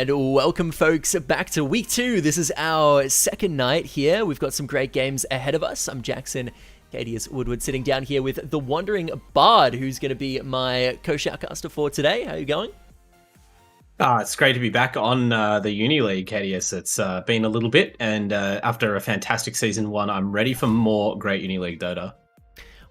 And welcome folks back to week 2. This is our second night here. We've got some great games ahead of us. I'm Jackson, Kadius Woodward, sitting down here with the Wandering Bard, who's going to be my co-shoutcaster for today. How are you going? It's great to be back on the Uni League, Kadius. It's been a little bit, and after a fantastic Season 1, I'm ready for more great Uni League Dota.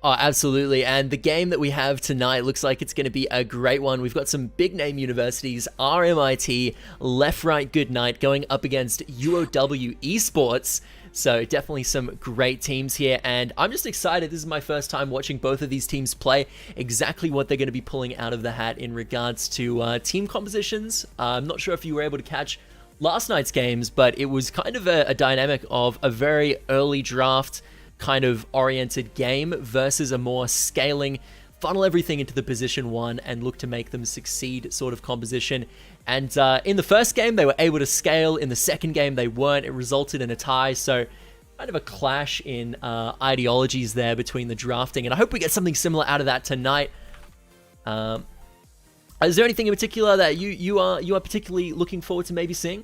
Oh, absolutely. And the game that we have tonight looks like it's going to be a great one. We've got some big name universities, RMIT, Left Right Good Night, going up against UOW Esports. So definitely some great teams here. And I'm just excited. This is my first time watching both of these teams play, exactly what they're going to be pulling out of the hat in regards to team compositions. I'm not sure if you were able to catch last night's games, but it was kind of a dynamic of a very early draft kind of oriented game versus a more scaling, funnel everything into the position one and look to make them succeed sort of composition. And in the first game, they were able to scale. In the second game, they weren't. It resulted in a tie. So kind of a clash in ideologies there between the drafting. And I hope we get something similar out of that tonight. Is there anything in particular that you are particularly looking forward to maybe seeing?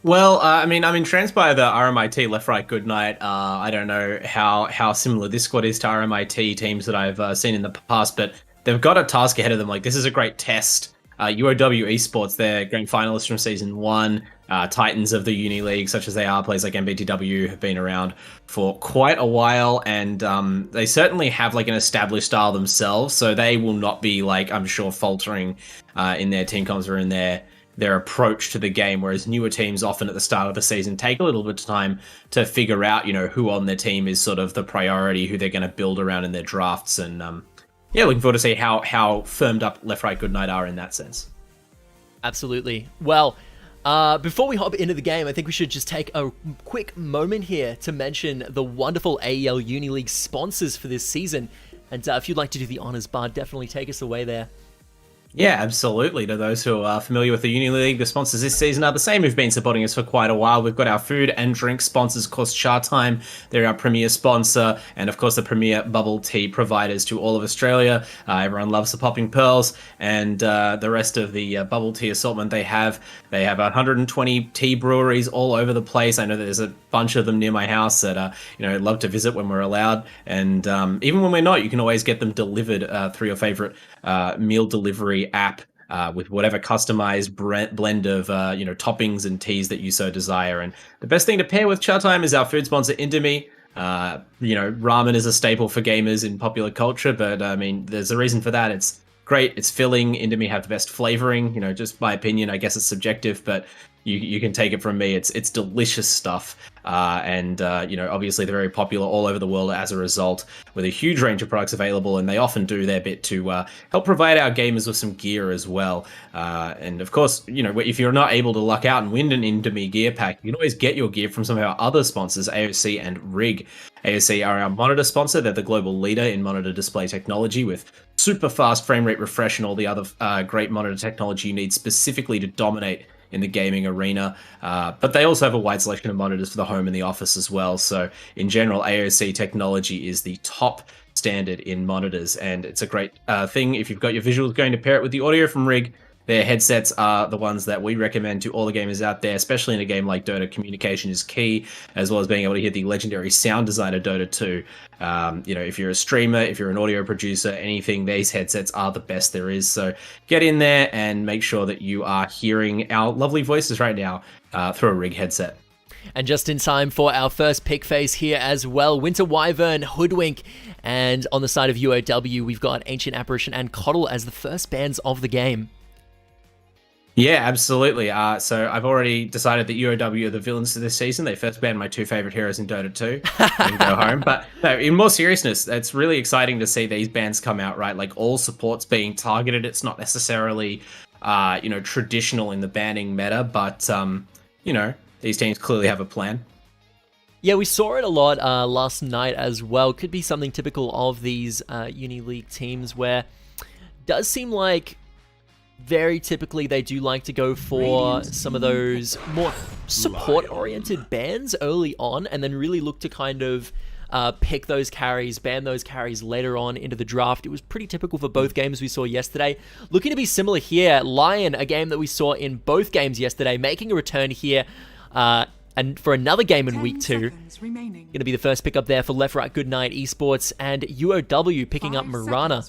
Well, I'm entranced by the RMIT Left Right Good Night. I don't know how similar this squad is to RMIT teams that I've seen in the past, but they've got a task ahead of them. Like, this is a great test. UOW Esports, they're grand finalists from Season 1. Titans of the Uni League, such as they are, players like MBTW have been around for quite a while, and they certainly have like an established style themselves, so they will not be, like, I'm sure, faltering in their team comms or in their approach to the game, whereas newer teams often at the start of the season take a little bit of time to figure out, who on their team is sort of the priority, who they're going to build around in their drafts. And looking forward to see how firmed up Left Right Good Night are in that sense. Absolutely. Well, before we hop into the game, I think we should just take a quick moment here to mention the wonderful AEL Uni League sponsors for this season. And if you'd like to do the honors, Bard, definitely take us away there. Yeah, absolutely. To those who are familiar with the Uni League, the sponsors this season are the same who've been supporting us for quite a while. We've got our food and drink sponsors, of course, Chatime. They're our premier sponsor, and of course the premier bubble tea providers to all of Australia. Everyone loves the popping pearls, and the rest of the bubble tea assortment they have. They have 120 tea breweries all over the place. I know that there's a bunch of them near my house that love to visit when we're allowed, and even when we're not, you can always get them delivered through your favorite meal delivery app with whatever customized blend of toppings and teas that you so desire. And the best thing to pair with Chatime is our food sponsor Indomie. Ramen is a staple for gamers in popular culture, but there's a reason for that. It's great, it's filling. Indomie have the best flavoring. Just my opinion, I guess it's subjective, but you can take it from me. It's delicious stuff, and obviously they're very popular all over the world as a result, with a huge range of products available, and they often do their bit to help provide our gamers with some gear as well. And of course, if you're not able to luck out and win an Indomie gear pack, you can always get your gear from some of our other sponsors, AOC and RIG. AOC are our monitor sponsor. They're the global leader in monitor display technology, with super fast frame rate refresh and all the other great monitor technology you need specifically to dominate in the gaming arena, but they also have a wide selection of monitors for the home and the office as well. So in general, AOC technology is the top standard in monitors, and it's a great thing if you've got your visuals going to pair it with the audio from RIG. Their headsets are the ones that we recommend to all the gamers out there, especially in a game like Dota. Communication is key, as well as being able to hear the legendary sound design of Dota 2. If you're a streamer, if you're an audio producer, anything, these headsets are the best there is. So get in there and make sure that you are hearing our lovely voices right now through a RIG headset. And just in time for our first pick phase here as well, Winter Wyvern, Hoodwink, and on the side of UOW, we've got Ancient Apparition and Coddle as the first bands of the game. Yeah, absolutely. So I've already decided that UOW are the villains to this season. They first banned my two favorite heroes in Dota 2 and go home. But no, in more seriousness, it's really exciting to see these bans come out, right? Like, all supports being targeted. It's not necessarily, traditional in the banning meta, but, these teams clearly have a plan. Yeah, we saw it a lot last night as well. Could be something typical of these Uni League teams, where it does seem like very typically they do like to go for some of those more support-oriented bans early on, and then really look to kind of pick those carries, ban those carries later on into the draft. It was pretty typical for both games we saw yesterday. Looking to be similar here. Lion, a game that we saw in both games yesterday, making a return here and for another game in week 2. Going to be the first pick up there for Left Right Goodnight Esports, and UOW picking up Marana.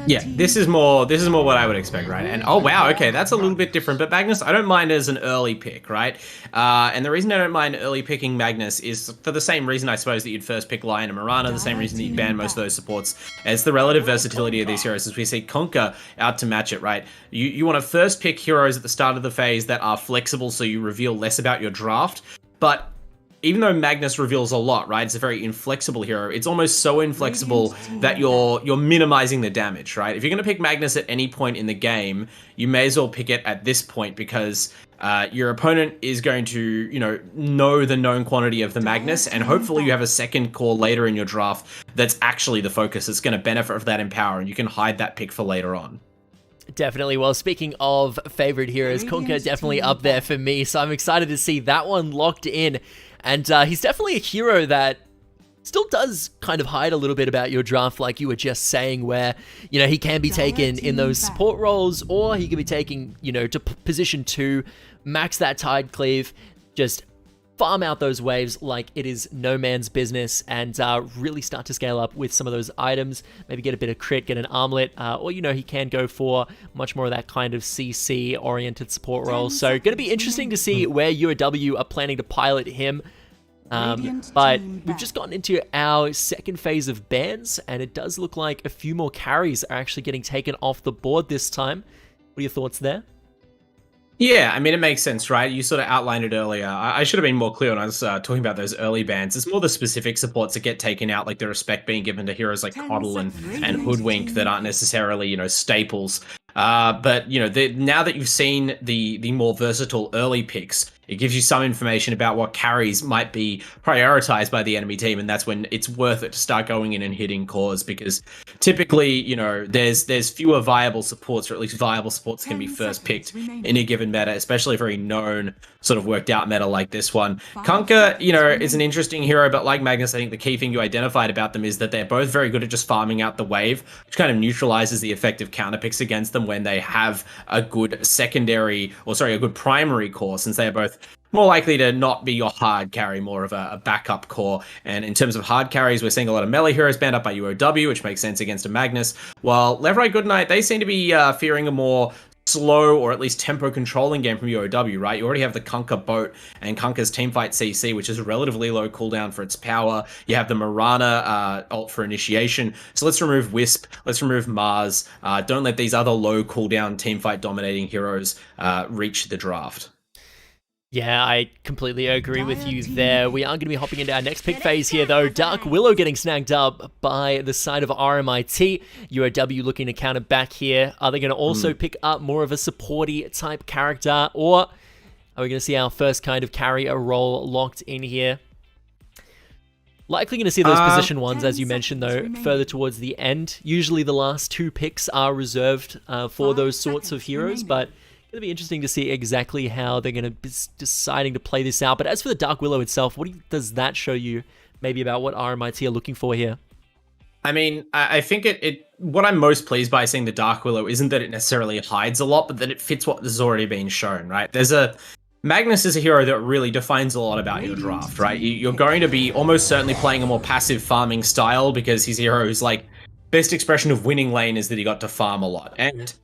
Yeah, this is more what I would expect, right? And oh wow, okay, that's a little bit different. But Magnus, I don't mind as an early pick, right? And the reason I don't mind early picking Magnus is for the same reason, I suppose, that you'd first pick Lion and Marana, the same reason that you'd ban most of those supports. It's the relative versatility of these heroes, as we see Conquer out to match it, right? You want to first pick heroes at the start of the phase that are flexible, so you reveal less about your draft, but even though Magnus reveals a lot, right? It's a very inflexible hero. It's almost so inflexible that you're minimizing the damage, right? If you're going to pick Magnus at any point in the game, you may as well pick it at this point because your opponent is going to, know the known quantity of the Magnus, and hopefully you have a second core later in your draft that's actually the focus that's going to benefit from that Empower, and you can hide that pick for later on. Definitely. Well, speaking of favorite heroes, Conquer definitely up there for me, so I'm excited to see that one locked in. And he's definitely a hero that still does kind of hide a little bit about your draft, like you were just saying, where, he can be taken in those support roles, or he can be taken, to position 2, max that Tide Cleave, just farm out those waves like it is no man's business, and really start to scale up with some of those items, maybe get a bit of crit, get an armlet, or he can go for much more of that kind of CC oriented support role. So going to be interesting to see where UOW are planning to pilot him. But we've just gotten into our second phase of bans, and it does look like a few more carries are actually getting taken off the board this time. What are your thoughts there? Yeah, I mean, it makes sense, right? You sort of outlined it earlier. I should have been more clear when I was talking about those early bans. It's more the specific supports that get taken out, like the respect being given to heroes like Coddle and Hoodwink that aren't necessarily, staples. But, now that you've seen the more versatile early picks, it gives you some information about what carries might be prioritized by the enemy team, and that's when it's worth it to start going in and hitting cores, because typically, there's fewer viable supports, or at least viable supports can be first picked in a given meta, especially a very known, sort of worked out meta like this one. Conquer, is an interesting hero, but like Magnus, I think the key thing you identified about them is that they're both very good at just farming out the wave, which kind of neutralizes the effective counter picks against them when they have a good a good primary core, since they are both more likely to not be your hard carry, more of a backup core. And in terms of hard carries, we're seeing a lot of melee heroes banned up by UOW, which makes sense against a Magnus, while Left Right Goodnight, they seem to be fearing a more slow or at least tempo controlling game from UOW, right? You already have the Conquer boat and Conquer's Teamfight CC, which is a relatively low cooldown for its power. You have the Marana ult for initiation. So let's remove Wisp, let's remove Mars. Don't let these other low cooldown teamfight dominating heroes reach the draft. Yeah, I completely agree with you there. We are going to be hopping into our next pick phase here, though. Dark Willow getting snagged up by the side of RMIT. UOW looking to counter back here. Are they going to also pick up more of a supporty type character, or are we going to see our first kind of carrier role locked in here? Likely going to see those position ones, as you mentioned, though, further towards the end. Usually the last 2 picks are reserved for those sorts of heroes, but it'll be interesting to see exactly how they're going to be deciding to play this out. But as for the Dark Willow itself, what does that show you maybe about what RMIT are looking for here? I mean, I think what I'm most pleased by seeing the Dark Willow isn't that it necessarily hides a lot, but that it fits what has already been shown, right? Magnus is a hero that really defines a lot about your draft, right? You're going to be almost certainly playing a more passive farming style, because he's a hero who's best expression of winning lane is that he got to farm a lot. And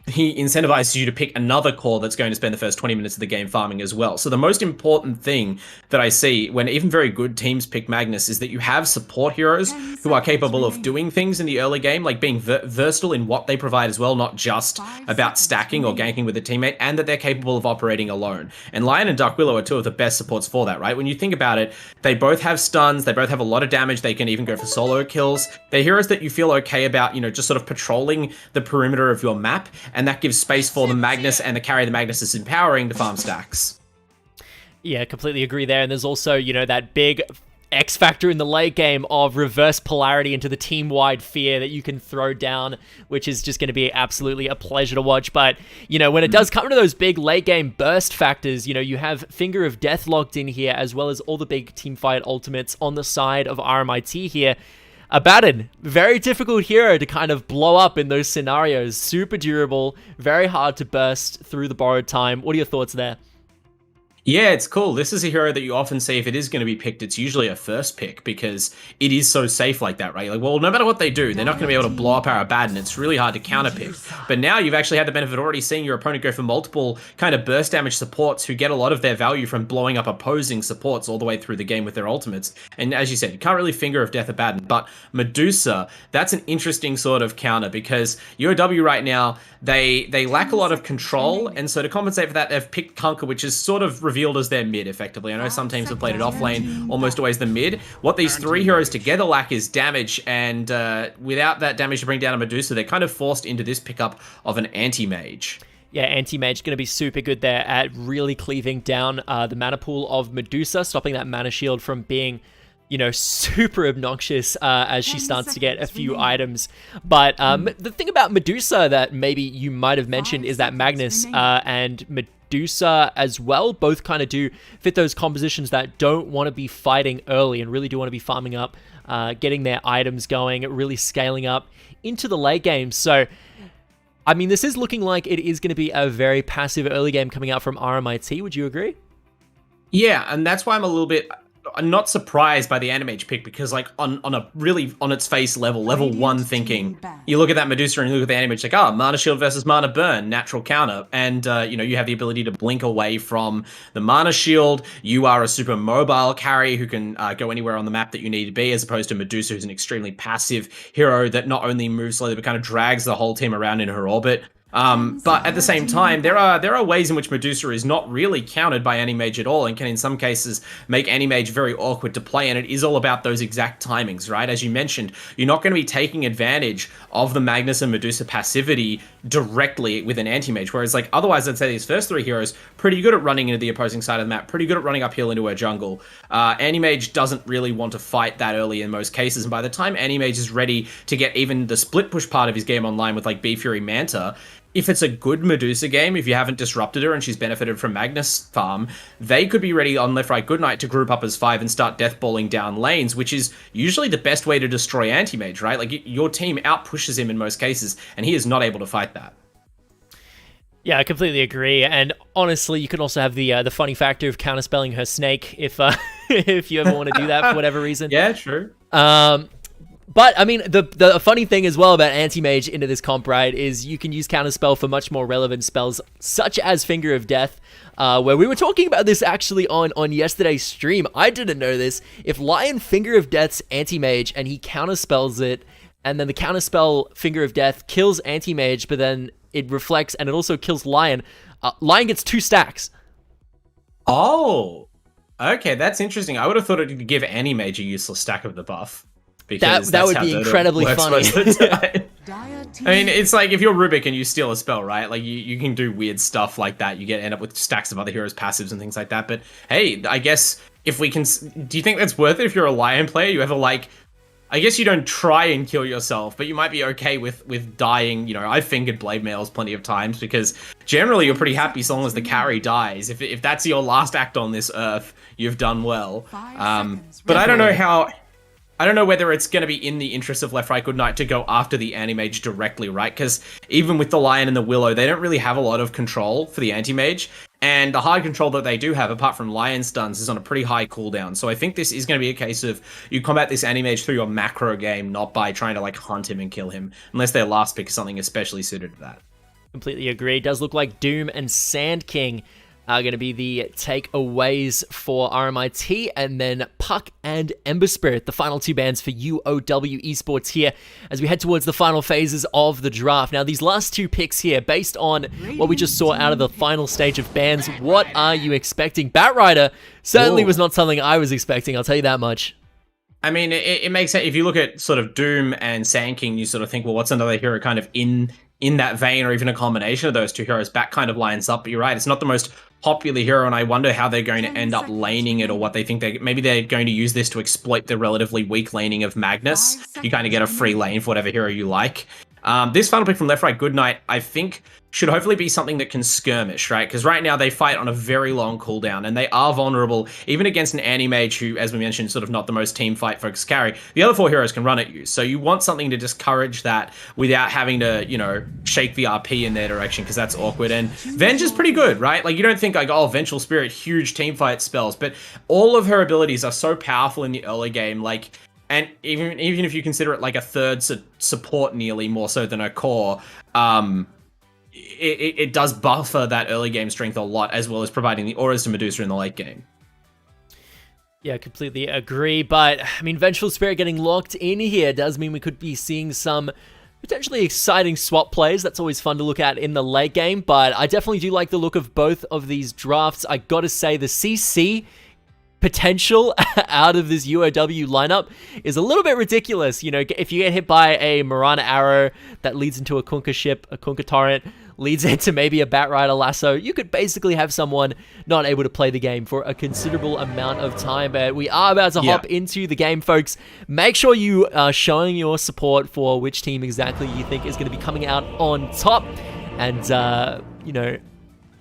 he incentivizes you to pick another core that's going to spend the first 20 minutes of the game farming as well. So the most important thing that I see when even very good teams pick Magnus is that you have support heroes who are capable of doing things in the early game, like being versatile in what they provide as well, not just about stacking or ganking with a teammate, and that they're capable of operating alone. And Lion and Dark Willow are 2 of the best supports for that, right? When you think about it, they both have stuns, they both have a lot of damage, they can even go for solo kills. They're heroes that you feel okay about, just sort of patrolling the perimeter of your map, and that gives space for the Magnus and the carry the Magnus is empowering to farm stacks. Yeah, completely agree there. And there's also, that big X factor in the late game of reverse polarity into the team-wide fear that you can throw down, which is just going to be absolutely a pleasure to watch. But, you know, when it does come to those big late game burst factors, you know, you have Finger of Death locked in here, as well as all the big team fight ultimates on the side of RMIT here. Abaddon, very difficult hero to kind of blow up in those scenarios. Super durable, very hard to burst through the borrowed time. What are your thoughts there? Yeah, it's cool. This is a hero that you often see if it is going to be picked, it's usually a first pick because it is so safe like that, right? Like, well, no matter what they do, they're not going to be able to blow up our Abaddon. It's really hard to counterpick. But now you've actually had the benefit of already seeing your opponent go for multiple kind of burst damage supports who get a lot of their value from blowing up opposing supports all the way through the game with their ultimates. And as you said, you can't really Finger of Death Abaddon, but Medusa, that's an interesting sort of counter because UOW right now, they lack a lot of control, and so to compensate for that, they've picked Kunkka, which is sort of revealed as their mid, effectively. I know some teams have played it off lane, almost always the mid. What these three heroes together lack is damage, and without that damage to bring down a Medusa, they're kind of forced into this pickup of an anti-mage. Yeah, Anti-Mage going to be super good there at really cleaving down the mana pool of Medusa, stopping that mana shield from being, you know, super obnoxious as she starts to get a few items. But the thing about Medusa that maybe you might have mentioned is that Magnus and Medusa as well both kind of do fit those compositions that don't want to be fighting early and really do want to be farming up, getting their items going, really scaling up into the late game. So, I mean, this is looking like it is going to be a very passive early game coming out from RMIT. Would you agree? Yeah, and that's why I'm not surprised by the Animage pick because, like, on its face level 1 thinking, you look at that Medusa and you look at the Animage, like, oh, Mana Shield versus Mana Burn, natural counter. And, you know, you have the ability to blink away from the Mana Shield. You are a super mobile carry who can go anywhere on the map that you need to be, as opposed to Medusa, who's an extremely passive hero that not only moves slowly, but kind of drags the whole team around in her orbit. But at the same time, there are ways in which Medusa is not really countered by Animage at all and can in some cases make Animage very awkward to play, and it is all about those exact timings, right? As you mentioned, you're not going to be taking advantage of the Magnus and Medusa passivity directly with an Anti-Mage, whereas like otherwise I'd say these first three heroes pretty good at running into the opposing side of the map, pretty good at running uphill into her jungle. Animage doesn't really want to fight that early in most cases, and by the time Animage is ready to get even the split push part of his game online with like B Fury Manta, if it's a good Medusa game, if you haven't disrupted her and she's benefited from Magnus farm, they could be ready on Left Right Goodnight to group up as 5 and start deathballing down lanes, which is usually the best way to destroy Anti-Mage, right? Like, your team out-pushes him in most cases, and he is not able to fight that. Yeah, I completely agree. And honestly, you can also have the funny factor of counterspelling her snake if if you ever want to do that for whatever reason. Yeah, true. But, I mean, the funny thing as well about Anti-Mage into this comp, right, is you can use Counterspell for much more relevant spells, such as Finger of Death, where we were talking about this actually on yesterday's stream. I didn't know this. If Lion Finger of Death's Anti-Mage and he Counterspells it, and then the Counterspell Finger of Death kills Anti-Mage, but then it reflects and it also kills Lion, Lion gets 2 stacks. Oh, okay, that's interesting. I would have thought it would give Anti-Mage a useless stack of the buff. That would be incredibly funny. I mean, it's like if you're Rubik and you steal a spell, right? Like you can do weird stuff like that. You end up with stacks of other heroes' passives and things like that. But hey, I guess if we can, do you think that's worth it if you're a Lion player? You ever like, I guess you don't try and kill yourself, but you might be okay with dying. You know, I've fingered blade mails plenty of times because generally you're pretty happy so long as the carry dies. If that's your last act on this earth, you've done well. But I don't know whether it's going to be in the interest of Left Right Goodnight to go after the Anti-Mage directly, right? Because even with the Lion and the Willow, they don't really have a lot of control for the Anti-Mage. And the hard control that they do have, apart from Lion stuns, is on a pretty high cooldown. So I think this is going to be a case of you combat this Anti-Mage through your macro game, not by trying to like hunt him and kill him. Unless their last pick is something especially suited to that. Completely agree. It does look like Doom and Sand King are going to be the takeaways for RMIT, and then Puck and Ember Spirit, the final 2 bans for UOW Esports here, as we head towards the final phases of the draft. Now, these last 2 picks here, based on what we just saw out of the final stage of bans, what are you expecting? Batrider certainly was not something I was expecting, I'll tell you that much. I mean, it makes sense. If you look at sort of Doom and Sand King, you sort of think, well, what's another hero kind of in that vein, or even a combination of those 2 heroes? Bat kind of lines up, but you're right, it's not the most popular hero, and I wonder how they're going to end up laning it, or what they think maybe they're going to use this to exploit the relatively weak laning of Magnus. You kind of get a free lane for whatever hero you like. This final pick from Left Right Good Night, I think, should hopefully be something that can skirmish, right? Because right now they fight on a very long cooldown, and they are vulnerable, even against an anti-mage who, as we mentioned, sort of not the most team fight focused carry. The other 4 heroes can run at you, so you want something to discourage that without having to, you know, shake the RP in their direction, because that's awkward. And Venge is pretty good, right? Like, you don't think like, oh, Vengeful Spirit, huge team fight spells, but all of her abilities are so powerful in the early game, like. And even if you consider it like a third support nearly, more so than a core, it does buffer that early game strength a lot, as well as providing the auras to Medusa in the late game. Yeah, completely agree. But, I mean, Vengeful Spirit getting locked in here does mean we could be seeing some potentially exciting swap plays. That's always fun to look at in the late game. But I definitely do like the look of both of these drafts. I gotta say, the CC potential out of this UOW lineup is a little bit ridiculous. You know, if you get hit by a Marana arrow that leads into a Kunkka ship, a Kunkka torrent, leads into maybe a Batrider lasso, you could basically have someone not able to play the game for a considerable amount of time. But we are about to hop into the game, folks. Make sure you are showing your support for which team exactly you think is going to be coming out on top. And, you know,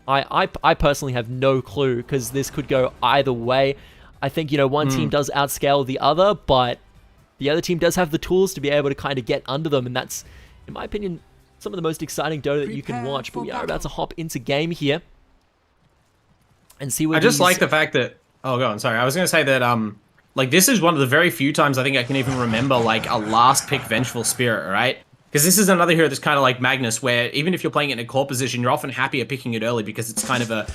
I personally have no clue, because this could go either way. I think, you know, one team does outscale the other, but the other team does have the tools to be able to kind of get under them, and that's, in my opinion, some of the most exciting Dota that you can watch. But we are about to hop into game here and see what. I just like the fact that. Oh, go on. Sorry, I was going to say that like, this is one of the very few times I think I can even remember like a last pick Vengeful Spirit, right? Because this is another hero that's kind of like Magnus, where even if you're playing it in a core position, you're often happier picking it early, because it's kind of a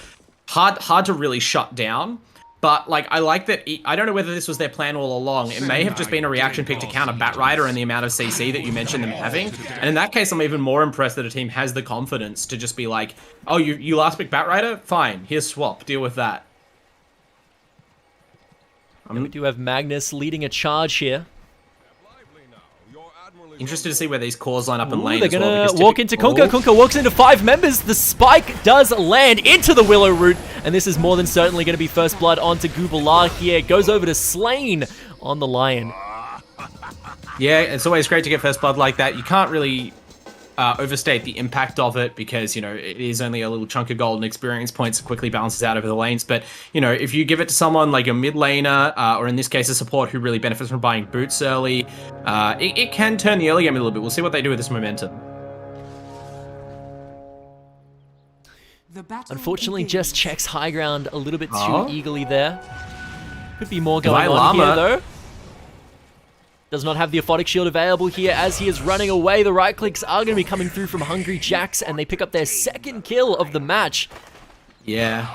hard to really shut down. But, like, I like that. I don't know whether this was their plan all along. It may have just been a reaction pick to counter Batrider and the amount of CC that you mentioned them having. And in that case, I'm even more impressed that a team has the confidence to just be like, oh, you last pick Batrider? Fine, here's swap. Deal with that. We do have Magnus leading a charge here. Interested to see where these cores line up in lane. They're gonna walk into Kunkka. Kunkka walks into 5 members. The spike does land into the Willow Root, and this is more than certainly going to be first blood onto Gubalar here. It goes over to Slain on the Lion. Yeah, it's always great to get first blood like that. You can't really overstate the impact of it, because, you know, it is only a little chunk of golden experience points. It quickly balances out over the lanes. But, you know, if you give it to someone like a mid laner, or in this case a support who really benefits from buying boots early, it can turn the early game a little bit. We'll see what they do with this momentum. Unfortunately, just checks high ground a little bit too eagerly there. Could be more going on here, though. Does not have the Aphotic Shield available here as he is running away. The right clicks are going to be coming through from Hungry Jacks, and they pick up their second kill of the match. Yeah.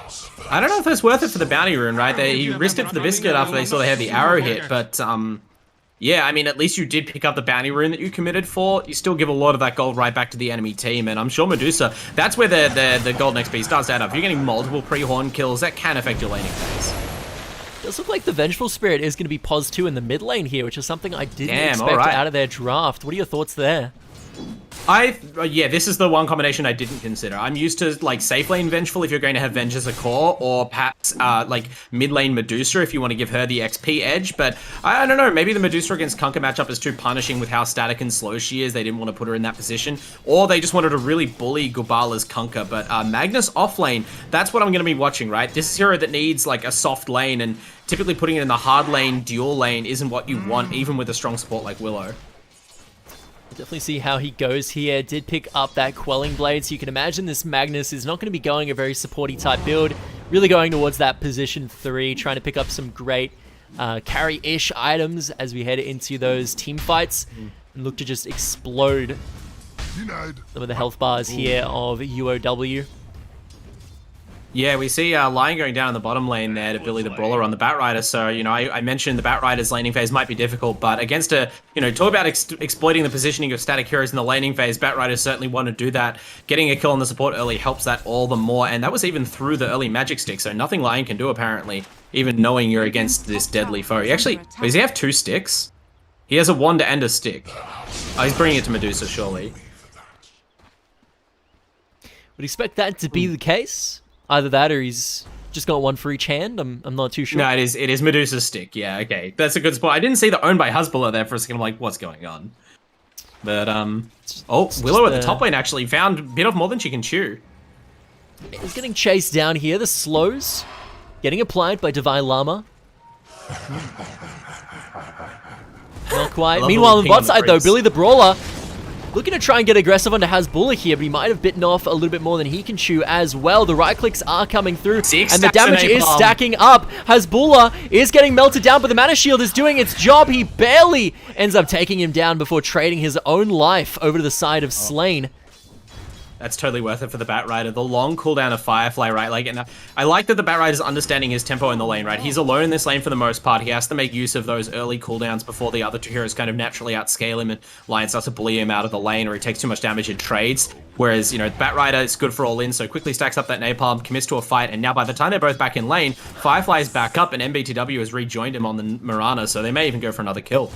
I don't know if it's worth it for the bounty rune, right? He risked it for the biscuit after they saw they had the arrow hit, but yeah, I mean, at least you did pick up the bounty rune that you committed for. You still give a lot of that gold right back to the enemy team, and I'm sure Medusa, that's where the golden XP starts to add up. If you're getting multiple pre-horn kills, that can affect your laning phase. Does look like the Vengeful Spirit is going to be pos 2 in the mid lane here, which is something I didn't expect out of their draft. What are your thoughts there? Yeah, this is the one combination I didn't consider. I'm used to, like, safe lane Vengeful if you're going to have Venge as a core, or perhaps, like, mid lane Medusa if you want to give her the XP edge, but I don't know, maybe the Medusa against Kunkka matchup is too punishing with how static and slow she is. They didn't want to put her in that position, or they just wanted to really bully Gubala's Kunkka, but Magnus off lane, that's what I'm going to be watching, right? This is a hero that needs, like, a soft lane, and typically putting it in the hard lane, dual lane, isn't what you want, even with a strong support like Willow. Definitely see how he goes here. Did pick up that Quelling Blade, so you can imagine this Magnus is not going to be going a very supporty type build. Really going towards that position 3, trying to pick up some great carry-ish items as we head into those team fights and look to just explode some of the health bars here of UOW. Yeah, we see Lion going down in the bottom lane there to Billy the Brawler on the Batrider. So, you know, I mentioned the Batrider's laning phase might be difficult, but against a, you know, talk about exploiting the positioning of static heroes in the laning phase, Batrider certainly want to do that. Getting a kill on the support early helps that all the more, and that was even through the early magic stick, so nothing Lion can do apparently, even knowing you're against this deadly foe. He actually, does he have 2 sticks? He has a wand and a stick. Oh, he's bringing it to Medusa, surely. Would expect that to be the case. Either that or he's just got one for each hand. I'm not too sure. No, it is Medusa's stick. Yeah, okay. That's a good spot. I didn't see the owned by Hezbollah there for a second. I'm like, what's going on? But, Willow at the top lane actually found a bit of more than she can chew. He's getting chased down here. The slows getting applied by Divine Llama. Not quite. Meanwhile, on the bot side, though, Billy the Brawler looking to try and get aggressive onto Hezbollah here, but he might have bitten off a little bit more than he can chew as well. The right clicks are coming through, and the damage is stacking up. Hezbollah is getting melted down, but the mana shield is doing its job. He barely ends up taking him down before trading his own life over to the side of Slain. That's totally worth it for the Batrider. The long cooldown of Firefly, right? Like, and I like that the Batrider's understanding his tempo in the lane, right? He's alone in this lane for the most part. He has to make use of those early cooldowns before the other two heroes kind of naturally outscale him and Lion starts to bully him out of the lane, or he takes too much damage in trades. Whereas, you know, Batrider is good for all in, so quickly stacks up that napalm, commits to a fight, and now by the time they're both back in lane, Firefly is back up and MBTW has rejoined him on the Mirana, so they may even go for another kill.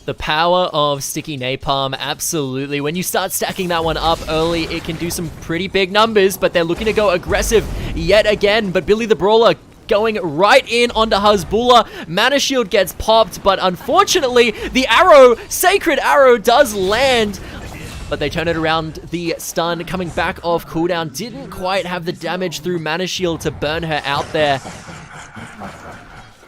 The power of sticky napalm, absolutely. When you start stacking that one up early, it can do some pretty big numbers, but they're looking to go aggressive yet again. But Billy the Brawler going right in onto Hezbollah. Mana shield gets popped, but unfortunately, the arrow, sacred arrow, does land. But they turn it around. The stun coming back off cooldown didn't quite have the damage through mana shield to burn her out there.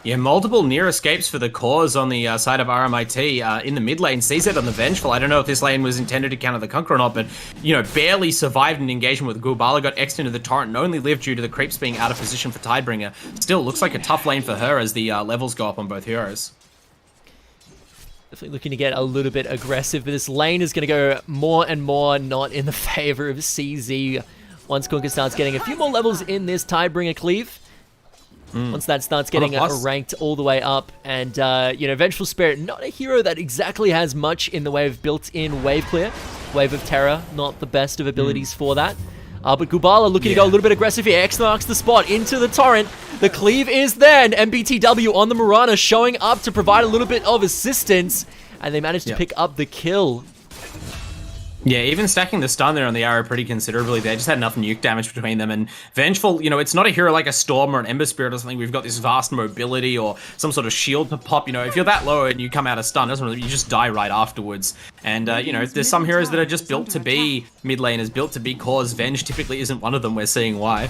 Yeah, multiple near escapes for the cause on the side of RMIT in the mid lane. CZ on the Vengeful. I don't know if this lane was intended to counter the Conqueror or not, but, you know, barely survived an engagement with Gubala, got X'd into the torrent and only lived due to the creeps being out of position for Tidebringer. Still, looks like a tough lane for her as the levels go up on both heroes. Definitely looking to get a little bit aggressive, but this lane is going to go more and more not in the favor of CZ. Once Kunkka starts getting a few more levels in this Tidebringer cleave, once that starts getting ranked all the way up, and, you know, Vengeful Spirit, not a hero that exactly has much in the way of built-in wave clear. Wave of Terror, not the best of abilities for that. But Gubala looking to go a little bit aggressive here. X marks the spot into the torrent. The cleave is there, and MBTW on the Mirana showing up to provide a little bit of assistance, and they managed to pick up the kill. Yeah, even stacking the stun there on the arrow pretty considerably. They just had enough nuke damage between them. And Vengeful, you know, it's not a hero like a Storm or an Ember Spirit or something. We've got this vast mobility or some sort of shield to pop. You know, if you're that low and you come out of stun, doesn't really, you just die right afterwards. And, you know, there's some heroes that are just built to be mid laners, built to be cores. Venge typically isn't one of them. We're seeing why.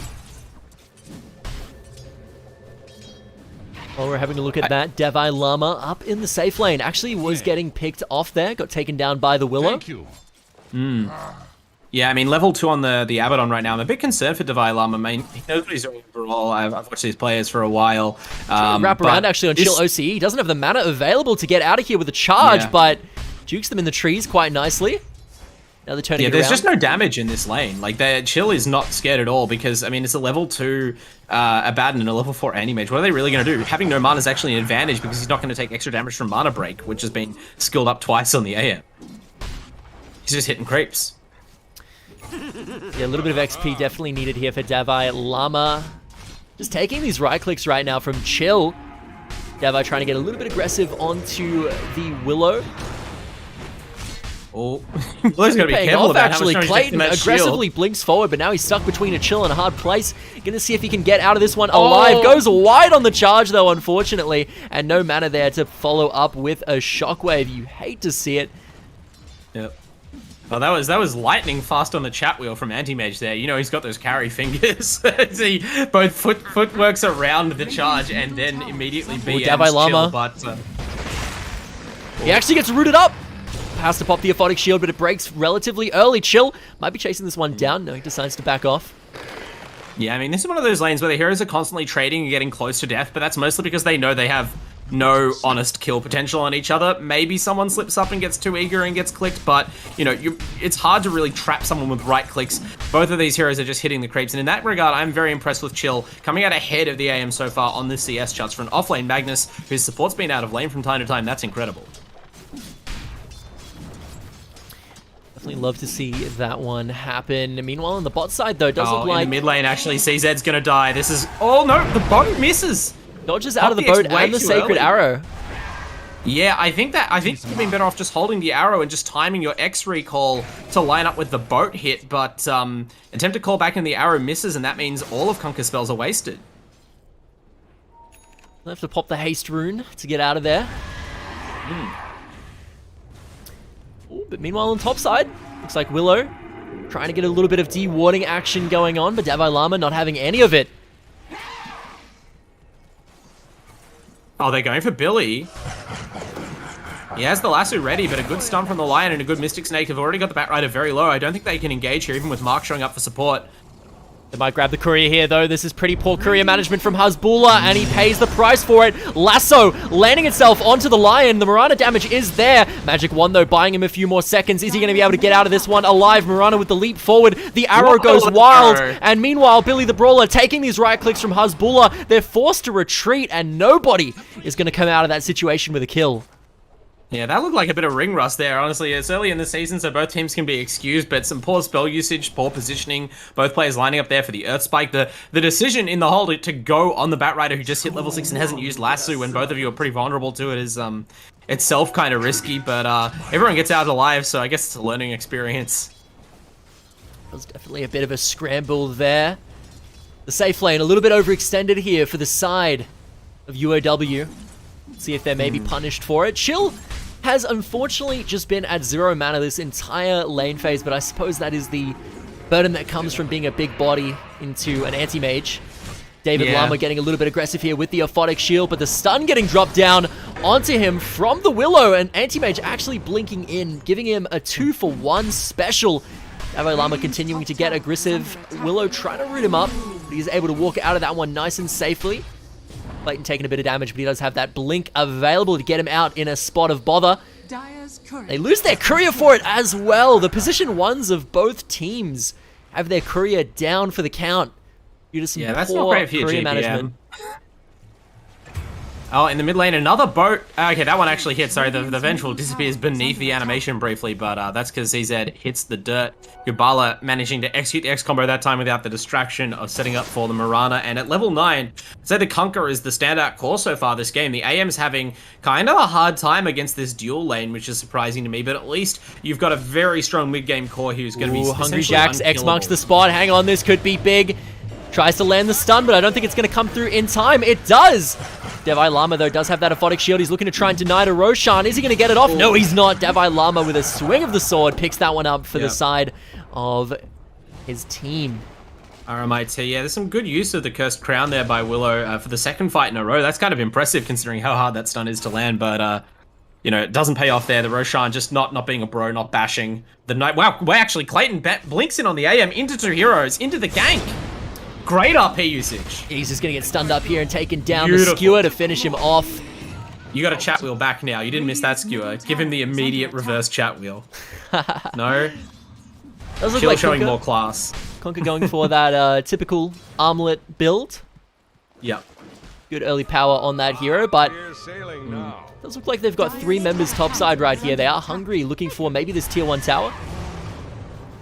While we're having a look at that, Devi Llama up in the safe lane. Actually was getting picked off there. Got taken down by the Willow. Thank you. Yeah, I mean, level 2 on the Abaddon right now. I'm a bit concerned for Devi Llama. I mean, he knows what he's doing overall. I've watched these players for a while. Wrap around actually on Chill OCE. He doesn't have the mana available to get out of here with a charge, but jukes them in the trees quite nicely. Now they're turning it there's around. just no damage in this lane. Like, Chill is not scared at all because, I mean, it's a level 2 Abaddon and a level 4 anti-mage. What are they really going to do? Having no mana is actually an advantage because he's not going to take extra damage from mana break, which has been skilled up twice on the AM. He's just hitting creeps. Yeah, a little bit of XP definitely needed here for Devi Llama. Just taking these right clicks right now from Chill. Devi trying to get a little bit aggressive onto the Willow. Oh, Willow's got to be careful about actually. how much Clayton aggressively blinks forward, but now he's stuck between a Chill and a hard place. Gonna see if he can get out of this one alive. Goes wide on the charge though, unfortunately, and no mana there to follow up with a shockwave. You hate to see it. Yep. Well, that was lightning fast on the chat wheel from Anti-Mage there. You know, he's got those carry fingers. See, both foot works around the charge and then immediately BMs Chill, but... He actually gets rooted up. Has to pop the Aphotic Shield, but it breaks relatively early. Chill might be chasing this one down. No, he decides to back off. Yeah, I mean, this is one of those lanes where the heroes are constantly trading and getting close to death, but that's mostly because they know they have no honest kill potential on each other. Maybe someone slips up and gets too eager and gets clicked, but, you know, it's hard to really trap someone with right clicks. Both of these heroes are just hitting the creeps, and in that regard, I'm very impressed with Chill, coming out ahead of the AM so far on the CS charts for an offlane Magnus, whose support's been out of lane from time to time. That's incredible. Definitely love to see that one happen. Meanwhile, on the bot side, though, it does look like... in the mid lane, actually, CZ's gonna die. This is... Oh, no, the boat misses! Dodges out of the boat and the Sacred Arrow. Yeah, I think you've been better off just holding the arrow and just timing your X recall to line up with the boat hit, but attempt to call back and the arrow misses, and that means all of Conquer spells are wasted. I'll have to pop the haste rune to get out of there. Ooh, but meanwhile on top side, looks like Willow trying to get a little bit of de-warding action going on, but Davai Lama not having any of it. Oh, they're going for Billy. He has the lasso ready, but a good stun from the Lion and a good Mystic Snake have already got the Batrider very low. I don't think they can engage here, even with Mark showing up for support. They might grab the courier here, though. This is pretty poor courier management from Hasbulla, and he pays the price for it. Lasso landing itself onto the Lion. The Mirana damage is there. Magic Wand, though, buying him a few more seconds. Is he going to be able to get out of this one alive? Mirana with the leap forward. The arrow goes wild. And meanwhile, Billy the Brawler taking these right clicks from Hasbulla. They're forced to retreat, and nobody is going to come out of that situation with a kill. Yeah, that looked like a bit of ring rust there, honestly. It's early in the season, so both teams can be excused, but some poor spell usage, poor positioning, both players lining up there for the Earth Spike. The decision in the hole to go on the Batrider who just hit level 6 and hasn't used Lasso when both of you are pretty vulnerable to it is itself kind of risky, but everyone gets out alive, so I guess it's a learning experience. That was definitely a bit of a scramble there. The safe lane a little bit overextended here for the side of UOW. See if they're maybe punished for it. Chill has unfortunately just been at 0 mana this entire lane phase, but I suppose that is the burden that comes from being a big body into an anti-mage. David Lama getting a little bit aggressive here with the Aphotic Shield, but the stun getting dropped down onto him from the Willow, and anti-mage actually blinking in, giving him a 2-for-1 special. Davai Lama continuing to get aggressive. Willow trying to root him up, but he's able to walk out of that one nice and safely. Clayton taking a bit of damage, but he does have that blink available to get him out in a spot of bother. They lose their courier for it as well. The position ones of both teams have their courier down for the count due to some poor courier management. Oh, in the mid lane, another boat. Okay, that one actually hit. Sorry, the Vengeful disappears beneath the animation briefly, but that's because ZZ hits the dirt. Gubala managing to execute the X combo that time without the distraction of setting up for the Mirana. And at level 9, I'd say the Kunkka is the standout core so far this game. The AM's having kind of a hard time against this dual lane, which is surprising to me, but at least you've got a very strong mid-game core who's going to be Hungry Jacks, X marks the spot. Hang on, this could be big. Tries to land the stun, but I don't think it's going to come through in time. It does! Davai Lama, though, does have that Aphotic Shield. He's looking to try and deny to Roshan. Is he going to get it off? No, he's not. Davai Lama with a swing of the sword picks that one up for the side of his team. RMIT, yeah, there's some good use of the Cursed Crown there by Willow for the second fight in a row. That's kind of impressive considering how hard that stun is to land, but you know, it doesn't pay off there. The Roshan just not being a bro, not bashing the knight. Wow, actually, Clayton blinks in on the AM into 2 heroes, into the gank. Great RP usage. He's just going to get stunned up here and taken down. The skewer to finish him off. You got a chat wheel back now. You didn't miss that skewer. Give him the immediate reverse chat wheel. No. Chill like showing more class. Conker going for that typical armlet build. Yep. Good early power on that hero, but does look like they've got 3 members topside right here. They are hungry, looking for maybe this tier 1 tower.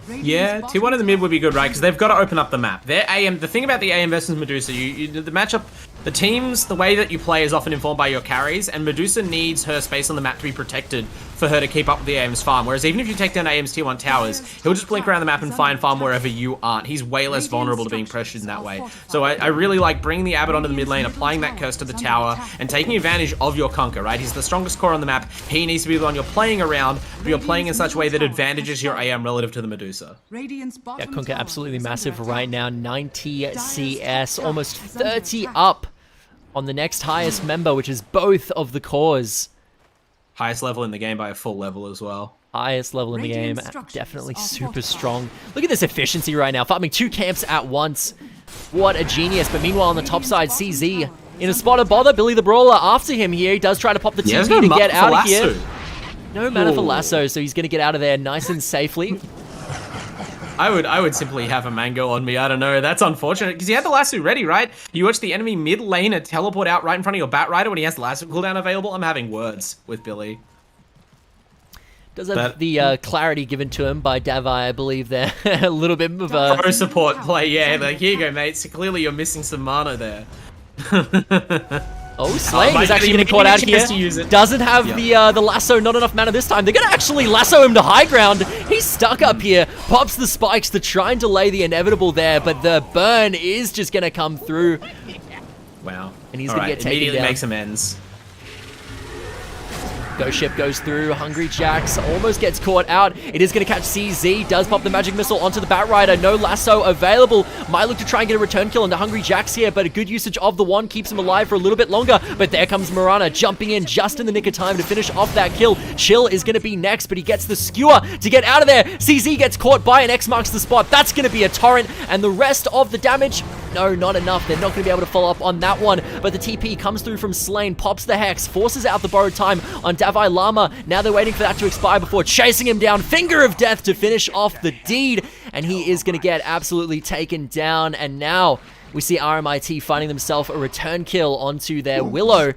Yeah, tier 1 in the mid would be good, right? Because they've got to open up the map. Their AM, the thing about the AM versus Medusa, the matchup, the teams, the way that you play is often informed by your carries, and Medusa needs her space on the map to be protected for her to keep up with the AM's farm. Whereas even if you take down AM's tier 1 towers, he'll just blink around the map and find farm wherever you aren't. He's way less vulnerable to being pressured in that way. So I really like bringing the Abbot onto the mid lane, applying that curse to the tower, and taking advantage of your Kunkka, right? He's the strongest core on the map. He needs to be the one you're playing around, but you're playing in such a way that advantages your AM relative to the Medusa. Yeah, Kunkka absolutely massive right now. 90 CS, almost 30 up on the next highest member, which is both of the cores. Highest level in the game by a full level as well. Highest level in the game. Definitely super strong. Look at this efficiency right now. Farming 2 camps at once. What a genius. But meanwhile, on the top side, CZ in a spot of bother. Billy the Brawler after him here. He does try to pop the TP to get out of here. No mana for Lasso, so he's going to get out of there nice and safely. I would simply have a mango on me. I don't know. That's unfortunate because he had the lasso ready, right? You watch the enemy mid laner teleport out right in front of your Batrider when he has the lasso cooldown available. I'm having words with Billy. Does have the clarity given to him by Davai, I believe there. A little bit of a pro support play. Yeah, like here you go, mate. So clearly you're missing some mana there. Oh, Slaying is actually going to get caught out here. Doesn't have the lasso, not enough mana this time. They're going to actually lasso him to high ground. He's stuck up here, pops the spikes to try and delay the inevitable there, but the burn is just going to come through. Wow. And he's going to get taken immediately down. makes amends. Ghost Ship goes through. Hungry Jacks almost gets caught out. It is going to catch CZ. Does pop the magic missile onto the Bat Rider. No lasso available. Might look to try and get a return kill into Hungry Jacks here, but a good usage of the wand keeps him alive for a little bit longer. But there comes Mirana jumping in just in the nick of time to finish off that kill. Chill is going to be next, but he gets the skewer to get out of there. CZ gets caught by an X marks the spot. That's going to be a torrent, and the rest of the damage, no, not enough. They're not going to be able to follow up on that one, but the TP comes through from Slain, pops the Hex, forces out the borrowed time on Davai Lama. Now they're waiting for that to expire before chasing him down. Finger of Death to finish off the deed, and he is going to get absolutely taken down. And now we see RMIT finding themselves a return kill onto their Willow.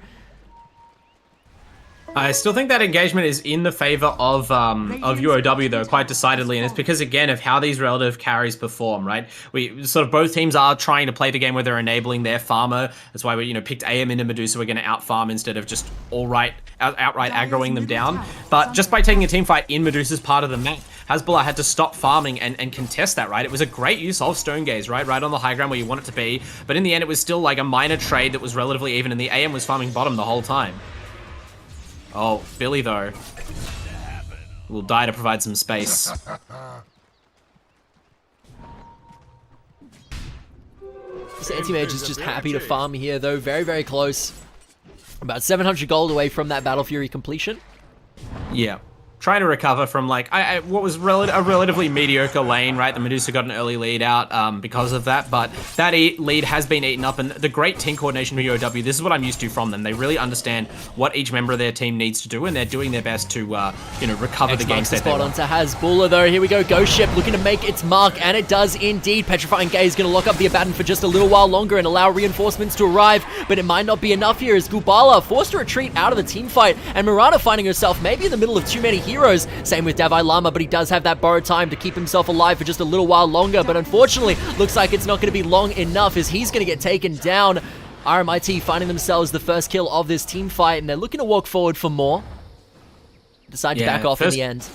I still think that engagement is in the favor of UOW though, quite decidedly, and it's because again of how these relative carries perform, right? We sort of both teams are trying to play the game where they're enabling their farmer. That's why we picked AM into Medusa. We're going to out farm instead of just outright aggroing them down. But just by taking a team fight in Medusa's part of the map, Hasbulla had to stop farming and contest that, right? It was a great use of Stone Gaze, right on the high ground where you want it to be. But in the end, it was still like a minor trade that was relatively even, and the AM was farming bottom the whole time. Oh, Billy, though, will die to provide some space. This anti-mage is just happy to farm here, though. Very, very close. About 700 gold away from that Battle Fury completion. Yeah. Trying to recover from, like, what was a relatively mediocre lane, right? The Medusa got an early lead out because of that, but that lead has been eaten up, and the great team coordination for UOW, this is what I'm used to from them. They really understand what each member of their team needs to do, and they're doing their best to, recover the game state. Spot onto Hasbulla, though. Here we go. Ghost Ship looking to make its mark, and it does indeed. Petrifying Gaze is going to lock up the Abaddon for just a little while longer and allow reinforcements to arrive, but it might not be enough here as Gubala forced to retreat out of the team fight, and Mirana finding herself maybe in the middle of too many heroes. Same with Davai Lama, but he does have that borrowed time to keep himself alive for just a little while longer, but unfortunately, looks like it's not going to be long enough as he's going to get taken down. RMIT finding themselves the first kill of this team fight, and they're looking to walk forward for more. Decide to back off in the end.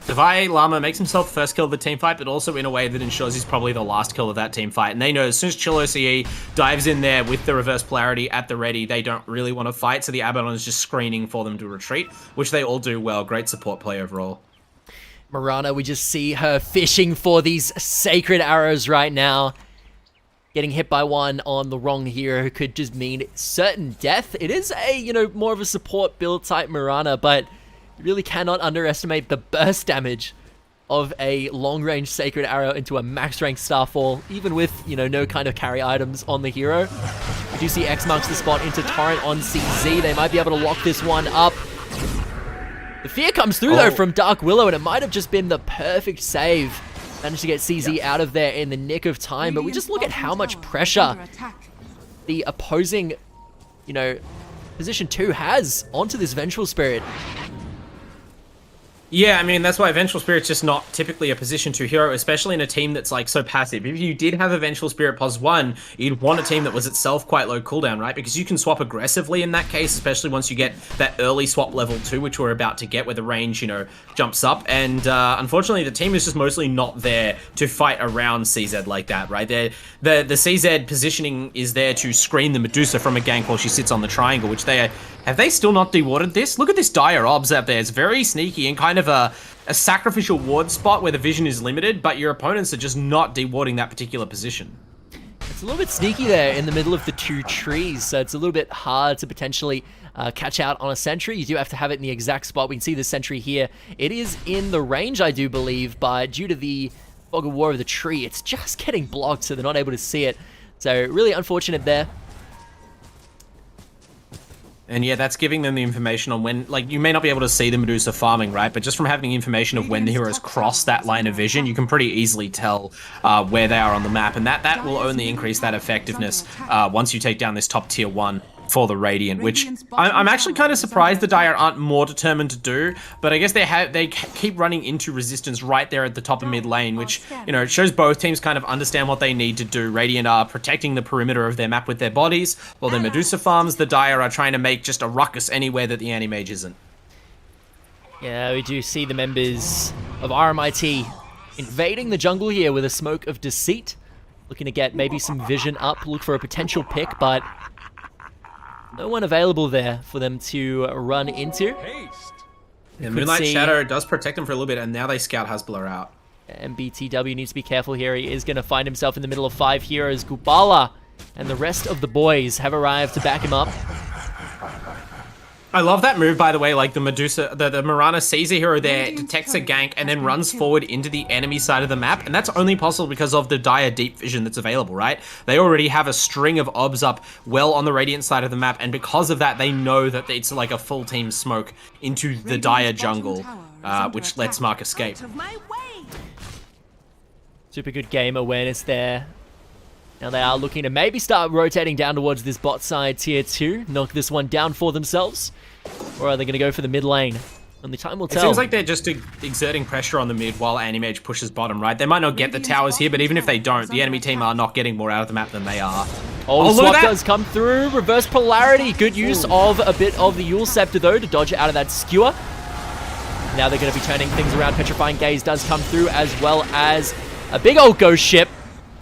Davai Lama makes himself the first kill of the team fight, but also in a way that ensures he's probably the last kill of that team fight. And they know as soon as Chill OCE dives in there with the reverse polarity at the ready, they don't really want to fight, so the Abaddon is just screening for them to retreat, which they all do well. Great support play overall. Mirana, we just see her fishing for these sacred arrows right now. Getting hit by one on the wrong hero could just mean certain death. It is a, more of a support build type Mirana, but you really cannot underestimate the burst damage of a long-range Sacred Arrow into a max-rank Starfall, even with, no kind of carry items on the hero. We do see X marks the spot into Torrent on CZ. They might be able to lock this one up. The fear comes through, though, from Dark Willow, and it might have just been the perfect save. Managed to get CZ out of there in the nick of time, but we just look at how much pressure the opposing, position 2 has onto this Vengeful Spirit. Yeah, I mean, that's why Vengeful Spirit's just not typically a position 2 hero, especially in a team that's, so passive. If you did have a Vengeful Spirit +1, you'd want a team that was itself quite low cooldown, right? Because you can swap aggressively in that case, especially once you get that early swap level 2, which we're about to get, where the range, jumps up. And unfortunately, the team is just mostly not there to fight around CZ like that, right? The CZ positioning is there to screen the Medusa from a gank while she sits on the triangle, which have they still not dewarded this? Look at this dire obs out there. It's very sneaky and kind of a sacrificial ward spot where the vision is limited, but your opponents are just not dewarding that particular position. It's a little bit sneaky there in the middle of the 2 trees, so it's a little bit hard to potentially catch out on a sentry. You do have to have it in the exact spot. We can see the sentry here. It is in the range, I do believe, but due to the fog of war of the tree, it's just getting blocked, so they're not able to see it. So really unfortunate there. And yeah, that's giving them the information on when, you may not be able to see the Medusa farming, right? But just from having information of when the heroes cross that line of vision, you can pretty easily tell where they are on the map. And that will only increase that effectiveness once you take down this top tier 1. for the Radiant, which I'm actually kind of surprised the Dire aren't more determined to do, but I guess they keep running into resistance right there at the top of mid lane, which, you know, it shows both teams kind of understand what they need to do. Radiant are protecting the perimeter of their map with their bodies, while the Medusa farms, the Dire are trying to make just a ruckus anywhere that the Anti-Mage isn't. Yeah, we do see the members of RMIT invading the jungle here with a Smoke of Deceit. Looking to get maybe some vision up, look for a potential pick, but no one available there for them to run into. Yeah, Moonlight Shadow does protect them for a little bit, and now they scout Hasbulla out. MBTW needs to be careful here. He is going to find himself in the middle of 5 heroes. Gubala and the rest of the boys have arrived to back him up. I love that move, by the way. Like the Medusa, the Mirana sees a hero there, detects a gank, and then runs forward into the enemy side of the map. And that's only possible because of the Dire deep vision that's available, right? They already have a string of obs up well on the Radiant side of the map, and because of that, they know that it's like a full team smoke into the Dire jungle, which lets Mark escape. Super good game awareness there. Now they are looking to maybe start rotating down towards this bot side tier 2, knock this one down for themselves. Or are they going to go for the mid lane? Only time will tell. It seems like they're just exerting pressure on the mid while Anti-Mage pushes bottom, right? They might not get the towers here, but even if they don't, the enemy team are not getting more out of the map than they are. Oh, swap does come through. Reverse polarity. Good use of a bit of the Yule Scepter, though, to dodge out of that skewer. Now they're going to be turning things around. Petrifying Gaze does come through, as well as a big old ghost ship.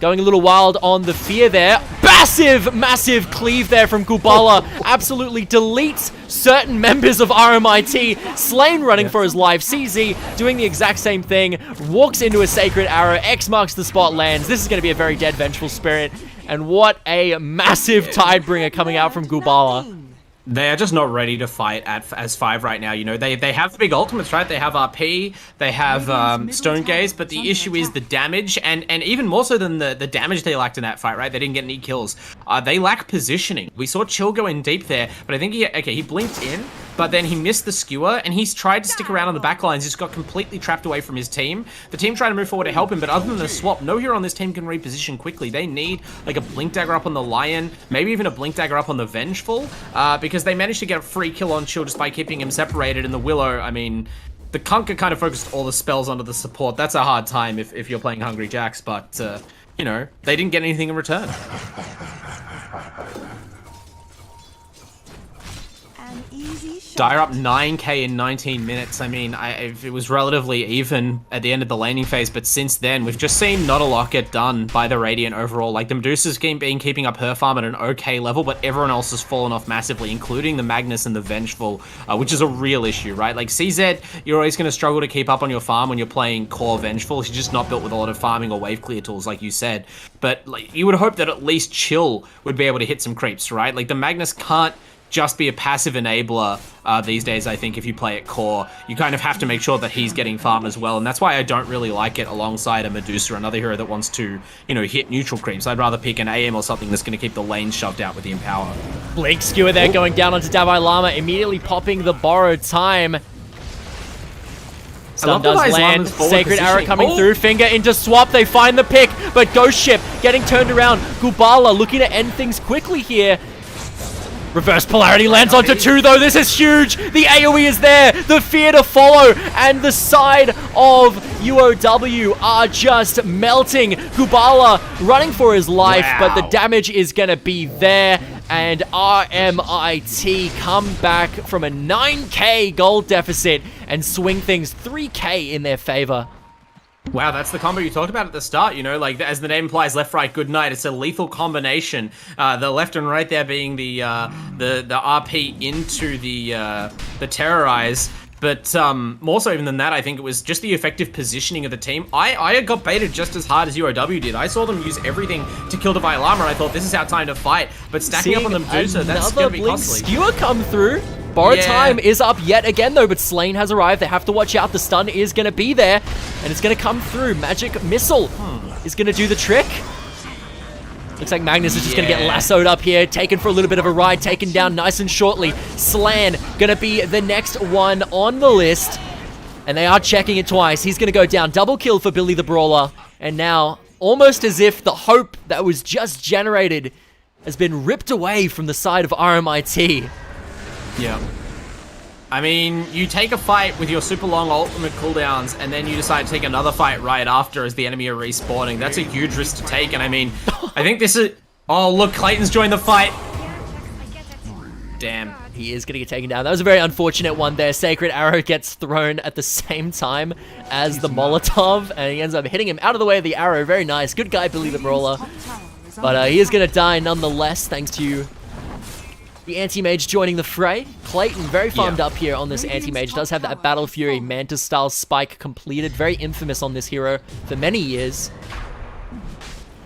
Going a little wild on the fear there. Massive cleave there from Gubala. Absolutely deletes certain members of RMIT. Slain running for his life. CZ doing the exact same thing. Walks into a Sacred Arrow. X marks the spot, lands. This is going to be a very dead Vengeful Spirit. And what a massive Tidebringer coming out from Gubala. They are just not ready to fight as 5 right now. You know, they have the big ultimates, right? They have RP, they have Stone Gaze, but the issue is the damage, and even more so than the damage they lacked in that fight, right? They didn't get any kills. They lack positioning. We saw Chill go in deep there, but I think he blinked in, but then he missed the skewer, and he's tried to stick around on the back lines, just got completely trapped away from his team. The team tried to move forward to help him, but other than the swap, no hero on this team can reposition quickly. They need like a Blink Dagger up on the Lion, maybe even a Blink Dagger up on the Vengeful, because they managed to get a free kill on Chill just by keeping him separated. In the Willow, I mean, the Kunkka kind of focused all the spells onto the support. That's a hard time if you're playing Hungry Jacks, but, you know, they didn't get anything in return. Dire up 9k in 19 minutes. I mean, it was relatively even at the end of the laning phase, but since then, we've just seen not a lot get done by the Radiant overall. Like, the Medusa's been keeping up her farm at an okay level, but everyone else has fallen off massively, including the Magnus and the Vengeful, which is a real issue, right? Like, CZ, you're always going to struggle to keep up on your farm when you're playing core Vengeful. She's just not built with a lot of farming or wave clear tools, like you said. But like, you would hope that at least Chill would be able to hit some creeps, right? Like, the Magnus can't just be a passive enabler these days. I think if you play it core, you kind of have to make sure that he's getting farm as well, and that's why I don't really like it alongside a Medusa, another hero that wants to, you know, hit neutral creeps. I'd rather pick an AM or something that's going to keep the lane shoved out with the Empower. Blink skewer there going down onto Davai Lama, immediately popping the borrowed time. Stun does land, Sacred Arrow coming through, finger into swap, they find the pick, but Ghost Ship getting turned around. Gubala looking to end things quickly here. Reverse polarity lands onto 2 though, this is huge! The AoE is there, the fear to follow, and the side of UOW are just melting. Gubala running for his life, but the damage is gonna be there, and RMIT come back from a 9k gold deficit and swing things 3k in their favor. Wow, that's the combo you talked about at the start, you know, like, as the name implies, left, right, good night. It's a lethal combination. The left and right there being the RP into the Terrorize. But more so even than that, I think it was just the effective positioning of the team. I got baited just as hard as UOW did. I saw them use everything to kill Davai Lama, and I thought, this is our time to fight. But stacking up on the Medusa, that's going to be costly. Skewer come through. Borrowed time is up yet again, though, but Slain has arrived. They have to watch out. The stun is going to be there, and it's going to come through. Magic Missile is going to do the trick. Looks like Magnus is just going to get lassoed up here, taken for a little bit of a ride, taken down nice and shortly. Slan going to be the next one on the list, and they are checking it twice. He's going to go down. Double kill for Billy the Brawler, and now, almost as if the hope that was just generated has been ripped away from the side of RMIT. Yeah. I mean, you take a fight with your super long ultimate cooldowns, and then you decide to take another fight right after as the enemy are respawning. That's a huge risk to take, and I mean, I think this is... Oh, look, Clayton's joined the fight. Damn. He is going to get taken down. That was a very unfortunate one there. Sacred Arrow gets thrown at the same time as the Molotov, and he ends up hitting him out of the way of the arrow. Very nice. Good guy, Billy the Brawler. But he is going to die nonetheless, thanks to the Anti-Mage joining the fray. Clayton, very farmed up here on this Anti-Mage. Does have that Battle Fury Mantis-style spike completed. Very infamous on this hero for many years.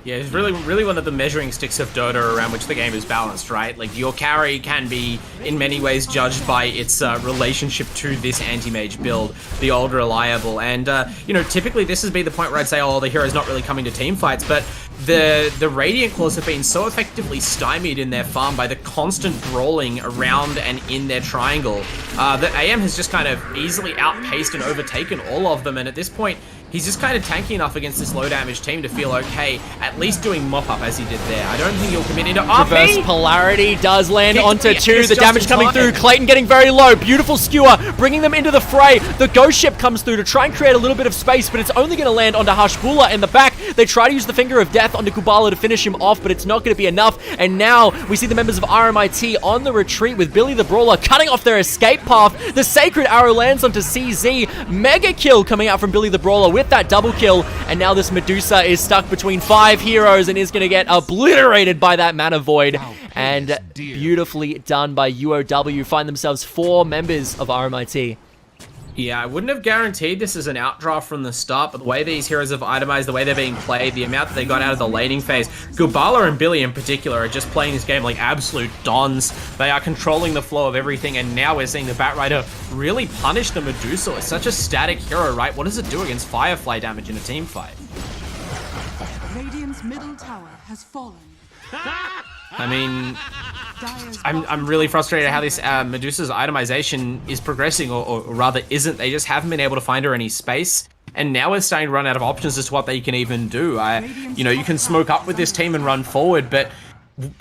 Yeah, it's really one of the measuring sticks of Dota around which the game is balanced, right? Like, your carry can be, in many ways, judged by its relationship to this anti-mage build, the old reliable. And, you know, typically this has been the point where I'd say, oh, the hero's not really coming to team fights, but the Radiant Claws have been so effectively stymied in their farm by the constant brawling around and in their triangle that AM has just kind of easily outpaced and overtaken all of them, and at this point, he's just kind of tanky enough against this low damage team to feel okay, at least doing mop-up as he did there. I don't think he'll commit into RP! Reverse polarity does land onto 2. The damage coming through. Clayton getting very low. Beautiful skewer, bringing them into the fray. The ghost ship comes through to try and create a little bit of space, but it's only going to land onto Hashbula in the back. They try to use the Finger of Death onto Kubala to finish him off, but it's not going to be enough. And now we see the members of RMIT on the retreat with Billy the Brawler cutting off their escape path. The Sacred Arrow lands onto CZ. Mega kill coming out from Billy the Brawler with that double kill, and now this Medusa is stuck between 5 heroes and is going to get obliterated by that Mana Void. And beautifully done by UOW. Find themselves 4 members of RMIT. Yeah, I wouldn't have guaranteed this as an outdraft from the start, but the way these heroes have itemized, the way they're being played, the amount that they got out of the laning phase, Gubala and Billy in particular are just playing this game like absolute dons. They are controlling the flow of everything, and now we're seeing the Batrider really punish the Medusa. It's such a static hero, right? What does it do against Firefly damage in a team fight? Radiant's middle tower has fallen. I mean, I'm really frustrated at how this Medusa's itemization is progressing, or rather isn't. They just haven't been able to find her any space, and now we're starting to run out of options as to what they can even do. You know, you can smoke up with this team and run forward, but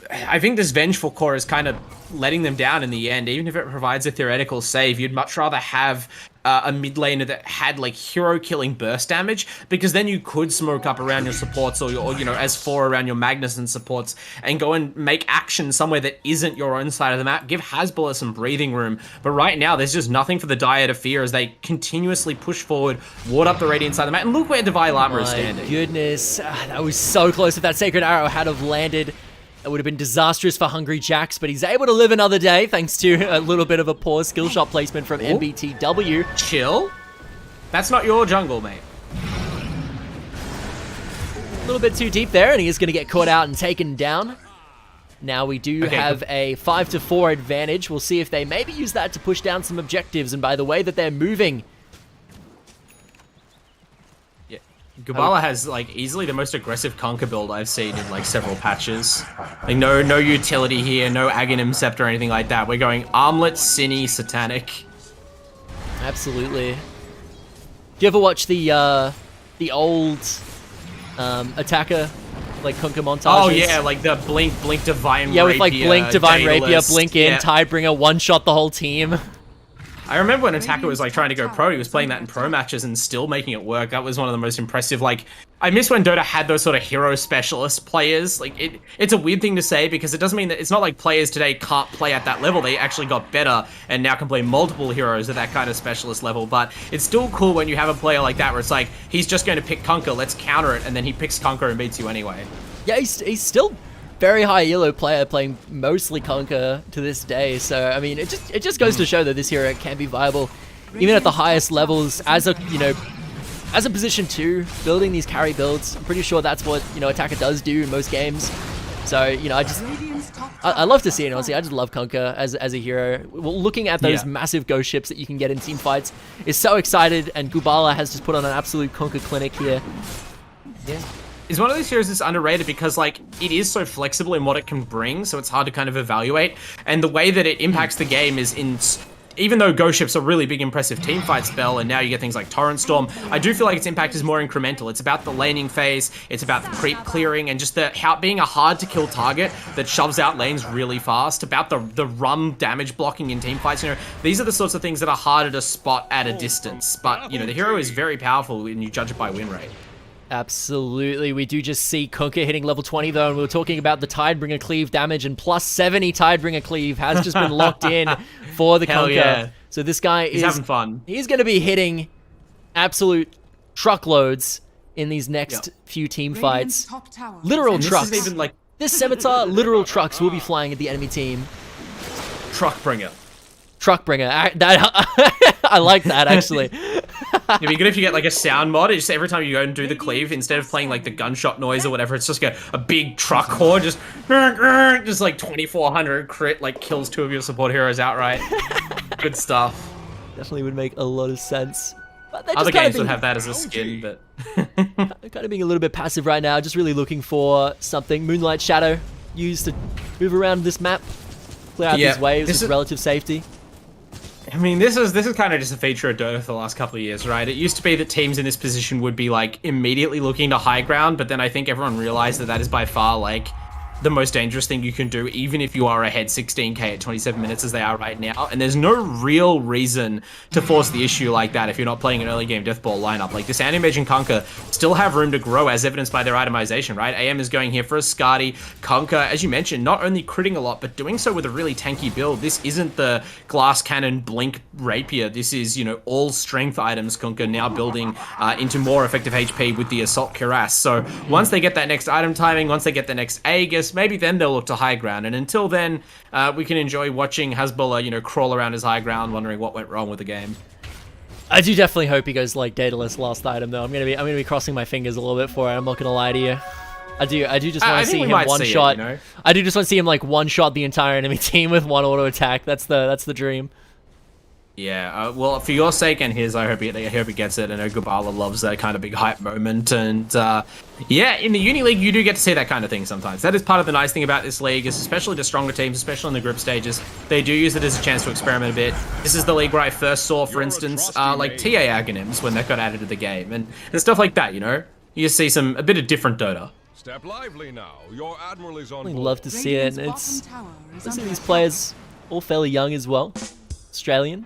I think this Vengeful Core is kind of letting them down in the end. Even if it provides a theoretical save, you'd much rather have a mid laner that had like hero killing burst damage, because then you could smoke up around your supports or you know, as 4 around your Magnus and supports, and go and make action somewhere that isn't your own side of the map. Give Hasbulla some breathing room. But right now, there's just nothing for the Dire to fear as they continuously push forward, ward up the Radiant side of the map, and look where Divine Armor is standing. My goodness, that was so close. If that Sacred Arrow had have landed, it would have been disastrous for Hungry Jacks, but he's able to live another day thanks to a little bit of a poor skill shot placement from MBTW. Chill. That's not your jungle, mate. A little bit too deep there, and he is going to get caught out and taken down. Now we do have a 5-4 advantage. We'll see if they maybe use that to push down some objectives, and by the way that they're moving, Gubala has like easily the most aggressive Conquer build I've seen in like several patches. Like no utility here, no Aghanim Scepter or anything like that. We're going Armlet, Cine, Satanic. Absolutely. Do you ever watch the old attacker like Conquer montages? Oh yeah, like the Blink Divine Rapier. Yeah, with like Blink Divine Rapier, Daedalus. Blink in, Tidebringer, one-shot the whole team. I remember when Attacker was like trying to go pro, he was playing that in pro matches and still making it work. That was one of the most impressive. Like, I miss when Dota had those sort of hero specialist players. Like, it's a weird thing to say because it doesn't mean that it's not like players today can't play at that level. They actually got better and now can play multiple heroes at that kind of specialist level. But it's still cool when you have a player like that where it's like, he's just going to pick Conquer, let's counter it, and then he picks Conquer and beats you anyway. Yeah, he's still very high elo player, playing mostly Conquer to this day. So I mean, it just goes to show that this hero can be viable even at the highest levels as a as a position 2, building these carry builds. I'm pretty sure that's what Attacker does do in most games. So I love to see it, honestly. I just love Conquer as a hero. Looking at those massive ghost ships that you can get in team fights is so excited, and Gubala has just put on an absolute Conquer clinic here. Yeah. Is one of these heroes that's underrated because, like, it is so flexible in what it can bring, so it's hard to kind of evaluate. And the way that it impacts the game is in even though Ghost Ship's a really big, impressive teamfight spell, and now you get things like Torrent Storm, I do feel like its impact is more incremental. It's about the laning phase, it's about the creep clearing, and just being a hard-to-kill target that shoves out lanes really fast, about the run damage blocking in teamfights. You know, these are the sorts of things that are harder to spot at a distance, but, you know, the hero is very powerful when you judge it by win rate. Absolutely. We do just see Kunkka hitting level 20 though, and we were talking about the Tidebringer cleave damage, and plus 70 Tidebringer cleave has just been locked in for the Kunkka. Yeah. So this guy He's having fun. He's going to be hitting absolute truckloads in these next few team fights. Literal trucks. This, even like this scimitar, literal trucks will be flying at the enemy team. Truckbringer. Truckbringer. I like that, actually. It'd be good if you get like a sound mod. Just every time you go and do the cleave, instead of playing like the gunshot noise or whatever, it's just a big truck horn, just like 2400 crit, like kills 2 of your support heroes outright. Good stuff. Definitely would make a lot of sense. But other games would have that as a skin, but kind of being a little bit passive right now. Just really looking for something. Moonlight Shadow used to move around this map, clear out these waves with relative safety. I mean, this is kind of just a feature of Dota for the last couple of years, right? It used to be that teams in this position would be like immediately looking to high ground, but then I think everyone realized that is by far like the most dangerous thing you can do, even if you are ahead 16k at 27 minutes as they are right now. And there's no real reason to force the issue like that if you're not playing an early game deathball lineup. Like, this Animage and Kunkka still have room to grow, as evidenced by their itemization, right? AM is going here for a Skadi. Kunkka, as you mentioned, not only critting a lot, but doing so with a really tanky build. This isn't the Glass Cannon Blink Rapier. This is, you know, all strength items Kunkka now building into more effective HP with the Assault Cuirass. So once they get that next item timing, once they get the next Aegis, maybe then they'll look to high ground. And until then, we can enjoy watching Hasbulla, you know, crawl around his high ground, wondering what went wrong with the game. I do definitely hope he goes like Daedalus last item though. I'm gonna be crossing my fingers a little bit for it. I'm not gonna lie to you. I do just want to see him one shot. You know? I do just want to see him like one shot the entire enemy team with one auto attack. That's the dream. Yeah, well, for your sake and his, I hope he gets it. I know Gubala loves that kind of big hype moment, and yeah, in the Uni League, you do get to see that kind of thing sometimes. That is part of the nice thing about this league, is especially the stronger teams, especially in the group stages, they do use it as a chance to experiment a bit. This is the league where I first saw, for instance, like TA Aghanims when that got added to the game, and stuff like that, you know? You just see a bit of different Dota. Step lively now. Your admiral is on board. Love to see it. It's see these players all fairly young as well. Australian.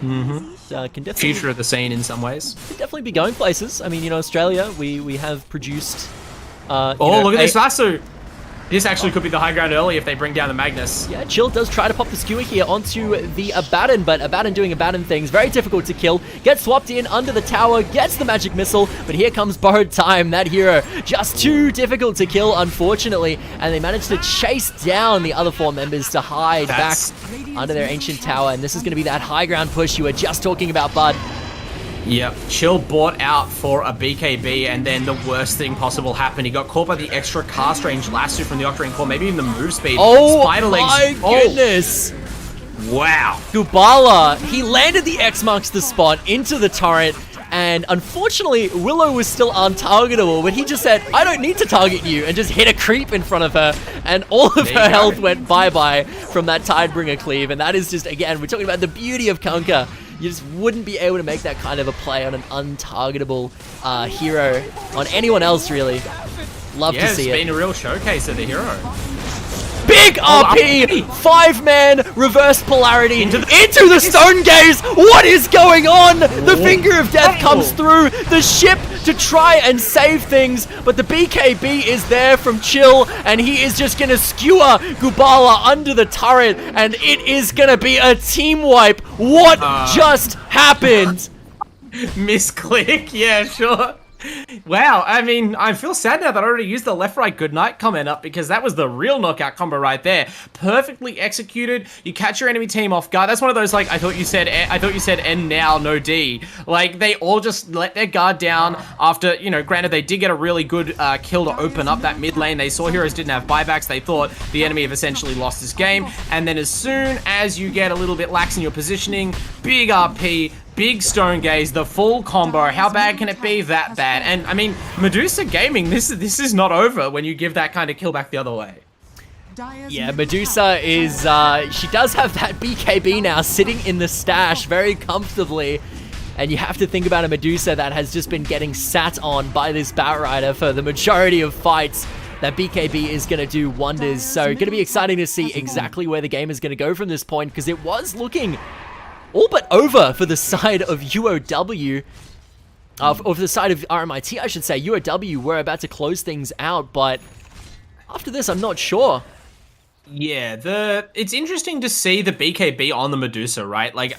Can definitely future of the scene in some ways. Could definitely be going places. I mean, you know, Australia, we have produced. Look at this lasso. This actually could be the high ground early if they bring down the Magnus. Yeah, Chill does try to pop the skewer here onto the Abaddon, but Abaddon doing Abaddon things. Very difficult to kill. Gets swapped in under the tower, gets the magic missile, but here comes Borrowed Time. That hero just too difficult to kill, unfortunately, and they managed to chase down the other 4 members to hide back under their ancient tower, and this is going to be that high ground push you were just talking about, Bud. Yep, Chill bought out for a BKB, and then the worst thing possible happened. He got caught by the extra cast range lasso from the Octarine Core, maybe even the move speed. Oh Spider my goodness! Wow. Gubala, he landed the X marks the spot into the turret, and unfortunately, Willow was still untargetable, but he just said, I don't need to target you, and just hit a creep in front of her, and all of her health went bye-bye from that Tidebringer cleave, and that is just, again, we're talking about the beauty of Kunkka. You just wouldn't be able to make that kind of a play on an untargetable hero, on anyone else, really. Love to see it. Yeah, it's been a real showcase of the hero. Big RP! 5-man reverse polarity into the stone gaze! What is going on? The finger of death comes through the ship to try and save things, but the BKB is there from Chill, and he is just gonna skewer Gubala under the turret, and it is gonna be a team wipe. What just happened? Misclick, yeah, sure. Wow, I mean, I feel sad now that I already used the left-right goodnight comment up, because that was the real knockout combo right there. Perfectly executed. You catch your enemy team off guard. That's one of those, like, I thought you said end now, no D. Like, they all just let their guard down after, you know, granted they did get a really good kill to open up that mid lane. They saw heroes didn't have buybacks. They thought the enemy have essentially lost this game. And then as soon as you get a little bit lax in your positioning, big RP, big stone gaze, the full combo. How bad can it be? That bad. And I mean, Medusa Gaming, this is not over when you give that kind of kill back the other way. Yeah, Medusa is, she does have that BKB now sitting in the stash very comfortably. And you have to think about a Medusa that has just been getting sat on by this Batrider for the majority of fights. That BKB is going to do wonders. So going to be exciting to see exactly where the game is going to go from this point, because it was looking all but over for the side of UOW. Or for the side of RMIT, I should say. UOW were about to close things out, but after this, I'm not sure. Yeah, it's interesting to see the BKB on the Medusa, right? Like,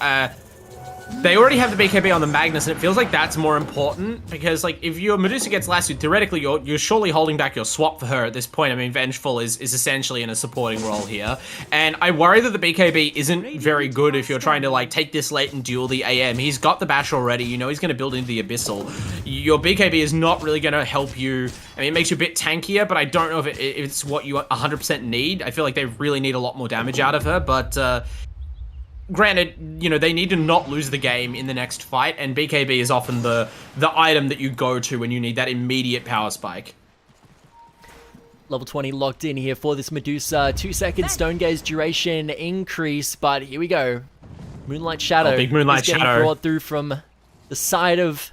they already have the BKB on the Magnus, and it feels like that's more important, because, like, if your Medusa gets lassoed, theoretically, you're surely holding back your swap for her at this point. I mean, Vengeful is essentially in a supporting role here, and I worry that the BKB isn't very good if you're trying to, like, take this late and duel the AM. He's got the bash already. You know he's going to build into the Abyssal. Your BKB is not really going to help you. I mean, it makes you a bit tankier, but I don't know if it's what you 100% need. I feel like they really need a lot more damage out of her, but granted, you know, they need to not lose the game in the next fight, and BKB is often the item that you go to when you need that immediate power spike. Level 20 locked in here for this Medusa. 2-second Stone Gaze duration increase, but here we go. Moonlight Shadow. Oh, big Moonlight is getting Shadow brought through from the side of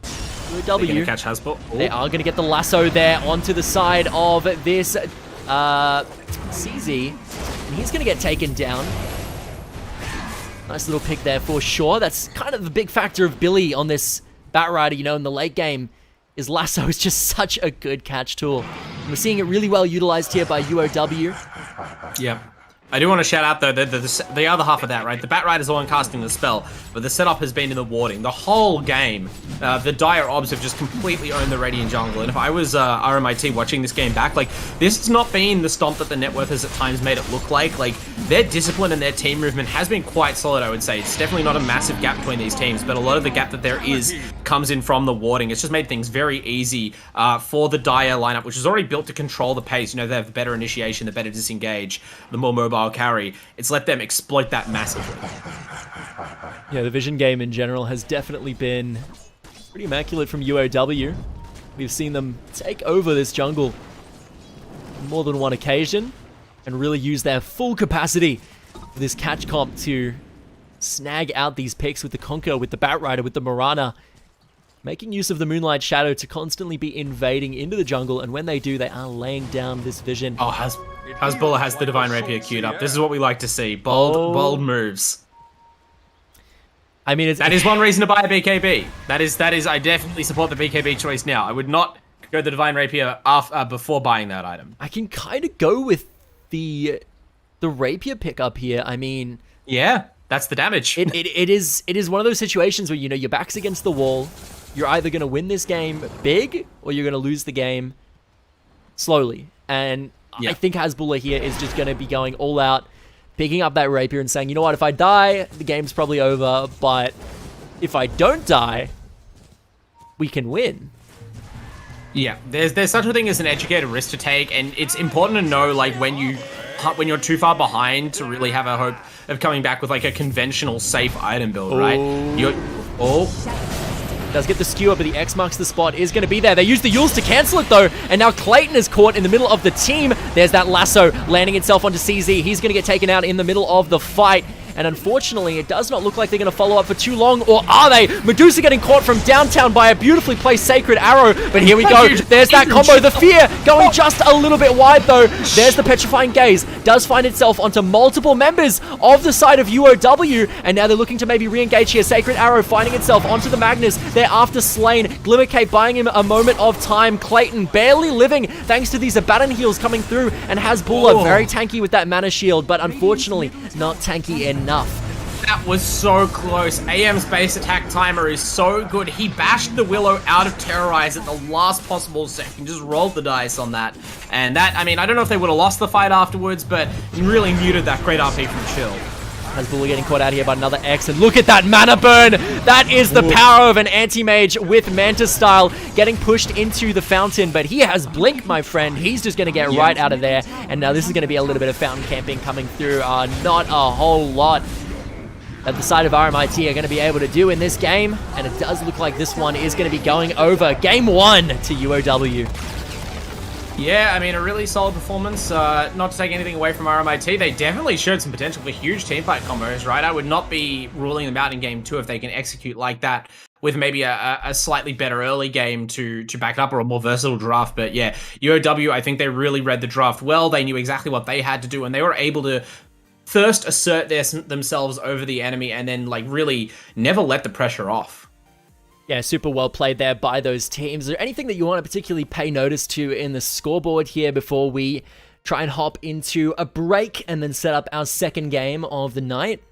UOW. They're gonna catch Hasbro. They are going to get the lasso there onto the side of this CZ, and he's going to get taken down. Nice little pick there for sure. That's kind of the big factor of Billy on this Batrider, you know, in the late game, is lasso is just such a good catch tool. And we're seeing it really well utilized here by UOW. Yeah. I do want to shout out, though, the other half of that, right? The Batrider's the one casting the spell, but the setup has been in the warding. The whole game, the Dire Obs have just completely owned the Radiant jungle, and if I was RMIT watching this game back, like, this has not been the stomp that the net worth has at times made it look like. Like, their discipline and their team movement has been quite solid, I would say. It's definitely not a massive gap between these teams, but a lot of the gap that there is comes in from the warding. It's just made things very easy for the Dire lineup, which is already built to control the pace. You know, they have better initiation, the better disengage, the more mobile carry. It's let them exploit that massively. Yeah, the vision game in general has definitely been pretty immaculate from UOW. We've seen them take over this jungle on more than one occasion and really use their full capacity for this catch comp to snag out these picks with the Conquer, with the Batrider, with the Mirana, making use of the Moonlight Shadow to constantly be invading into the jungle, and when they do, they are laying down this vision. Oh, Hasbulla has the Divine Rapier queued up. This is what we like to see. Bold moves. I mean, that is one reason to buy a BKB. That is. I definitely support the BKB choice now. I would not go the Divine Rapier before buying that item. I can kind of go with the Rapier pickup here. I mean, yeah, that's the damage. It is one of those situations where, you know, your back's against the wall. You're either going to win this game big, or you're going to lose the game slowly. And yeah. I think Hasbulla here is just going to be going all out, picking up that Rapier and saying, you know what, if I die, the game's probably over, but if I don't die, we can win. Yeah, there's such a thing as an educated risk to take, and it's important to know, like, when you're too far behind to really have a hope of coming back with, like, a conventional safe item build, right? Does get the skewer, but the X marks the spot, is going to be there. They use the Yules to cancel it, though, and now Clayton is caught in the middle of the team. There's that lasso landing itself onto CZ. He's going to get taken out in the middle of the fight, and unfortunately, it does not look like they're going to follow up for too long, or are they? Medusa getting caught from downtown by a beautifully placed Sacred Arrow, but here we go. There's that combo. The Fear going just a little bit wide, though. There's the Petrifying Gaze. Does find itself onto multiple members of the side of UOW, and now they're looking to maybe re-engage here. Sacred Arrow finding itself onto the Magnus. They're after Slain. Glimmer Cape buying him a moment of time. Clayton barely living thanks to these Abaddon heals coming through, and Hasbulla very tanky with that mana shield, but unfortunately not tanky enough. That was so close. AM's base attack timer is so good. He bashed the Willow out of Terrorize at the last possible second. Just rolled the dice on that. And that, I mean, I don't know if they would have lost the fight afterwards, but he really muted that great RP from Chill. Hasbulla getting caught out here by another X, and look at that mana burn! That is the power of an anti-mage with Manta style getting pushed into the fountain, but he has Blink, my friend. He's just going to get right out of there, and now this is going to be a little bit of fountain camping coming through. Not a whole lot that the side of RMIT are going to be able to do in this game, and it does look like this one is going to be going over. Game 1 to UOW. Yeah, I mean, a really solid performance. Not to take anything away from RMIT, they definitely showed some potential for huge teamfight combos, right? I would not be ruling them out in game 2 if they can execute like that with maybe a slightly better early game to back it up, or a more versatile draft. But yeah, UOW, I think they really read the draft well. They knew exactly what they had to do, and they were able to first assert themselves over the enemy and then like really never let the pressure off. Yeah, super well played there by those teams. Is there anything that you want to particularly pay notice to in the scoreboard here before we try and hop into a break and then set up our second game of the night?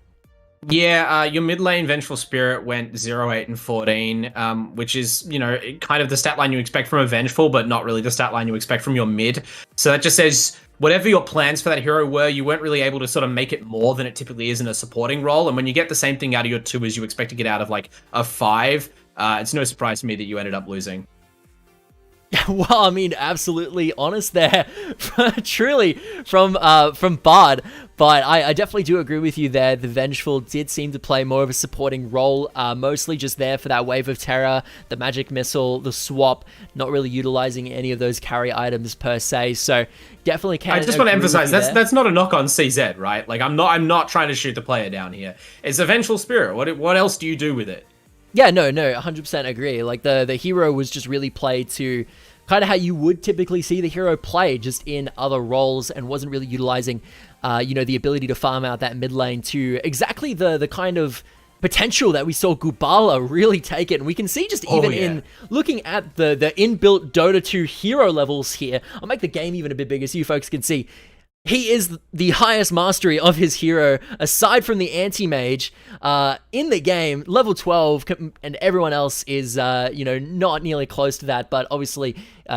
Yeah, your mid lane Vengeful Spirit went 0, 8, and 14, which is, you know, kind of the stat line you expect from a Vengeful, but not really the stat line you expect from your mid. So that just says whatever your plans for that hero were, you weren't really able to sort of make it more than it typically is in a supporting role. And when you get the same thing out of your 2 as you expect to get out of like a 5, it's no surprise to me that you ended up losing. Well, I mean, absolutely honest there, truly, from Bard. But I definitely do agree with you there. The Vengeful did seem to play more of a supporting role, mostly just there for that Wave of Terror, the Magic Missile, the swap, not really utilizing any of those carry items per se. So definitely can. I just want to emphasize that's not a knock on CZ, right? Like I'm not trying to shoot the player down here. It's a Vengeful Spirit. What else do you do with it? Yeah, no, 100% agree. Like, the hero was just really played to kind of how you would typically see the hero play, just in other roles, and wasn't really utilizing, the ability to farm out that mid lane to exactly the kind of potential that we saw Gubala really take it. And we can see just even in looking at the inbuilt Dota 2 hero levels here, I'll make the game even a bit bigger so you folks can see. He is the highest mastery of his hero, aside from the anti-mage, in the game, level 12, and everyone else is, not nearly close to that, but obviously,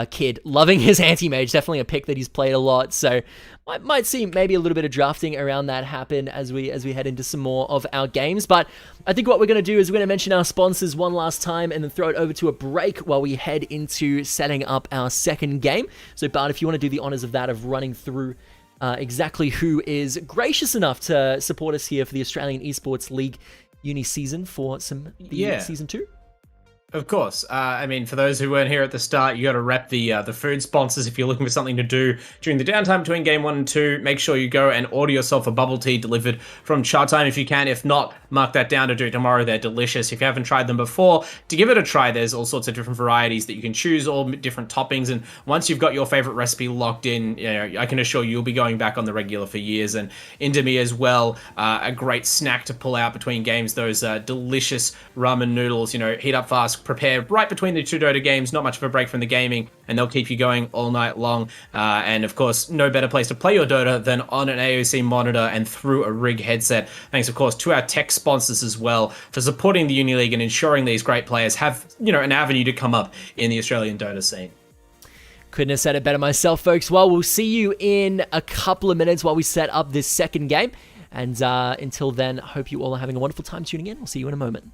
Kid, loving his anti-mage, definitely a pick that he's played a lot, so might see maybe a little bit of drafting around that happen as we head into some more of our games. But I think what we're going to do is we're going to mention our sponsors one last time and then throw it over to a break while we head into setting up our second game. So Bart, if you want to do the honors of that, of running through exactly who is gracious enough to support us here for the Australian Esports League Uni season for season 2. Of course. I mean, for those who weren't here at the start, you got to rep the food sponsors. If you're looking for something to do during the downtime between game 1 and 2, make sure you go and order yourself a bubble tea delivered from Chatime if you can. If not, mark that down to do it tomorrow. They're delicious. If you haven't tried them before, to give it a try, there's all sorts of different varieties that you can choose, all different toppings. And once you've got your favorite recipe locked in, I can assure you, you'll be going back on the regular for years. And Indomie as well, a great snack to pull out between games. Those delicious ramen noodles, heat up fast, prepare right between the 2 Dota games, not much of a break from the gaming, and they'll keep you going all night long. And of course, no better place to play your Dota than on an AOC monitor and through a rig headset. Thanks, of course, to our tech sponsors as well for supporting the Uni League and ensuring these great players have, an avenue to come up in the Australian Dota scene. Couldn't have said it better myself, folks. Well, we'll see you in a couple of minutes while we set up this second game. And until then, I hope you all are having a wonderful time tuning in. We'll see you in a moment.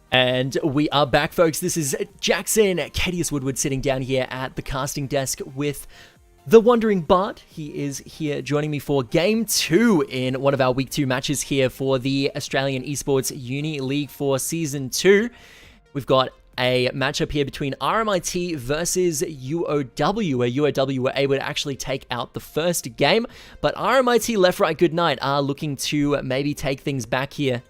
And we are back, folks. This is Jackson, Kadius Woodward, sitting down here at the casting desk with the Wandering Bard. He is here joining me for Game 2 in one of our Week 2 matches here for the Australian Esports Uni League for Season 2. We've got a matchup here between RMIT versus UOW, where UOW were able to actually take out the first game, but RMIT Left Right Good Night are looking to maybe take things back here.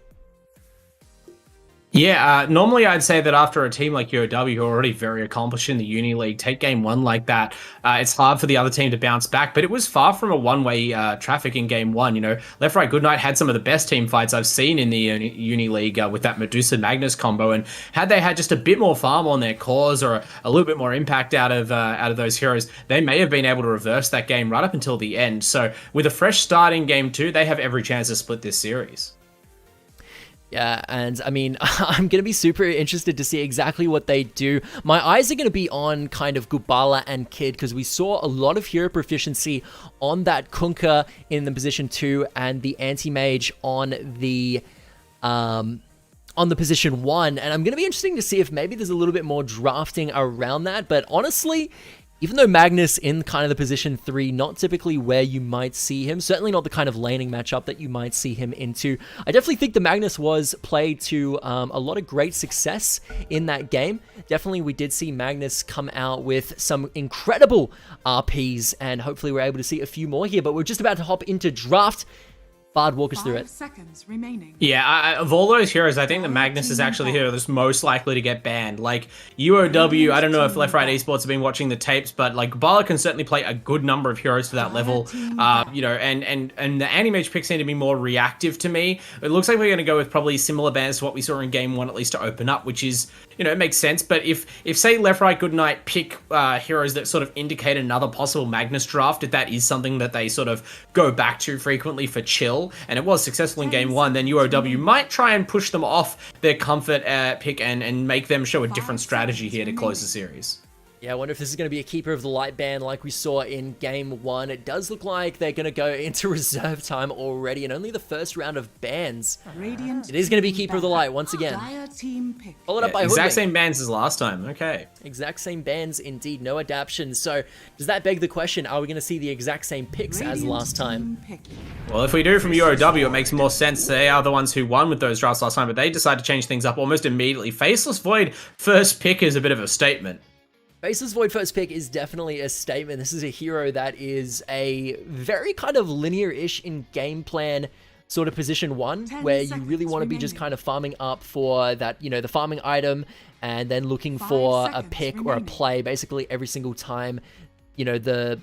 Yeah, normally I'd say that after a team like UOW, who are already very accomplished in the Uni League, take game 1 like that, it's hard for the other team to bounce back, but it was far from a one-way traffic in game 1. You know, Left Right Goodnight had some of the best team fights I've seen in the Uni League with that Medusa Magnus combo, and had they had just a bit more farm on their cores or a little bit more impact out of those heroes, they may have been able to reverse that game right up until the end. So with a fresh start in game 2, they have every chance to split this series. Yeah, and I mean, I'm going to be super interested to see exactly what they do. My eyes are going to be on kind of Gubala and Kid, because we saw a lot of hero proficiency on that Kunkka in the position 2 and the Anti-Mage on the position 1. And I'm going to be interested to see if maybe there's a little bit more drafting around that. But honestly, even though Magnus in kind of the position 3, not typically where you might see him, certainly not the kind of laning matchup that you might see him into, I definitely think the Magnus was played to a lot of great success in that game. Definitely we did see Magnus come out with some incredible RPs, and hopefully we're able to see a few more here, but we're just about to hop into draft. Bard, walk us through it. 5 seconds remaining. Yeah, of all those heroes, I think the Magnus is actually the hero that's most likely to get banned. Like, UOW, I don't know if Left Right Esports have been watching the tapes, but like, Bala can certainly play a good number of heroes for that level. You know, and the Anti-Mage picks seem to be more reactive to me. It looks like we're going to go with probably similar bans to what we saw in game 1, at least to open up, which is, you know, it makes sense. But if say Left Right Goodnight pick heroes that sort of indicate another possible Magnus draft, if that is something that they sort of go back to frequently for chill, and it was successful in game 1, then UOW might try and push them off their comfort pick and make them show a different strategy here to close the series. Yeah, I wonder if this is going to be a Keeper of the Light ban like we saw in Game 1. It does look like they're going to go into reserve time already, and only the first round of bans. It is going to be Keeper of the Light once again. Followed up by exact same bans as last time, okay. Exact same bans indeed, no adaptions. So does that beg the question, are we going to see the exact same picks as last time? Well, if we do from UOW, it makes more sense. They are the ones who won with those drafts last time, but they decide to change things up almost immediately. Faceless Void first pick is a bit of a statement. Faceless Void first pick is definitely a statement. This is a hero that is a very kind of linear-ish in game plan sort of position 1, where you really want to be just kind of farming up for that, you know, the farming item, and then looking for a pick or a play basically every single time, you know, the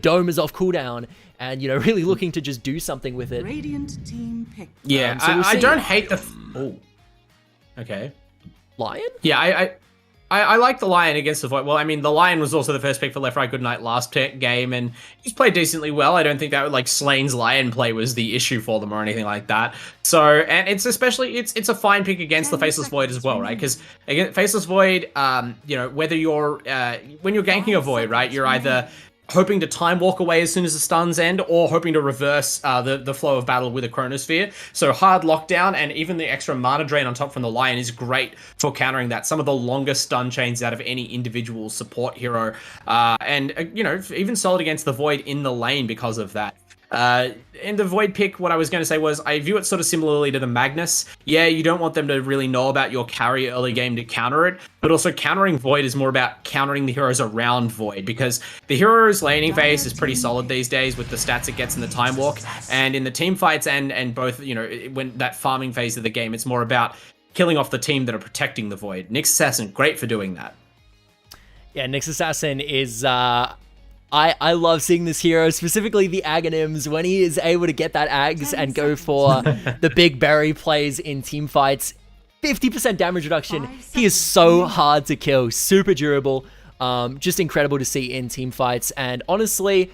dome is off cooldown, and, you know, really looking to just do something with it. Radiant team pick. Yeah, I don't hate the... Oh. Okay. Lion? Yeah, I like the Lion against the Void. Well, I mean, the Lion was also the first pick for Left Right Goodnight last game, and he's played decently well. I don't think that, like, Slane's Lion play was the issue for them or anything like that. So, and it's especially, it's a fine pick against the Faceless Void as well, right? Because, again, Faceless Void, you know, whether you're, when you're ganking a Void, right, you're either hoping to time walk away as soon as the stuns end, or hoping to reverse the flow of battle with a Chronosphere. So hard lockdown, and even the extra mana drain on top from the Lion is great for countering that. Some of the longest stun chains out of any individual support hero. And, you know, even solid against the Void in the lane because of that. In the Void pick, what I was going to say was, I view it sort of similarly to the Magnus. Yeah, you don't want them to really know about your carry early game to counter it, but also countering Void is more about countering the heroes around Void, because the hero's laning phase is pretty solid these days with the stats it gets in the time walk, and in the team fights and both, you know, when that farming phase of the game, it's more about killing off the team that are protecting the Void. Nyx Assassin, great for doing that. Yeah, Nyx Assassin is... I love seeing this hero, specifically the Aghanims, when he is able to get that Ags and go for the big berry plays in team fights. 50% damage reduction. He is so hard to kill, super durable, just incredible to see in team fights. And honestly,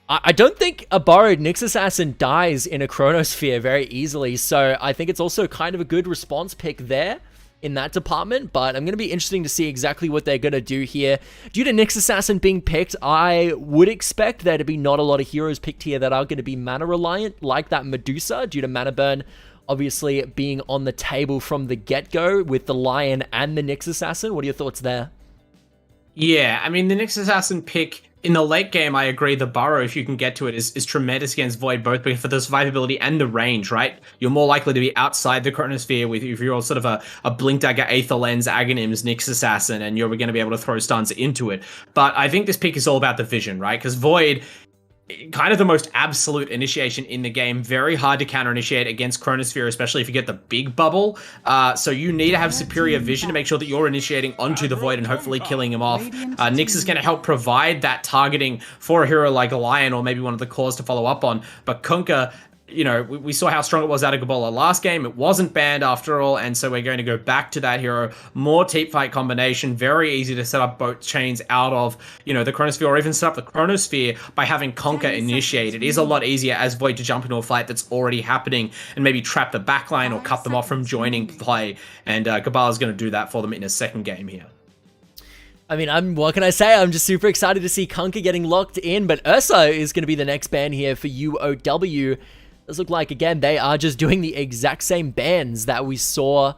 I don't think a borrowed Nyx Assassin dies in a Chronosphere very easily, so I think it's also kind of a good response pick there in that department, but I'm going to be interesting to see exactly what they're going to do here. Due to Nyx Assassin being picked, I would expect there to be not a lot of heroes picked here that are going to be mana reliant, like that Medusa, due to mana burn obviously being on the table from the get-go with the Lion and the Nyx Assassin. What are your thoughts there? Yeah, I mean, the Nyx Assassin pick In the late game, I agree, the burrow, if you can get to it, is tremendous against Void, both for the survivability and the range, right? You're more likely to be outside the chronosphere with if you're sort of a Blink Dagger, Aether Lens, Aghanims, Nyx Assassin, and you're going to be able to throw stuns into it. But I think this pick is all about the vision, right? Because Void, kind of the most absolute initiation in the game, very hard to counter initiate against Chronosphere, especially if you get the big bubble. So you need to have superior vision to make sure that you're initiating onto the Void and hopefully killing him off. Nyx is going to help provide that targeting for a hero like Lion or maybe one of the cores to follow up on. But Kunkka, you know, we saw how strong it was out of Gabola last game. It wasn't banned after all, and so we're going to go back to that hero. More team fight combination, very easy to set up both chains out of, you know, the Chronosphere, or even set up the Chronosphere by having Kunkka initiate. It is a lot easier as Void to jump into a fight that's already happening and maybe trap the backline or cut them off from joining play, and Gabala's going to do that for them in a second game here. I mean, what can I say? I'm just super excited to see Kunkka getting locked in, but Ursa is going to be the next ban here for UOW. Does look like, again, they are just doing the exact same bans that we saw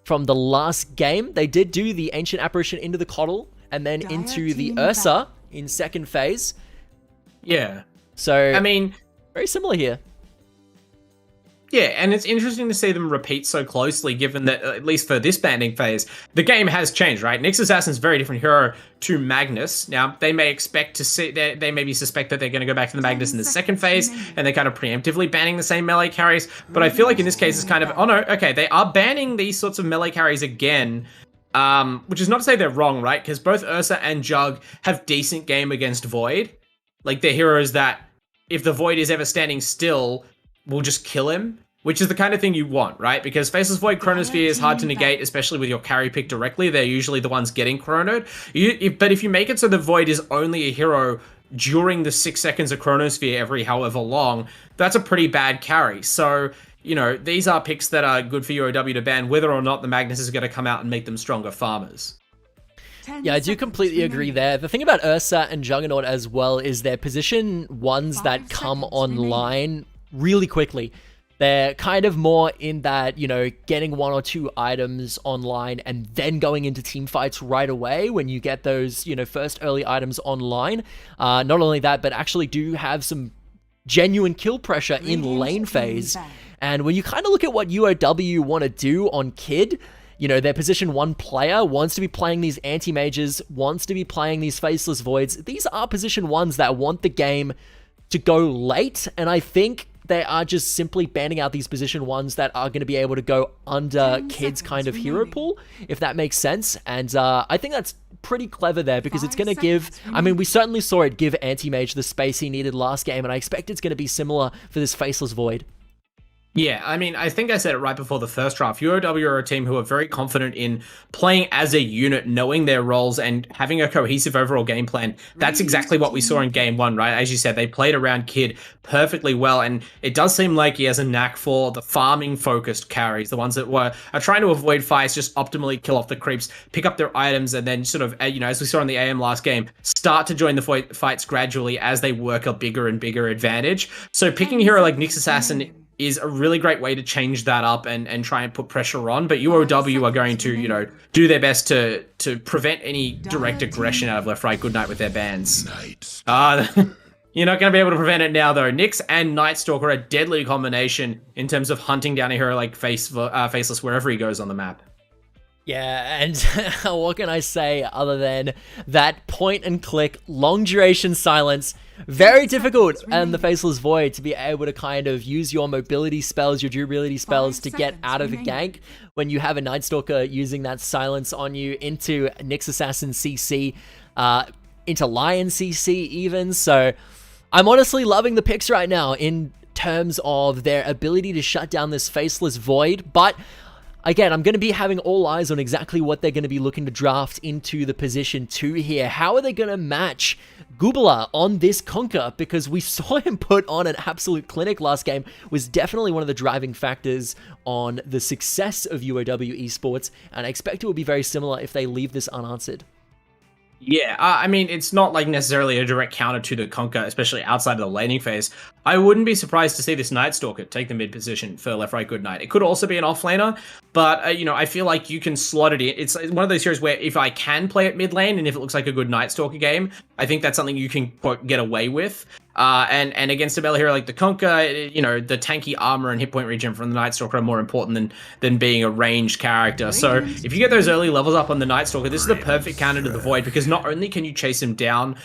from the last game. They did do the Ancient Apparition into the Coddle and then into the Ursa in second phase. Yeah. So, I mean, very similar here. Yeah, and it's interesting to see them repeat so closely, given that, at least for this banding phase, the game has changed, right? Nyx Assassin's a very different hero to Magnus. Now, they may expect to see, they maybe suspect that they're going to go back to the Magnus in the second phase, and they're kind of preemptively banning the same melee carries, but I feel like in this case it's kind of, oh no, okay, they are banning these sorts of melee carries again, which is not to say they're wrong, right? Because both Ursa and Jug have decent game against Void. Like, they're heroes that, if the Void is ever standing still, will just kill him, which is the kind of thing you want, right? Because Faceless Void Chronosphere is hard to negate, especially with your carry pick directly. They're usually the ones getting chronoed. But if you make it so the Void is only a hero during the 6 seconds of Chronosphere every however long, that's a pretty bad carry. So, you know, these are picks that are good for UOW to ban, whether or not the Magnus is going to come out and make them stronger farmers. Yeah, I do completely agree there. The thing about Ursa and Juggernaut as well is they're position ones that come online really quickly. They're kind of more in that, you know, getting 1 or 2 items online and then going into team fights right away when you get those, you know, first early items online. Not only that, but actually do have some genuine kill pressure in lane phase. And when you kind of look at what UOW want to do on Kid, you know, their position 1 player wants to be playing these anti-mages, wants to be playing these Faceless Voids. These are position 1s that want the game to go late, and I think they are just simply banning out these position 1s that are going to be able to go under Kid's kind of hero pool, if that makes sense. And I think that's pretty clever there, because it's going to give, I mean, we certainly saw it give Anti-Mage the space he needed last game, and I expect it's going to be similar for this Faceless Void. Yeah, I mean, I think I said it right before the first draft. UOW are a team who are very confident in playing as a unit, knowing their roles, and having a cohesive overall game plan. That's exactly what we saw in game 1, right? As you said, they played around Kid perfectly well, and it does seem like he has a knack for the farming-focused carries, the ones that are trying to avoid fights, just optimally kill off the creeps, pick up their items, and then sort of, you know, as we saw in the AM last game, start to join the fights gradually as they work a bigger and bigger advantage. So picking a hero like Nyx Assassin is a really great way to change that up and try and put pressure on. But UOW are going to, you know, do their best to prevent any direct aggression out of Left Right Goodnight with their bans. You're not going to be able to prevent it now, though. Nyx and Night Stalker are a deadly combination in terms of hunting down a hero like Faceless wherever he goes on the map. Yeah, and what can I say other than that point and click, long duration silence, very difficult in the Faceless Void to be able to kind of use your mobility spells, your durability spells to get out of the gank when you have a Night Stalker using that silence on you into Nyx Assassin CC, into Lion CC even. So I'm honestly loving the picks right now in terms of their ability to shut down this Faceless Void, but again, I'm going to be having all eyes on exactly what they're going to be looking to draft into the position 2 here. How are they going to match Gubala on this Kunkka? Because we saw him put on an absolute clinic last game, was definitely one of the driving factors on the success of UOW Esports, and I expect it will be very similar if they leave this unanswered. Yeah, I mean, it's not like necessarily a direct counter to the Conquer, especially outside of the laning phase. I wouldn't be surprised to see this Night Stalker take the mid position for left, right, good night. It could also be an offlaner, but you know, I feel like you can slot it in. It's one of those heroes where if I can play it mid lane and if it looks like a good Night Stalker game, I think that's something you can quote, get away with. And against a melee hero like the Conquer, you know, the tanky armor and hit point regen from the Night Stalker are more important than being a ranged character. So if you get those early levels up on the Night Stalker, this is the perfect counter to the Void, because not only can you chase him down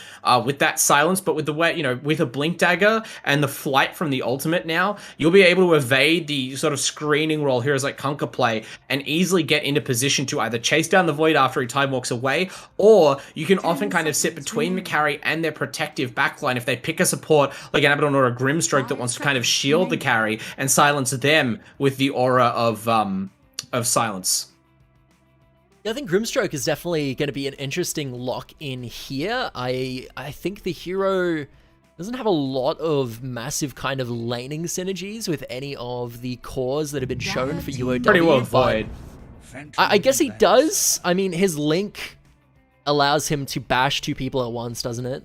with that silence, but with the way, you know, with a blink dagger and the flight from the ultimate now, you'll be able to evade the sort of screening role heroes like Conquer play and easily get into position to either chase down the Void after he time walks away, or you can often kind of sit between the carry and their protective backline if they pick a support like an Abaddon or a Grimstroke that wants to kind of shield the carry and silence them with the aura of silence. Yeah, I think Grimstroke is definitely going to be an interesting lock in here. I think the hero doesn't have a lot of massive kind of laning synergies with any of the cores that have been shown for UOW. Pretty well Void. I guess he does. I mean, his link allows him to bash two people at once, doesn't it?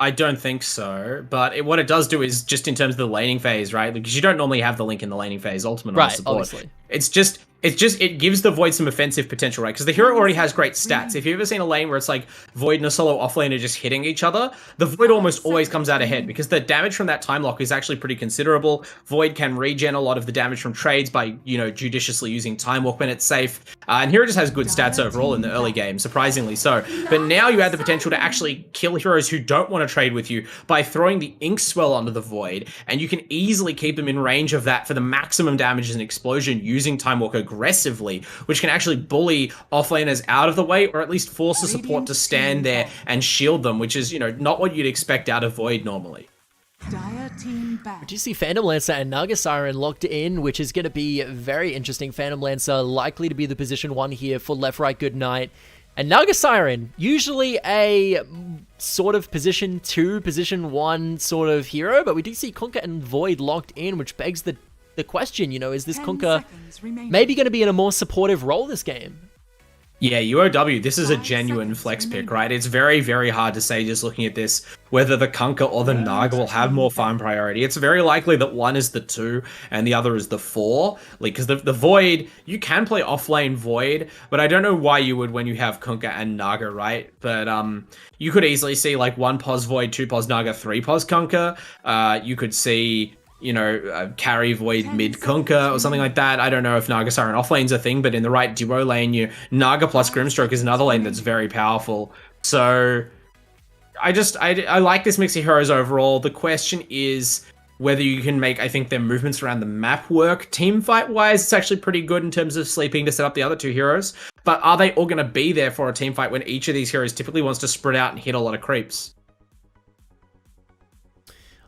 I don't think so, but what it does do is just in terms of the laning phase, right? Because you don't normally have the link in the laning phase, ultimate right, support. Obviously. It gives the Void some offensive potential, right? Because the hero already has great stats. If you've ever seen a lane where it's like Void and a solo offlaner just hitting each other, the Void almost always comes out ahead because the damage from that time lock is actually pretty considerable. Void can regen a lot of the damage from trades by, you know, judiciously using time walk when it's safe. And hero just has good stats overall in the early game, surprisingly so. But now you have the potential to actually kill heroes who don't want to trade with you by throwing the Ink Swell onto the Void, and you can easily keep them in range of that for the maximum damage as an explosion using time walk aggressively, which can actually bully offlaners out of the way, or at least force the support to stand there and shield them, which is, you know, not what you'd expect out of Void normally. Dire team back. Do you see Phantom Lancer and Naga Siren locked in, which is going to be very interesting. Phantom Lancer likely to be the position 1 here for left, right, good night. And Naga Siren, usually a sort of position 2, position 1 sort of hero, but we do see Conquer and Void locked in, which begs the question, you know, is this Conquer maybe going to be in a more supportive role this game? Yeah, UOW, this is a genuine flex pick, right? It's very, very hard to say just looking at this whether the Conquer or the Naga will have more farm priority. It's very likely that one is the 2 and the other is the 4. Like, because the Void, you can play offlane Void, but I don't know why you would when you have Conquer and Naga, right? But you could easily see like 1 pos Void, 2 pos Naga, 3 pos Conquer. You could see, you know, carry Void mid Conquer or something like that. I don't know if Naga Siren offlane's a thing, but in the right duo lane, Naga plus Grimstroke is another lane that's very powerful. So I like this mix of heroes overall. The question is whether you can make, I think, their movements around the map work. Team fight wise, it's actually pretty good in terms of sleeping to set up the other 2 heroes. But are they all going to be there for a team fight when each of these heroes typically wants to spread out and hit a lot of creeps?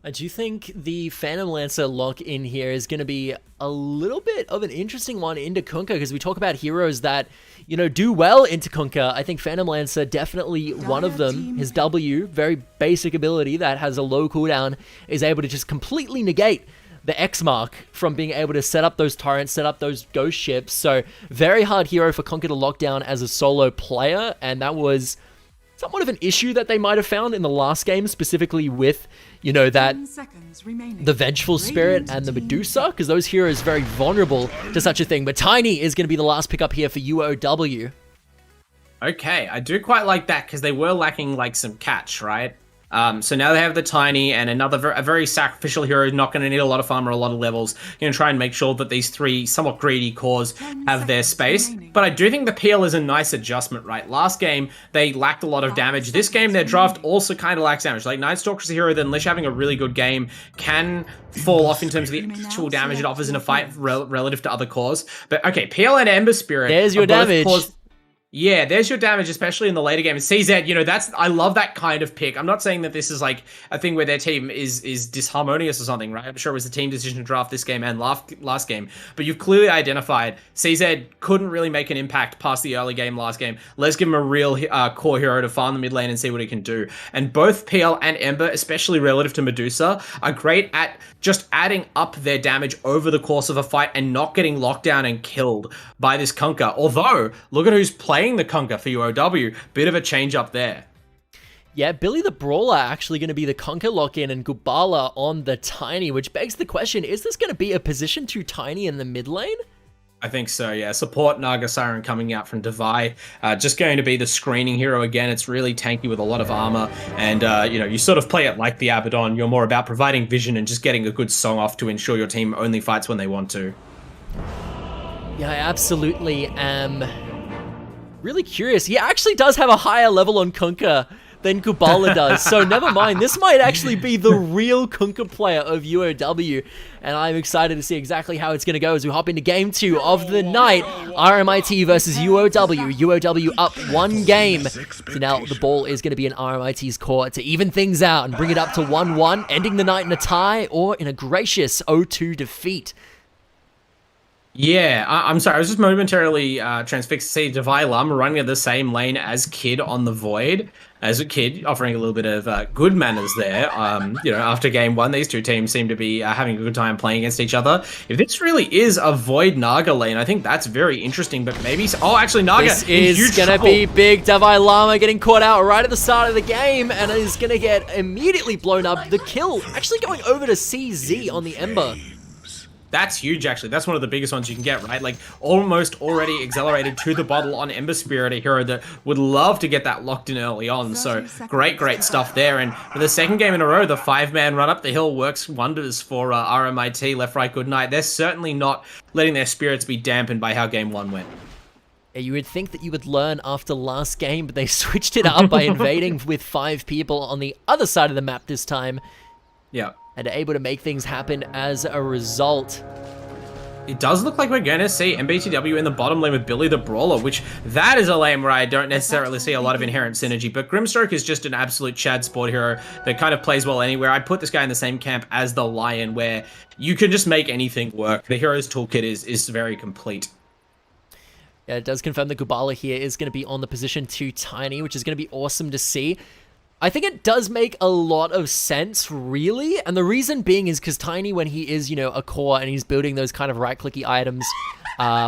I do think the Phantom Lancer lock in here is going to be a little bit of an interesting one into Conquer, because we talk about heroes that, you know, do well into Conquer. I think Phantom Lancer definitely one of them. His W, very basic ability that has a low cooldown, is able to just completely negate the X mark from being able to set up those torrents, set up those ghost ships. So very hard hero for Conquer to lock down as a solo player, and that was somewhat of an issue that they might have found in the last game, specifically with, you know, that the Vengeful Spirit and the Medusa, because those heroes are very vulnerable to such a thing. But Tiny is going to be the last pickup here for UOW. Okay, I do quite like that because they were lacking like some catch, right? So now they have the Tiny and a very sacrificial hero, not going to need a lot of farm or a lot of levels. Going to try and make sure that these 3 somewhat greedy cores have their space. But I do think the PL is a nice adjustment, right? Last game, they lacked a lot of damage. This game, their draft also kind of lacks damage. Like, Night Stalker's a hero that, unless you're having a really good game, can fall off in terms of the actual damage it offers in a fight relative to other cores. But okay, PL and Ember Spirit. There's your damage. Yeah, there's your damage, especially in the later game. CZ, you know, I love that kind of pick. I'm not saying that this is like a thing where their team is disharmonious or something, right? I'm sure it was a team decision to draft this game and last game. But you've clearly identified CZ couldn't really make an impact past the early game last game. Let's give him a real core hero to farm the mid lane and see what he can do. And both PL and Ember, especially relative to Medusa, are great at just adding up their damage over the course of a fight and not getting locked down and killed by this Conquer. Although, look at who's playing playing the Conker for UOW. Bit of a change up there. Yeah, Billy the Brawler actually going to be the Conker lock-in and Gubala on the Tiny, which begs the question, is this going to be a position too Tiny in the mid lane? I think so, yeah. Support Naga Siren coming out from Divai. Just going to be the screening hero again. It's really tanky with a lot of armor. And, you sort of play it like the Abaddon. You're more about providing vision and just getting a good song off to ensure your team only fights when they want to. Yeah, I absolutely am really curious. He actually does have a higher level on Conker than Gubala does. So never mind. This might actually be the real Conker player of UOW. And I'm excited to see exactly how it's going to go as we hop into game 2 of the night. RMIT versus UOW. UOW up 1 game. So now the ball is going to be in RMIT's court to even things out and bring it up to 1-1, ending the night in a tie or in a gracious 0-2 defeat. Yeah, I'm sorry. I was just momentarily transfixed to see Divai Lum running at the same lane as Kid on the Void. As a Kid, offering a little bit of good manners there. After game 1, these two teams seem to be having a good time playing against each other. If this really is a Void Naga lane, I think that's very interesting. But maybe... Oh, actually, Naga This is going to be big. Divai Lama getting caught out right at the start of the game and is going to get immediately blown up. The kill actually going over to CZ on the Ember. That's huge, actually. That's one of the biggest ones you can get, right? Like, almost already accelerated to the bottle on Ember Spirit, a hero that would love to get that locked in early on. So, great stuff there. And for the second game in a row, the 5-man run up the hill works wonders for RMIT, left, right, good night. They're certainly not letting their spirits be dampened by how game 1 went. Yeah, you would think that you would learn after last game, but they switched it up by invading with 5 people on the other side of the map this time. Yeah. And are able to make things happen as a result. It does look like we're going to see MBTW in the bottom lane with Billy the Brawler, which that is a lane where I don't necessarily see a lot of inherent synergy, but Grimstroke is just an absolute Chad sport hero that kind of plays well anywhere. I put this guy in the same camp as the Lion, where you can just make anything work. The hero's toolkit is very complete. Yeah, it does confirm that Gubala here is going to be on the position too Tiny, which is going to be awesome to see. I think it does make a lot of sense, really, and the reason being is because Tiny, when he is, a core and he's building those kind of right-clicky items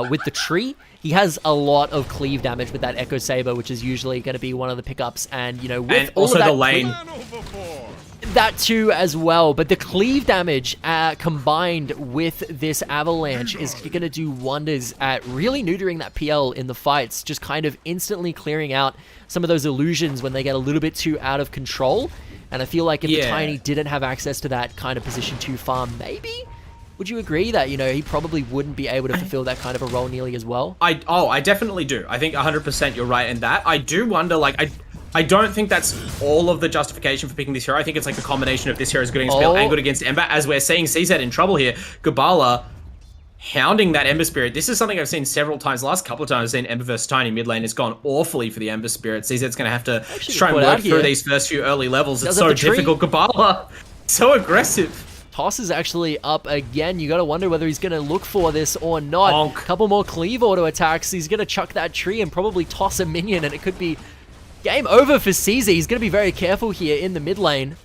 with the tree, he has a lot of cleave damage with that Echo Saber, which is usually going to be one of the pickups, and, with and all also of that the lane. That too as well, but the cleave damage combined with this avalanche is going to do wonders at really neutering that PL in the fights, just kind of instantly clearing out some of those illusions when they get a little bit too out of control. And I feel like if the Tiny didn't have access to that kind of position too far, maybe? Would you agree that, he probably wouldn't be able to fulfill that kind of a role nearly as well? I definitely do. I think 100% you're right in that. I do wonder, I don't think that's all of the justification for picking this hero. I think it's like a combination of this hero's good against Bill and good against Ember, as we're seeing CZ in trouble here. Gubala hounding that Ember Spirit. This is something I've seen several times. The last couple of times I've seen Ember versus Tiny mid lane. It's gone awfully for the Ember Spirit. CZ's going to have to try and work through these first few early levels. It's so difficult. Gubala, so aggressive. Toss is actually up again. You got to wonder whether he's going to look for this or not. Bonk. Couple more cleave auto attacks. He's going to chuck that tree and probably toss a minion, and it could be game over for CZ. He's going to be very careful here in the mid lane.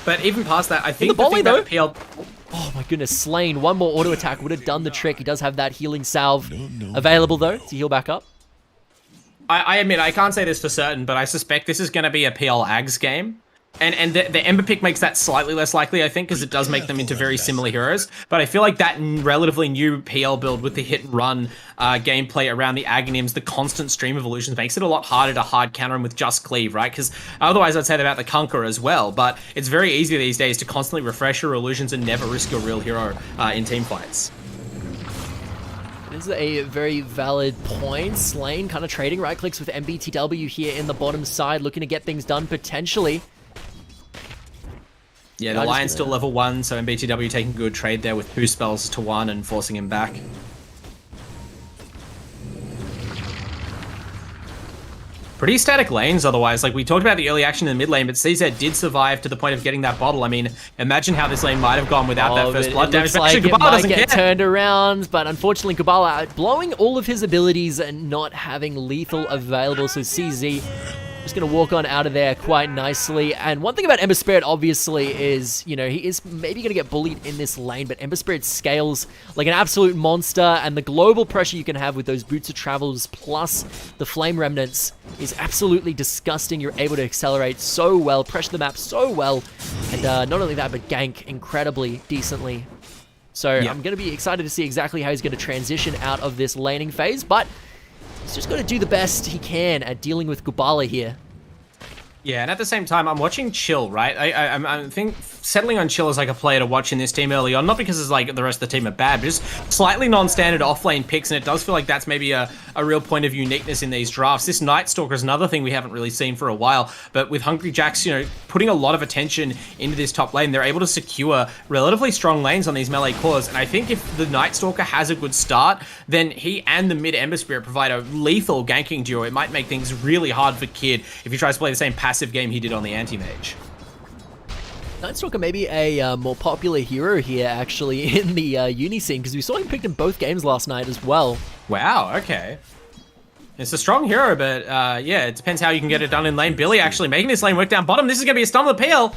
But even past that, I think the thing that PL... Oh my goodness, Slain. One more auto attack would have done the trick. He does have that healing salve available, though, to heal back up. I admit, I can't say this for certain, but I suspect this is going to be a PL Ags game. And the Ember pick makes that slightly less likely, I think, because it does make them into very similar heroes. But I feel like that relatively new PL build with the hit and run gameplay around the Aghanims, the constant stream of illusions, makes it a lot harder to hard counter him with just cleave, right? Because otherwise I'd say that about the Conqueror as well. But it's very easy these days to constantly refresh your illusions and never risk your real hero in team fights. This is a very valid point. Slain kind of trading right clicks with MBTW here in the bottom side, looking to get things done potentially. Yeah, the Lion's still level 1, so MBTW taking a good trade there with 2 spells to 1 and forcing him back. Pretty static lanes otherwise. Like, we talked about the early action in the mid lane, but CZ did survive to the point of getting that bottle. I mean, imagine how this lane might have gone without that first blood damage. Looks like it might get turned around, but unfortunately Gubala blowing all of his abilities and not having lethal available, so CZ Just going to walk on out of there quite nicely. And one thing about Ember Spirit, obviously, is, you know, he is maybe going to get bullied in this lane, but Ember Spirit scales like an absolute monster, and the global pressure you can have with those Boots of Travels plus the Flame Remnants is absolutely disgusting. You're able to accelerate so well, pressure the map so well, and not only that, but gank incredibly decently. So I'm going to be excited to see exactly how he's going to transition out of this laning phase, but he's just got to do the best he can at dealing with Gubala here. Yeah, and at the same time, I'm watching Chill, right? I think settling on Chill as like a player to watch in this team early on, not because it's like the rest of the team are bad, but just slightly non-standard off-lane picks, and it does feel like that's maybe a real point of uniqueness in these drafts. This Night Stalker is another thing we haven't really seen for a while, but with Hungry Jacks, you know, putting a lot of attention into this top lane, they're able to secure relatively strong lanes on these melee cores, and I think if the Night Stalker has a good start, then he and the mid Ember Spirit provide a lethal ganking duo. It might make things really hard for Kid if he tries to play the same passive game he did on the anti-mage. Night Stalker may be a more popular hero here, actually, in the uni scene, because we saw him picked in both games last night as well. Wow, okay. It's a strong hero, but yeah, it depends how you can get it done in lane. Billy actually making this lane work down bottom. This is going to be a stun of the PL.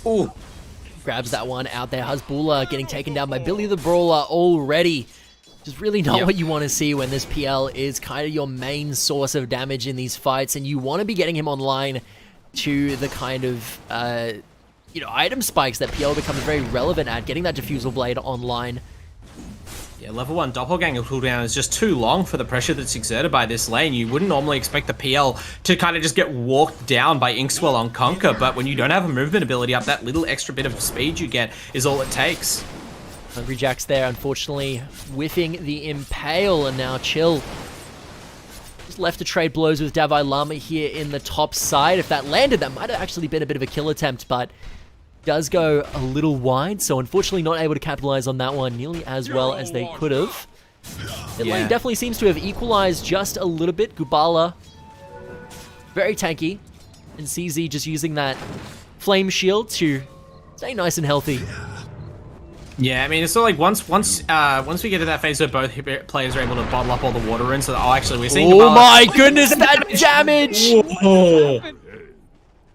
Ooh. Grabs that one out there. Hasbulla getting taken down by Billy the Brawler already. Just really not what you want to see when this PL is kind of your main source of damage in these fights, and you want to be getting him online to the kind of, you know, item spikes that PL becomes very relevant at, getting that Diffusal Blade online. Yeah, level 1 Doppelganger cooldown is just too long for the pressure that's exerted by this lane. You wouldn't normally expect the PL to kind of just get walked down by Inkswell on Conquer, but when you don't have a movement ability up, that little extra bit of speed you get is all it takes. Hungry Jack's there, unfortunately, whiffing the Impale, and now Chill just left to trade blows with Davai Lama here in the top side. If that landed, that might have actually been a bit of a kill attempt, but does go a little wide, so unfortunately not able to capitalize on that one nearly as well as they could have. The lane definitely seems to have equalized just a little bit. Gubala, very tanky, and CZ just using that Flame Shield to stay nice and healthy. Yeah, I mean, it's sort of like once we get to that phase where both players are able to bottle up all the water in, so that, actually we're seeing. Oh my goodness, that damage! Whoa.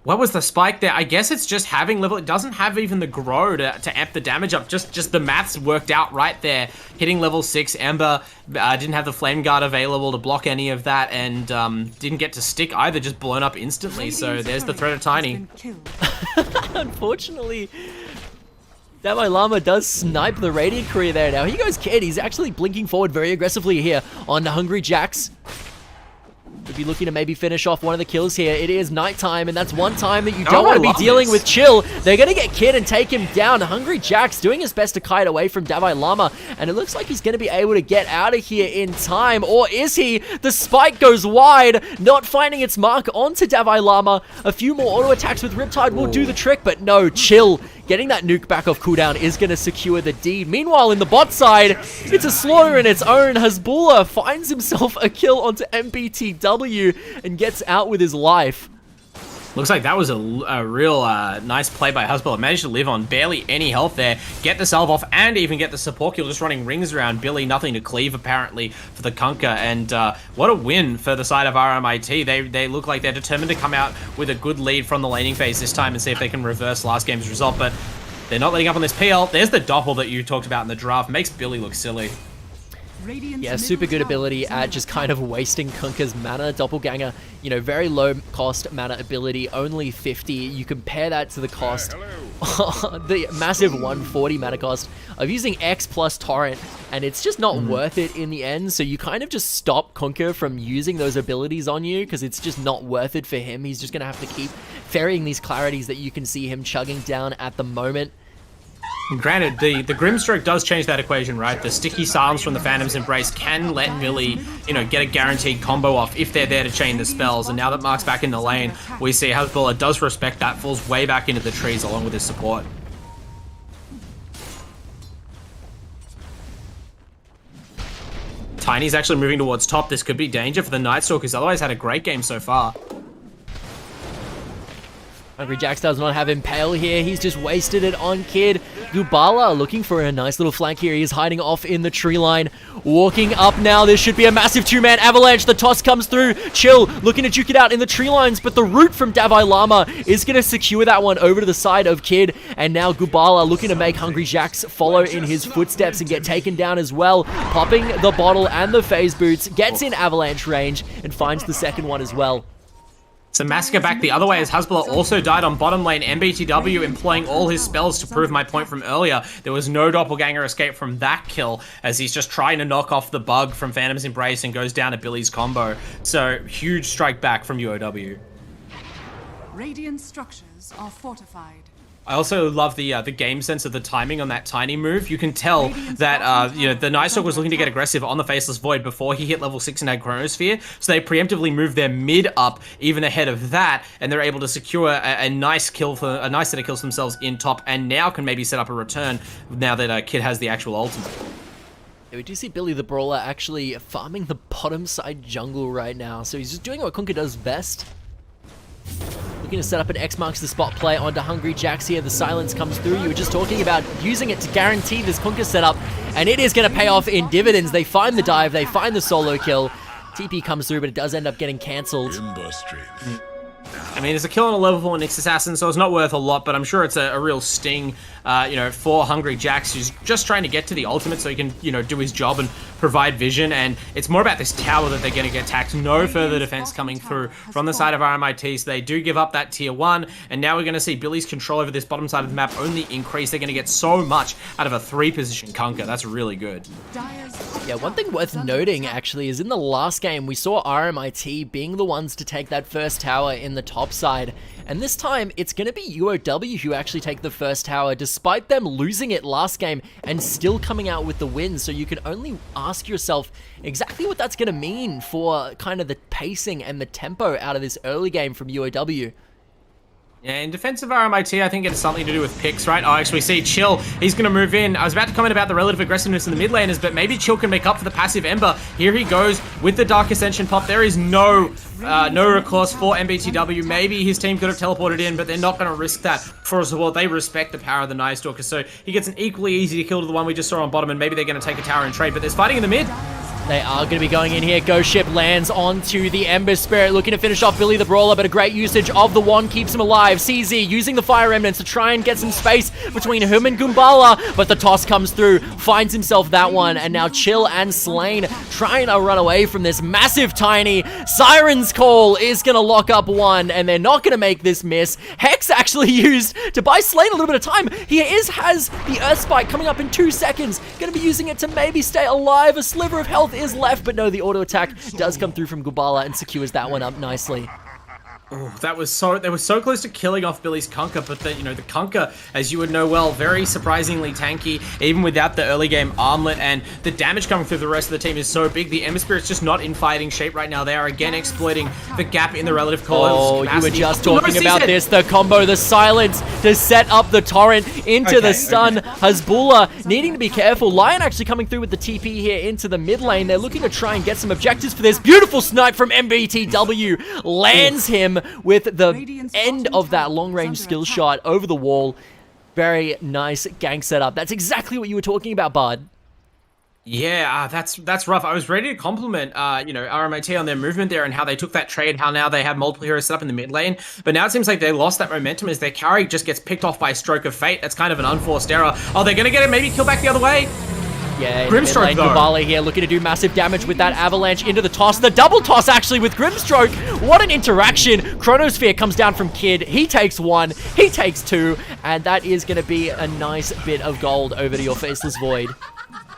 What was the spike there? I guess it's just having level. It doesn't have even the grow to amp the damage up. Just the maths worked out right there. Hitting level 6, Ember didn't have the Flame Guard available to block any of that, and didn't get to stick either. Just blown up instantly. So there's the threat of Tiny. Unfortunately, Davai Lama does snipe the Radiant Courier there. Now here goes Kid. He's actually blinking forward very aggressively here on the Hungry Jacks. Could be looking to maybe finish off one of the kills here. It is nighttime, and that's one time that you don't want to be dealing with Chill. They're going to get Kid and take him down. Hungry Jack's doing his best to kite away from Davai Lama, and it looks like he's going to be able to get out of here in time. Or is he? The spike goes wide, not finding its mark onto Davai Lama. A few more auto attacks with Riptide will do the trick, but no, Chill getting that nuke back off cooldown is going to secure the deed. Meanwhile, in the bot side, it's a slaughter in its own. Hasbulla finds himself a kill onto MBTW and gets out with his life. Looks like that was a real nice play by Hasbulla. Managed to live on barely any health there, get the salve off, and even get the support kill, just running rings around Billy. Nothing to cleave, apparently, for the Conquer. And what a win for the side of RMIT. They look like they're determined to come out with a good lead from the laning phase this time and see if they can reverse last game's result. But they're not letting up on this PL. There's the Doppel that you talked about in the draft. Makes Billy look silly. Yeah, super good ability at just kind of wasting Kunka's mana. Doppelganger, you know, very low cost mana ability, only 50. You compare that to the cost, the massive 140 mana cost of using X plus Torrent, and it's just not worth it in the end. So you kind of just stop Kunka from using those abilities on you because it's just not worth it for him. He's just going to have to keep ferrying these clarities that you can see him chugging down at the moment. Granted, the Grimstroke does change that equation, right? The sticky silence from the Phantom's Embrace can let Billy, you know, get a guaranteed combo off if they're there to chain the spells. And now that Mark's back in the lane, we see Hasbulla does respect that, falls way back into the trees along with his support. Tiny's actually moving towards top. This could be danger for the Night Stalkers, otherwise had a great game so far. Hungry Jax does not have Impale here. He's just wasted it on Kid. Gubala looking for a nice little flank here. He is hiding off in the tree line. Walking up now. This should be a massive two-man avalanche. The toss comes through. Chill looking to juke it out in the tree lines, but the root from Davai Lama is going to secure that one over to the side of Kid. And now Gubala looking to make Hungry Jacks follow in his footsteps and get taken down as well. Popping the bottle and the phase boots. Gets in avalanche range and finds the second one as well. So Massacre back the other way as Hasbulla also died on bottom lane. MBTW employing all his spells to prove my point from earlier. There was no doppelganger escape from that kill as he's just trying to knock off the bug from Phantom's Embrace and goes down to Billy's combo. So huge strike back from UOW. Radiant structures are fortified. I also love the game sense of the timing on that tiny move. You can tell that you know, the Night Stalker was looking to get aggressive on the Faceless Void before he hit level 6 and had Chronosphere, so they preemptively moved their mid up even ahead of that, and they're able to secure a nice kill for a nice set of kills themselves in top, and now can maybe set up a return now that Kid has the actual ultimate. Yeah, we do see Billy the Brawler actually farming the bottom side jungle right now, so he's just doing what Kunkka does best. Looking to set up an X marks the spot play onto Hungry Jacks here. The silence comes through. You were just talking about using it to guarantee this Kunkka setup, and it is going to pay off in dividends. They find the dive, they find the solo kill. TP comes through, but it does end up getting cancelled. I mean, it's a kill on a level 4 Nyx Assassin, so it's not worth a lot, but I'm sure it's a real sting, you know, for Hungry Jacks, who's just trying to get to the ultimate so he can, you know, do his job and provide vision, and it's more about this tower that they're going to get taxed. No further defense coming through from the side of RMIT, so they do give up that tier 1, and now we're going to see Billy's control over this bottom side of the map only increase. They're going to get so much out of a 3-position Kunkka. That's really good. Yeah, one thing worth noting, actually, is in the last game, we saw RMIT being the ones to take that first tower in the top side. And this time, it's going to be UOW who actually take the first tower, despite them losing it last game and still coming out with the win. So you can only ask yourself exactly what that's going to mean for kind of the pacing and the tempo out of this early game from UOW. Yeah, in defense of RMIT, I think it's something to do with picks, right? Oh, actually, see, Chill, he's going to move in. I was about to comment about the relative aggressiveness in the mid laners, but maybe Chill can make up for the passive Ember. Here he goes with the Dark Ascension pop. There is no recourse for MBTW. Maybe his team could have teleported in, but they're not going to risk that. First of all, they respect the power of the Night Stalker, so he gets an equally easy kill to the one we just saw on bottom, and maybe they're going to take a tower and trade, but there's fighting in the mid. They are going to be going in here. Ghost Ship lands onto the Ember Spirit, looking to finish off Billy the Brawler, but a great usage of the wand keeps him alive. CZ using the Fire Remnants to try and get some space between him and Gumbala, but the toss comes through, finds himself that one, and now Chill and Slain trying to run away from this massive tiny. Siren's Call is going to lock up one, and they're not going to make this miss. Hex actually used to buy Slain a little bit of time. He has the Earth Spike coming up in 2 seconds. Going to be using it to maybe stay alive. A sliver of health is left, but no, the auto attack does come through from Gubala and secures that one up nicely. Oh, they were so close to killing off Billy's Kunkka, but the Kunkka, as you would know well, very surprisingly tanky, even without the early game armlet, and the damage coming through the rest of the team is so big. The Ember Spirit's just not in fighting shape right now. They are again exploiting the gap in the relative core capacity. You were just talking about this, the combo, the silence to set up the torrent into the stun. Hasbulla needing to be careful. Lion actually coming through with the TP here into the mid lane. They're looking to try and get some objectives for this. Beautiful snipe from MBTW lands him with the end of that long-range skill shot over the wall. Very nice gank setup. That's exactly what you were talking about, Bard. Yeah, that's rough. I was ready to compliment, RMIT on their movement there and how they took that trade, how now they have multiple heroes set up in the mid lane. But now it seems like they lost that momentum as their carry just gets picked off by a stroke of fate. That's kind of an unforced error. Oh, they're going to get it, maybe kill back the other way. Yeah, Grimstroke though. Gubala here looking to do massive damage with that avalanche into the toss. The double toss actually with Grimstroke. What an interaction. Chronosphere comes down from Kid. He takes 1, he takes 2, and that is going to be a nice bit of gold over to your Faceless Void.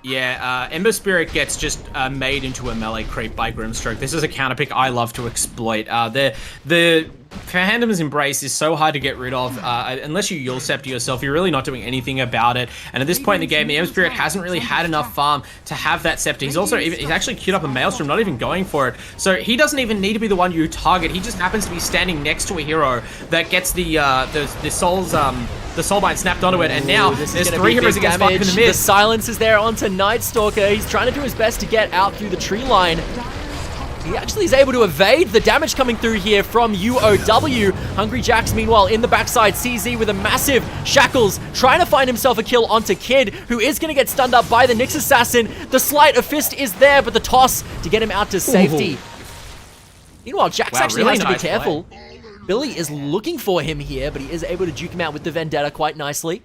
Yeah, Ember Spirit gets just made into a melee creep by Grimstroke. This is a counter pick I love to exploit. The Phantom's Embrace is so hard to get rid of. Unless you Yule Scepter yourself, you're really not doing anything about it. And at this point in the game, the Ember Spirit hasn't really had enough farm to have that Scepter. He's actually queued up a Maelstrom, not even going for it. So he doesn't even need to be the one you target. He just happens to be standing next to a hero that gets the Soulbind snapped onto it, and now there's 3 heroes against 5 in the mid. The silence is there onto Night Stalker. He's trying to do his best to get out through the tree line. He actually is able to evade the damage coming through here from UOW. Hungry Jacks, meanwhile, in the backside. CZ with a massive shackles, trying to find himself a kill onto Kid, who is going to get stunned up by the Nyx Assassin. The sleight of fist is there, but the toss to get him out to safety. Ooh. Meanwhile, Jax actually really has to nice be careful. Billy is looking for him here, but he is able to juke him out with the Vendetta quite nicely.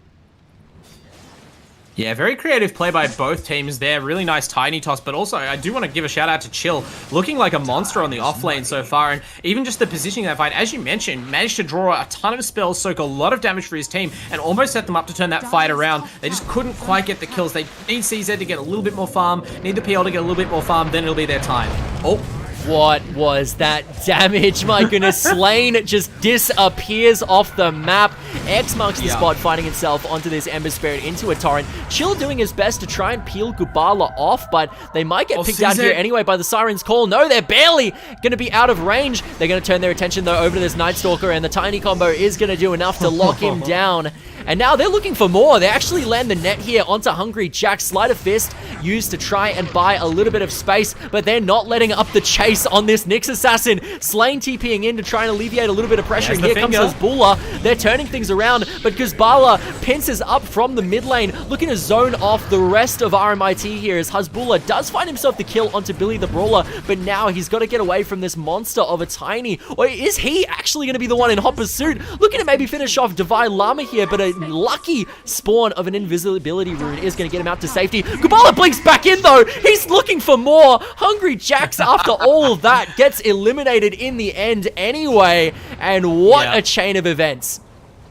Yeah, very creative play by both teams there. Really nice tiny toss, but also I do want to give a shout out to Chill, looking like a monster on the off lane so far, and even just the positioning of that fight, as you mentioned, managed to draw a ton of spells, soak a lot of damage for his team, and almost set them up to turn that fight around. They just couldn't quite get the kills. They need CZ to get a little bit more farm, need the PL to get a little bit more farm, then it'll be their time. Oh. What was that damage? My goodness, Slain just disappears off the map. X marks the spot, finding himself onto this Ember Spirit into a torrent. Chill doing his best to try and peel Gubala off, but they might get picked out here anyway by the Siren's Call. No, they're barely going to be out of range. They're going to turn their attention, though, over to this Night Stalker, and the tiny combo is going to do enough to lock him down. And now they're looking for more. They actually land the net here onto Hungry Jack. Sleight of Fist used to try and buy a little bit of space, but they're not letting up the chase on this Nyx Assassin. Slain TPing in to try and alleviate a little bit of pressure. And here comes Hasbulla. They're turning things around, but Guzbala pinces up from the mid lane, looking to zone off the rest of RMIT here as Hasbulla does find himself the kill onto Billy the Brawler, but now he's got to get away from this monster of a Tiny. Or is he actually going to be the one in hot pursuit? Looking to maybe finish off Divine Llama here, but a lucky spawn of an invisibility rune is going to get him out to safety. Gubala blinks back in though. He's looking for more. Hungry Jacks, after all of that, gets eliminated in the end anyway. And what a chain of events.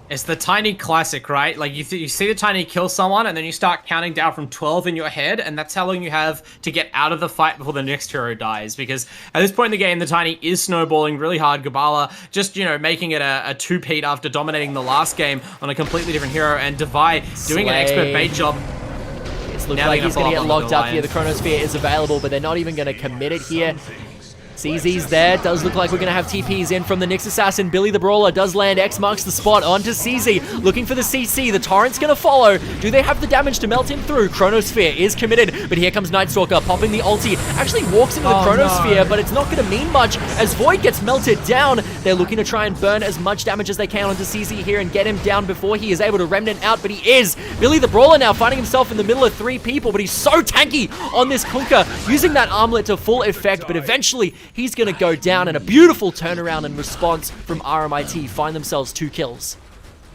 It's the Tiny classic, right? Like, you see the Tiny kill someone, and then you start counting down from 12 in your head, and that's how long you have to get out of the fight before the next hero dies. Because at this point in the game, the Tiny is snowballing really hard. Gubala just, you know, making it a two-peat after dominating the last game on a completely different hero, and Devi doing an expert bait job. It looks like he's going to get locked up here. The Chronosphere is available, but they're not even going to commit it here. CZ's there. Does look like we're going to have TPs in from the Nyx Assassin. Billy the Brawler does land. X marks the spot onto CZ. Looking for the CC. The Torrent's going to follow. Do they have the damage to melt him through? Chronosphere is committed, but here comes Night Stalker popping the ulti. Actually walks into the Chronosphere, but it's not going to mean much as Void gets melted down. They're looking to try and burn as much damage as they can onto CZ here and get him down before he is able to remnant out, but he is. Billy the Brawler now finding himself in the middle of three people, but he's so tanky on this Kunkka, using that armlet to full effect, but eventually he's going to go down, and a beautiful turnaround and response from RMIT find themselves 2 kills.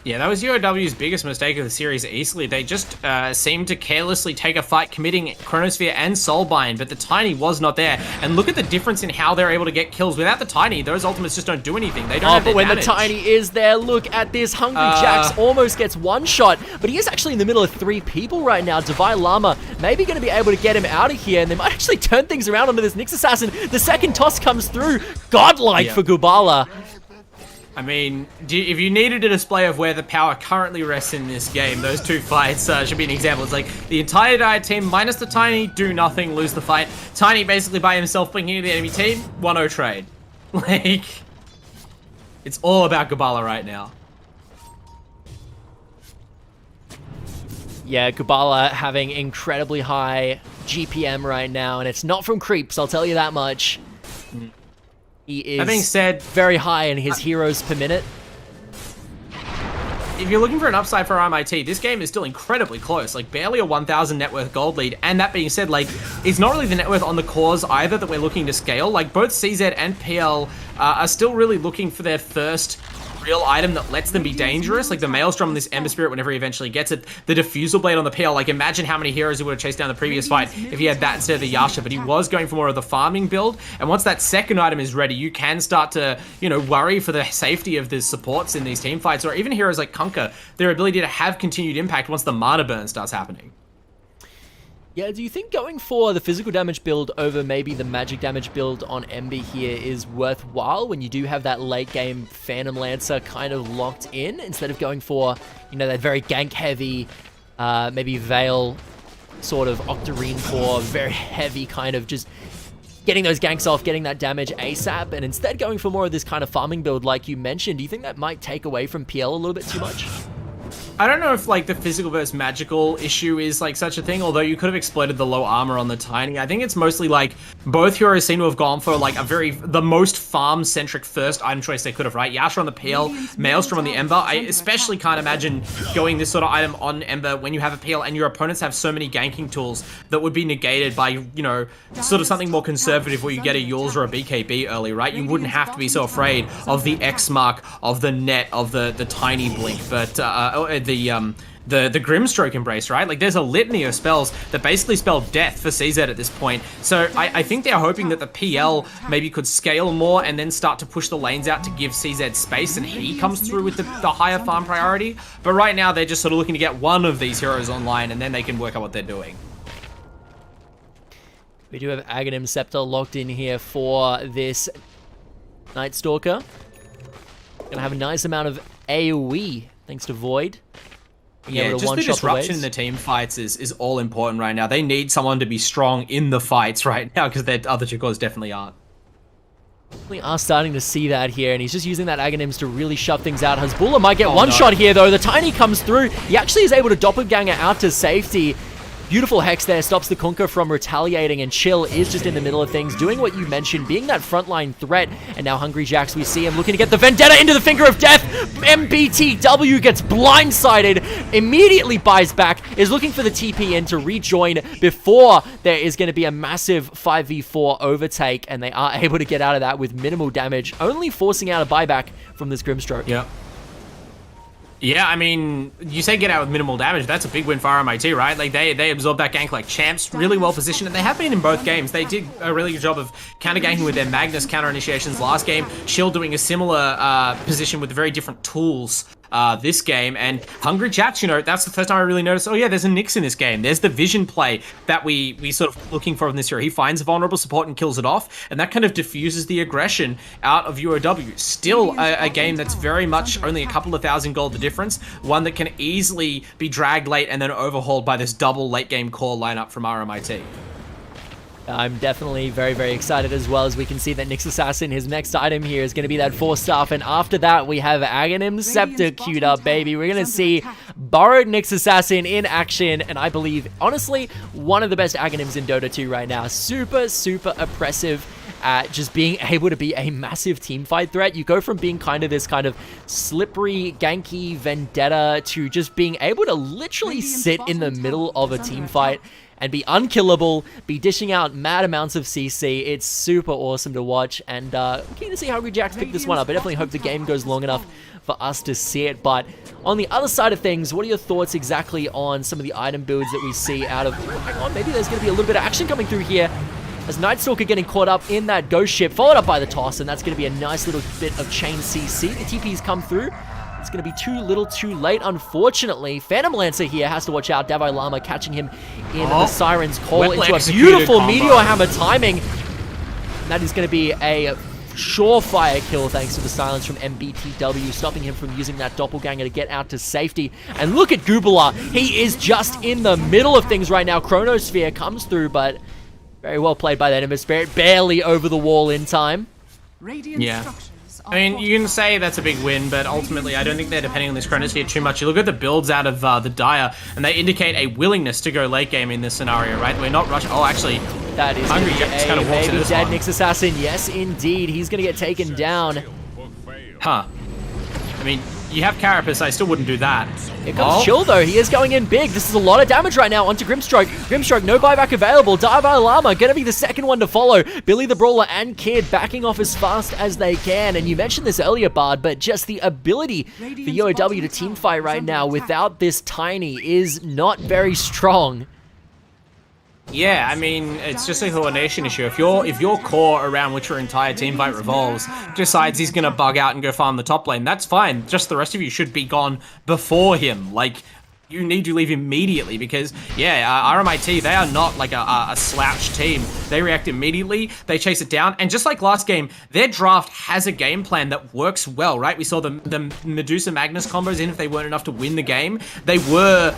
Yeah, that was UOW's biggest mistake of the series easily. They just seemed to carelessly take a fight, committing Chronosphere and Soulbind, but the Tiny was not there. And look at the difference in how they're able to get kills. Without the Tiny, those ultimates just don't do anything. They don't have but when damage. the Tiny is there, look at this. Hungry Jacks almost gets one shot, but he is actually in the middle of 3 people right now. Divine Llama maybe going to be able to get him out of here, and they might actually turn things around onto this Nyx Assassin. The second toss comes through. Godlike for Gubala. I mean, if you needed a display of where the power currently rests in this game, those 2 fights should be an example. It's like the entire Diet team minus the Tiny, do nothing, lose the fight. Tiny basically by himself blinking into the enemy team, 1-0 trade. Like, it's all about Gubala right now. Yeah, Gubala having incredibly high GPM right now, and it's not from creeps, I'll tell you that much. He is that being said, very high in his heroes per minute. If you're looking for an upside for RMIT, this game is still incredibly close, like barely a 1,000 net worth gold lead. And that being said, like, it's not really the net worth on the cores either that we're looking to scale. Like, both CZ and PL are still really looking for their first real item that lets them be dangerous, like the Maelstrom and this Ember Spirit whenever he eventually gets it, the Diffusal Blade on the PL. Like, imagine how many heroes he would have chased down the previous fight if he had that instead of the Yasha, but he was going for more of the farming build, and once that second item is ready, you can start to, you know, worry for the safety of the supports in these team fights, or even heroes like Kunkka, their ability to have continued impact once the mana burn starts happening. Yeah, do you think going for the physical damage build over maybe the magic damage build on Ember here is worthwhile when you do have that late game Phantom Lancer kind of locked in, instead of going for, you know, that very gank heavy, maybe Veil sort of Octarine core, very heavy kind of just getting those ganks off, getting that damage ASAP, and instead going for more of this kind of farming build like you mentioned? Do you think that might take away from PL a little bit too much? I don't know if like the physical versus magical issue is like such a thing, although you could have exploited the low armor on the Tiny. I think it's mostly like both heroes seem to have gone for like the most farm-centric first item choice they could have, right? Yasha on the PL, Maelstrom on the Ember. I especially can't imagine going this sort of item on Ember when you have a PL and your opponents have so many ganking tools that would be negated by, you know, sort of something more conservative where you get a Yules or a BKB early, right? You wouldn't have to be so afraid of the X mark, of the net, of the Tiny blink, but the Grimstroke Embrace, right? Like, there's a litany of spells that basically spell death for CZ at this point. So I think they're hoping that the PL maybe could scale more and then start to push the lanes out to give CZ space and he comes through with the higher farm priority. But right now, they're just sort of looking to get one of these heroes online and then they can work out what they're doing. We do have Aghanim Scepter locked in here for this Night Stalker. Gonna have a nice amount of AoE, thanks to Void. Yeah, just the disruption in the team fights is all important right now. They need someone to be strong in the fights right now because their other two cores definitely aren't. We are starting to see that here, and he's just using that Aghanims to really shove things out. Hasbulla might get one shot here, though. The Tiny comes through. He actually is able to doppelganger out to safety. Beautiful Hex there, stops the Kunkka from retaliating, and Chill is just in the middle of things, doing what you mentioned, being that frontline threat. And now Hungry Jacks, we see him looking to get the Vendetta into the Finger of Death. MBTW gets blindsided, immediately buys back, is looking for the TP in to rejoin before there is going to be a massive 5v4 overtake, and they are able to get out of that with minimal damage, only forcing out a buyback from this Grimstroke. Yeah. Yeah, I mean, you say get out with minimal damage, that's a big win for RMIT, right? Like, they absorbed that gank like champs, really well positioned, and they have been in both games. They did a really good job of counter-ganking with their Magnus counter-initiations last game. Shield doing a similar position with very different tools this game, and Hungry Jacks, you know, that's the first time I really noticed, oh yeah, there's a Nyx in this game. There's the vision play that we sort of looking for in this hero. He finds a vulnerable support and kills it off, and that kind of diffuses the aggression out of UOW. Still a game that's very much only a couple of thousand gold the difference, one that can easily be dragged late and then overhauled by this double late game core lineup from RMIT. I'm definitely very, very excited as well, as we can see that Nyx Assassin, his next item here is going to be that 4-staff, and after that we have Aghanim Scepter queued up, baby. We're going to see borrowed Nyx Assassin in action, and I believe, honestly, one of the best Aghanims in Dota 2 right now. Super, super oppressive at just being able to be a massive teamfight threat. You go from being kind of this kind of slippery, ganky Vendetta to just being able to literally sit in the middle of a teamfight and be unkillable, be dishing out mad amounts of CC. It's super awesome to watch, and keen to see how Hungry Jacks pick this one up. I definitely hope the game goes long enough for us to see it. But on the other side of things, what are your thoughts exactly on some of the item builds that we see out of... hang on, maybe there's going to be a little bit of action coming through here, as Night Stalker getting caught up in that ghost ship, followed up by the toss, and that's going to be a nice little bit of chain CC. The TP's come through. It's going to be too little too late, unfortunately. Phantom Lancer here has to watch out. Davai Lama catching him in the Siren's Call into a beautiful Meteor Hammer timing. And that is going to be a surefire kill thanks to the silence from MBTW, stopping him from using that doppelganger to get out to safety. And look at Goobala. He is just in the middle of things right now. Chronosphere comes through, but very well played by that Ember Spirit. Barely over the wall in time. Yeah. I mean, you can say that's a big win, but ultimately I don't think they're depending on this Chronosphere too much. You look at the builds out of the Dire, and they indicate a willingness to go late game in this scenario, right? We're not rushing. Oh, actually, that is Hungry Jacks kind of walks into this dead one. Nyx Assassin. Yes, indeed. He's going to get taken down. Huh. I mean, you have Carapace, I still wouldn't do that. Here comes Chill, though. He is going in big. This is a lot of damage right now onto Grimstroke. Grimstroke, no buyback available. Davai Lama going to be the second one to follow. Billy the Brawler and Kid backing off as fast as they can. And you mentioned this earlier, Bard, but just the ability for UOW to teamfight right now without this Tiny is not very strong. Yeah, I mean, it's just a coordination issue. If your core around which your entire team fight revolves decides he's gonna bug out and go farm the top lane, that's fine. Just the rest of you should be gone before him. Like, you need to leave immediately because, RMIT, they are not like a slouch team. They react immediately, they chase it down, and just like last game, their draft has a game plan that works well, right? We saw the Medusa Magnus combos, even if they weren't enough to win the game, they were,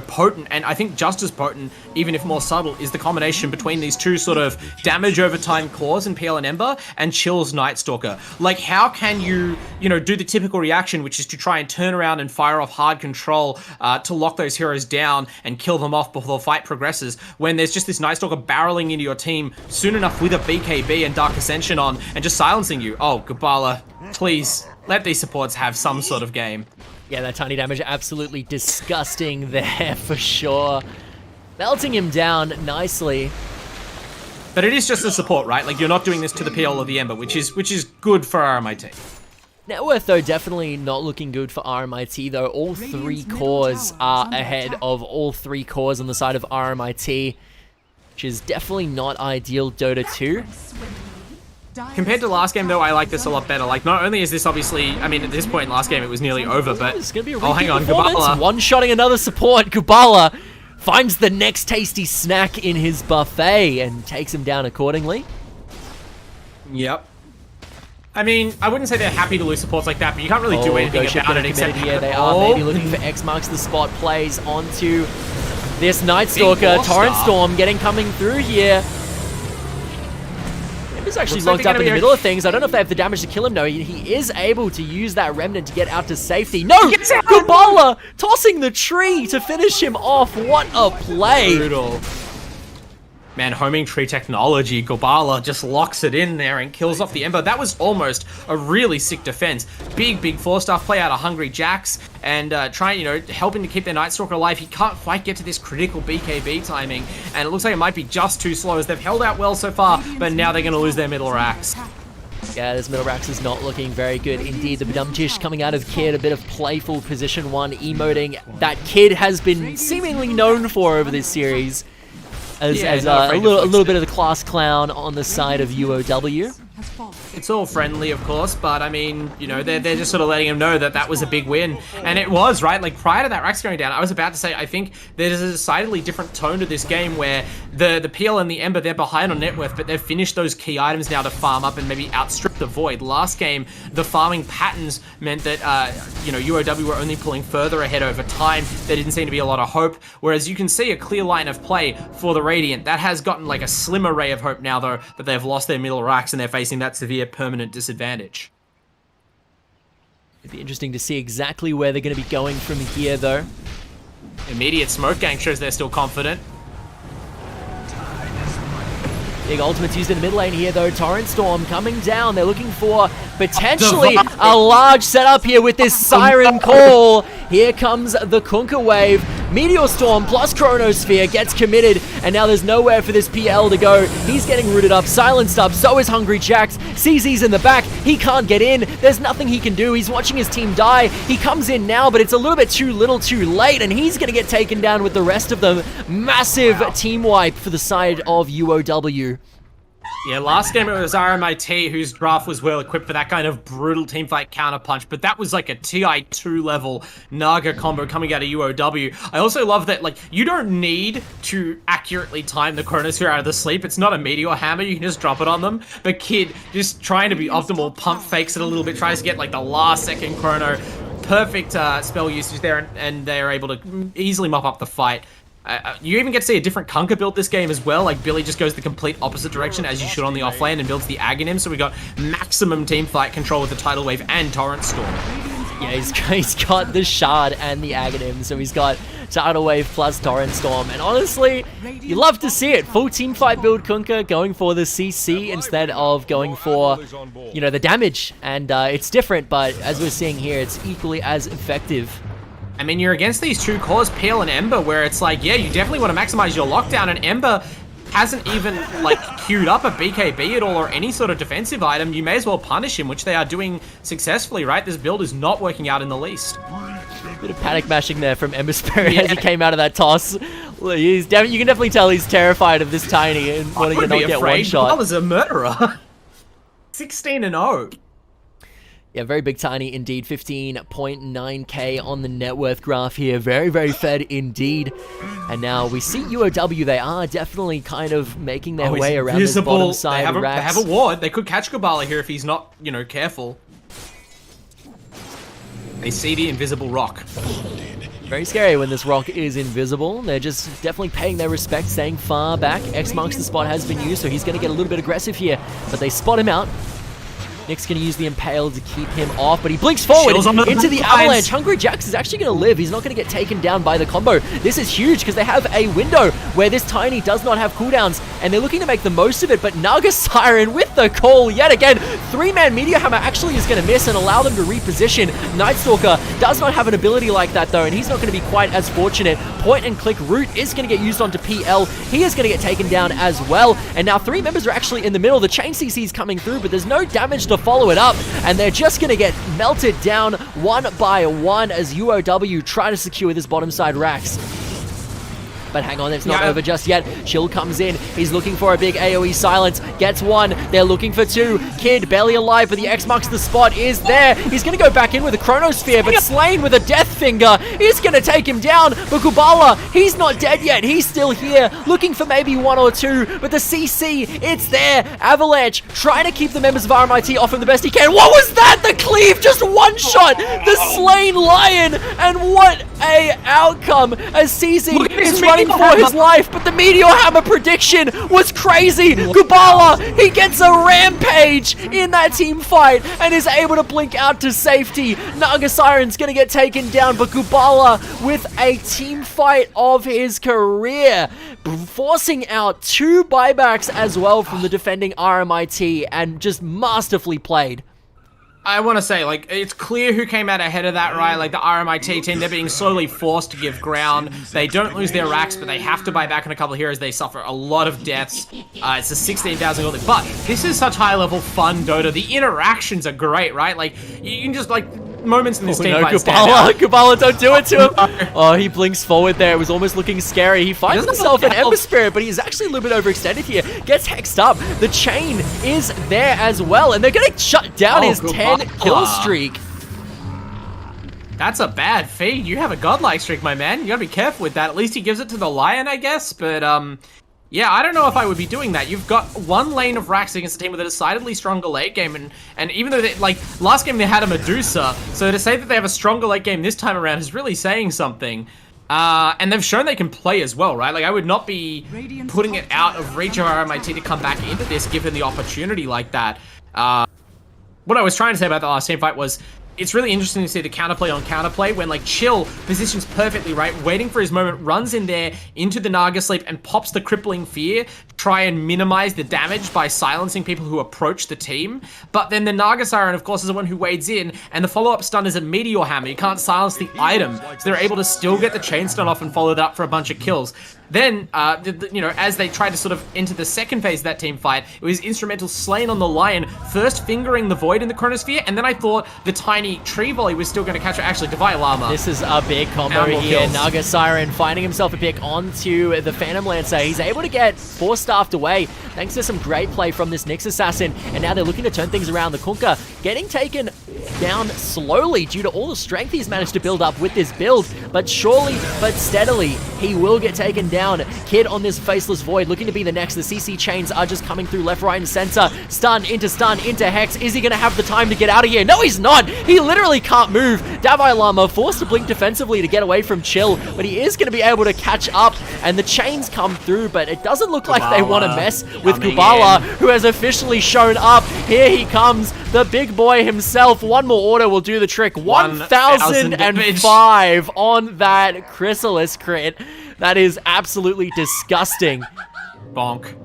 potent, and I think just as potent, even if more subtle, is the combination between these two sort of damage over time cores in PL and Ember and Chill's Night Stalker. Like, how can you, do the typical reaction, which is to try and turn around and fire off hard control to lock those heroes down and kill them off before the fight progresses, when there's just this Night Stalker barreling into your team soon enough with a BKB and Dark Ascension on and just silencing you? Oh, Gabala, please, let these supports have some sort of game. Yeah, that tiny damage, absolutely disgusting there for sure. Melting him down nicely. But it is just a support, right? Like, you're not doing this to the PL or the Ember, which is good for RMIT. Net worth, though, definitely not looking good for RMIT, though. All three cores are ahead of all three cores on the side of RMIT, which is definitely not ideal Dota 2. Compared to last game, though, I like this a lot better. Like, not only is this obviously, I mean, at this point in last game, it was nearly over, but... It's going to be a hang on, performance. Gabala. One-shotting another support. Gabala finds the next tasty snack in his buffet and takes him down accordingly. Yep. I mean, I wouldn't say they're happy to lose supports like that, but you can't really do anything about it except... Here they are, maybe looking for X marks the spot, plays onto this Night Stalker. Torrent Storm coming through here. He's actually locked up in the middle of things. I don't know if they have the damage to kill him. No, he is able to use that Remnant to get out to safety. No! Gabala tossing the tree to finish him off. What a play! Brutal. Man, homing tree technology, Gabala just locks it in there and kills off the Ember. That was almost a really sick defense. Big 4-star play out of Hungry Jacks and trying, helping to keep their Night Stalker alive. He can't quite get to this critical BKB timing, and it looks like it might be just too slow as they've held out well so far, but now they're going to lose their middle racks. Yeah, this middle racks is not looking very good indeed. The Badumtish coming out of Kid, a bit of playful position 1 emoting that Kid has been seemingly known for over this series. As a little bit of the class clown on the side of UOW. It's all friendly, of course, but I mean, they're just sort of letting him know that that was a big win. And it was, right? Like, prior to that Rax going down, I was about to say, I think there's a decidedly different tone to this game where the PL and the Ember, they're behind on net worth, but they've finished those key items now to farm up and maybe outstrip the Void. Last game, the farming patterns meant that, UOW were only pulling further ahead over time. There didn't seem to be a lot of hope, whereas you can see a clear line of play for the Radiant. That has gotten like a slimmer ray of hope now, though, that they've lost their middle racks and they're facing that severe permanent disadvantage. It'd be interesting to see exactly where they're going to be going from here, though. Immediate smoke gang shows they're still confident. Big ultimates used in the mid lane here, though. Torrent Storm coming down. They're looking for potentially a large setup here with this Siren Call. Here comes the Kunkka Wave. Meteor Storm plus Chronosphere gets committed, and now there's nowhere for this PL to go. He's getting rooted up, silenced up, so is Hungry Jacks. CZ's in the back, he can't get in. There's nothing he can do. He's watching his team die. He comes in now, but it's a little bit too little too late, and he's gonna get taken down with the rest of them. Massive team wipe for the side of UOW. Yeah, last game it was RMIT whose draft was well equipped for that kind of brutal teamfight counterpunch, but that was like a TI2 level Naga combo coming out of UOW. I also love that, like, you don't need to accurately time the Chronosphere out of the sleep. It's not a Meteor Hammer, you can just drop it on them. But Kid, just trying to be optimal, pump fakes it a little bit, tries to get like the last second Chrono. Perfect spell usage there, and they are able to easily mop up the fight. You even get to see a different Kunkka build this game as well. Like, Billy just goes the complete opposite direction as you should on the offlane and builds the Aghanim. So we got maximum team fight control with the Tidal Wave and Torrent Storm. Yeah, he's got the Shard and the Aghanim, so he's got Tidal Wave plus Torrent Storm. And honestly, you love to see it. Full team fight build Kunkka going for the CC instead of going for, the damage. And it's different, but as we're seeing here, it's equally as effective. I mean, you're against these two cores, PL and Ember, where it's like, yeah, you definitely want to maximize your lockdown, and Ember hasn't even, like, queued up a BKB at all or any sort of defensive item. You may as well punish him, which they are doing successfully, right? This build is not working out in the least. Bit of panic mashing there from Ember Spirit as he came out of that toss. You can definitely tell he's terrified of this Tiny and wanting to not get one shot. Well, as a murderer. 16-0. Yeah, very big tiny indeed. 15.9k on the net worth graph here. Very, very fed indeed. And now we see UOW. They are definitely kind of making their way around this bottom side racks. They have a ward. They could catch Gabala here if he's not, you know, careful. They see the invisible rock. Very scary when this rock is invisible. They're just definitely paying their respect, staying far back. X marks the spot has been used, so he's going to get a little bit aggressive here. But they spot him out. Nick's going to use the Impale to keep him off, but he blinks forward into the avalanche. Hungry Jax is actually going to live. He's not going to get taken down by the combo. This is huge because they have a window where this Tiny does not have cooldowns, and they're looking to make the most of it, but Naga Siren with the call yet again. 3-man Meteor Hammer actually is going to miss and allow them to reposition. Nightstalker does not have an ability like that though, and he's not going to be quite as fortunate. Point and click route is going to get used onto PL. He is going to get taken down as well, and now 3 members are actually in the middle. The chain CC is coming through, but there's no damage to follow it up, and they're just going to get melted down one by one as UOW try to secure this bottom side racks. But hang on, it's not over just yet. Chill comes in. He's looking for a big AoE silence. Gets one. They're looking for 2. Kid barely alive, but the X marks the spot is there. He's going to go back in with a Chronosphere, but Slain with a Death Finger is going to take him down. But Kubala, he's not dead yet. He's still here, looking for maybe 1 or 2. But the CC, it's there. Avalanche trying to keep the members of RMIT off him the best he can. What was that? The cleave, just one shot. The Slain Lion, and what a outcome as CC is running for his life, but the Meteor Hammer prediction was crazy. Kubala, he gets a rampage in that team fight and is able to blink out to safety. Naga Siren's gonna get taken down, but Kubala with a team fight of his career, forcing out 2 buybacks as well from the defending RMIT, and just masterfully played. I want to say, like, it's clear who came out ahead of that, right? Like, the RMIT team, they're being slowly forced to give ground. They don't lose their racks, but they have to buy back on a couple of heroes. They suffer a lot of deaths. It's a 16,000 gold. But this is such high-level fun Dota. The interactions are great, right? Like, you can just, like, moments in this team fight stand out. Kubala, don't do it to him. Oh, he blinks forward there. It was almost looking scary. He finds himself an Ember Spirit, but he's actually a little bit overextended here. Gets hexed up. The chain is there as well, and they're going to shut down his 10-kill streak. That's a bad feed. You have a godlike streak, my man. You gotta be careful with that. At least he gives it to the Lion, I guess, but, yeah, I don't know if I would be doing that. You've got 1 lane of racks against a team with a decidedly stronger late game, and even though they, like, last game they had a Medusa, so to say that they have a stronger late game this time around is really saying something. And they've shown they can play as well, right? Like, I would not be putting it out of reach of RMIT to come back into this given the opportunity like that. What I was trying to say about the last team fight was, it's really interesting to see the counterplay on counterplay when, like, Chill positions perfectly, right? Waiting for his moment, runs in there into the Naga Sleep and pops the Crippling Fear, try and minimize the damage by silencing people who approach the team. But then the Naga Siren, of course, is the one who wades in, and the follow-up stun is a Meteor Hammer. You can't silence the item, so they're able to still get the chain stun off and follow that up for a bunch of kills. Then, you know, as they tried to sort of enter the second phase of that team fight, it was instrumental Slain on the Lion, first fingering the Void in the Chronosphere, and then I thought the tiny tree volley was still going to catch her. Actually, Divine Llama. This is a big combo here. Naga Siren finding himself a pick onto the Phantom Lancer. He's able to get 4-staffed away thanks to some great play from this Nyx Assassin, and now they're looking to turn things around. The Kunkka getting taken down slowly due to all the strength he's managed to build up with this build, but surely but steadily he will get taken down. Kid on this Faceless Void looking to be the next. The CC chains are just coming through left, right, and center. Stun into Hex. Is he going to have the time to get out of here? No, he's not. He literally can't move. Davai Lama forced to blink defensively to get away from Chill, but he is going to be able to catch up, and the chains come through, but it doesn't look like they want to mess with Kubala, who has officially shown up. Here he comes, the big boy himself. 1 more order will do the trick. 1,005 on that Chrysalis crit. That is absolutely disgusting. Bonk.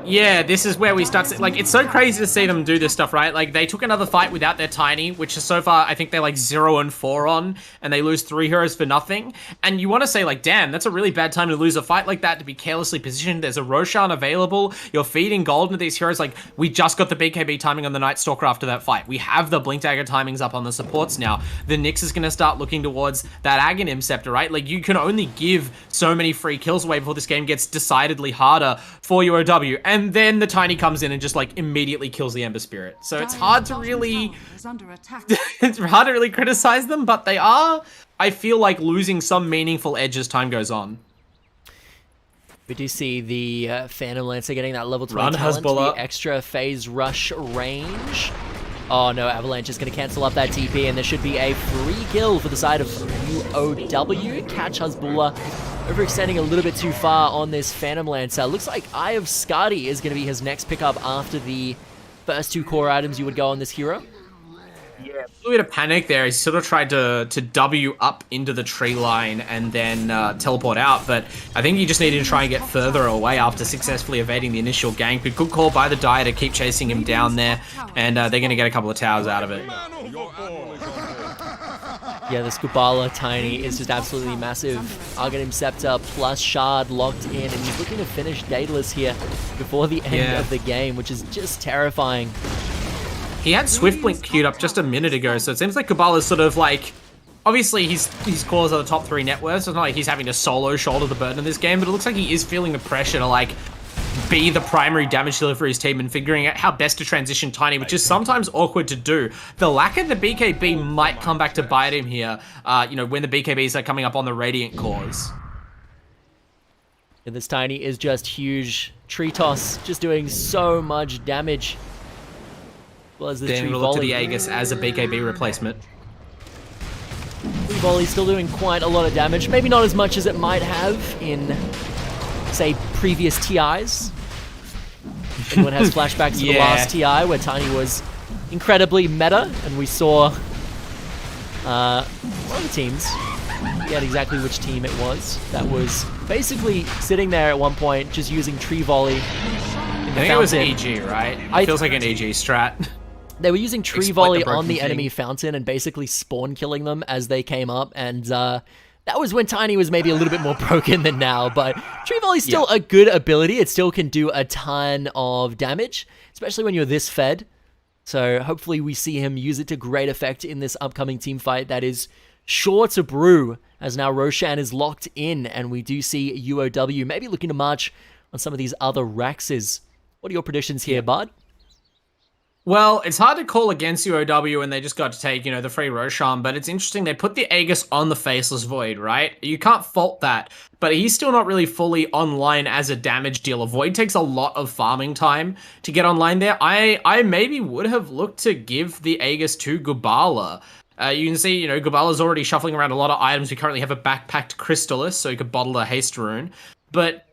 Yeah, this is where we start to, like, it's so crazy to see them do this stuff, right? Like, they took another fight without their Tiny, which is so far, I think they're like 0-4 on, and they lose 3 heroes for nothing. And you want to say, like, damn, that's a really bad time to lose a fight like that, to be carelessly positioned. There's a Roshan available. You're feeding gold into these heroes. Like, we just got the BKB timing on the Night Stalker after that fight. We have the Blink Dagger timings up on the supports now. The Nyx is going to start looking towards that Aghanim Scepter, right? Like, you can only give so many free kills away before this game gets decidedly harder for you. UOW, and then the Tiny comes in and just like immediately kills the Ember Spirit. So it's hard to really, it's hard to really criticize them, but they are, I feel like, losing some meaningful edge as time goes on. We do see the Phantom Lancer getting that level 20 Run, talent, Hezbollah. the extra phase rush range. Oh no, Avalanche is going to cancel up that TP, and there should be a free kill for the side of UOW. Catch Hezbollah overextending a little bit too far on this Phantom Lancer. Looks like Eye of Skadi is going to be his next pickup after the first 2 core items you would go on this hero. Yeah, a little bit of panic there. He sort of tried to W up into the tree line and then teleport out, but I think he just needed to try and get further away after successfully evading the initial gank. But good call by the Dire to keep chasing him down there, and they're going to get a couple of towers out of it. Yeah, this Gubala Tiny is just absolutely massive. Argonim Scepter plus Shard locked in, and he's looking to finish Daedalus here before the end of the game, which is just terrifying. He had Swiftblink queued up just a minute ago, so it seems like Gubala's sort of like... Obviously, his cores are the top 3 net worth, so it's not like he's having to solo shoulder the burden of this game, but it looks like he is feeling the pressure to, like, be the primary damage dealer for his team and figuring out how best to transition Tiny, which is sometimes awkward to do. The lack of the BKB might come back to bite him here, you know, when the BKBs are coming up on the Radiant cores. And this Tiny is just huge. Tree Toss just doing so much damage. Well, as this Then Tree we'll look to Volley. the Aegis as a BKB replacement. Tree Volley still doing quite a lot of damage. Maybe not as much as it might have in, say, previous TIs. Anyone has flashbacks to the last TI where Tiny was incredibly meta, and we saw one of the teams, I forget exactly which team it was, that was basically sitting there at one point just using Tree Volley. I think it was EG, right? It feels like an EG strat. They were using Tree Volley on the enemy fountain and basically spawn killing them as they came up, and that was when Tiny was maybe a little bit more broken than now, but Tree Volley's still a good ability. It still can do a ton of damage, especially when you're this fed. So hopefully we see him use it to great effect in this upcoming team fight that is sure to brew, as now Roshan is locked in, and we do see UOW maybe looking to march on some of these other Raxes. What are your predictions here, Bard? Well, it's hard to call against UOW when they just got to take, you know, the free Roshan, but it's interesting. They put the Aegis on the Faceless Void, right? You can't fault that, but he's still not really fully online as a damage dealer. Void takes a lot of farming time to get online there. I maybe would have looked to give the Aegis to Gubala. You can see, you know, Gubala's already shuffling around a lot of items. We currently have a backpacked Crystallis, so he could bottle a Haste Rune. But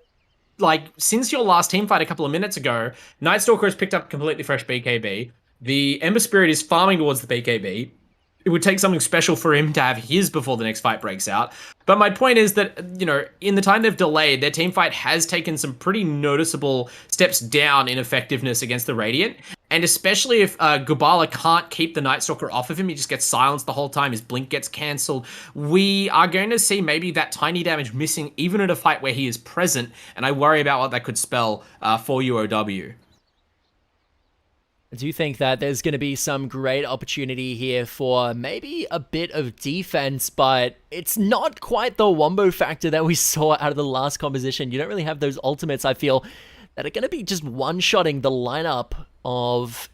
like, since your last team fight a couple of minutes ago, Night Stalker has picked up completely fresh BKB. The Ember Spirit is farming towards the BKB. It would take something special for him to have his before the next fight breaks out. But my point is that, you know, in the time they've delayed, their team fight has taken some pretty noticeable steps down in effectiveness against the Radiant. And especially if Gubala can't keep the Night Stalker off of him, he just gets silenced the whole time, his blink gets cancelled, we are going to see maybe that tiny damage missing even in a fight where he is present, and I worry about what that could spell for UOW. I do think that there's going to be some great opportunity here for maybe a bit of defense, but it's not quite the wombo factor that we saw out of the last composition. You don't really have those ultimates, I feel, that are going to be just one-shotting the lineup of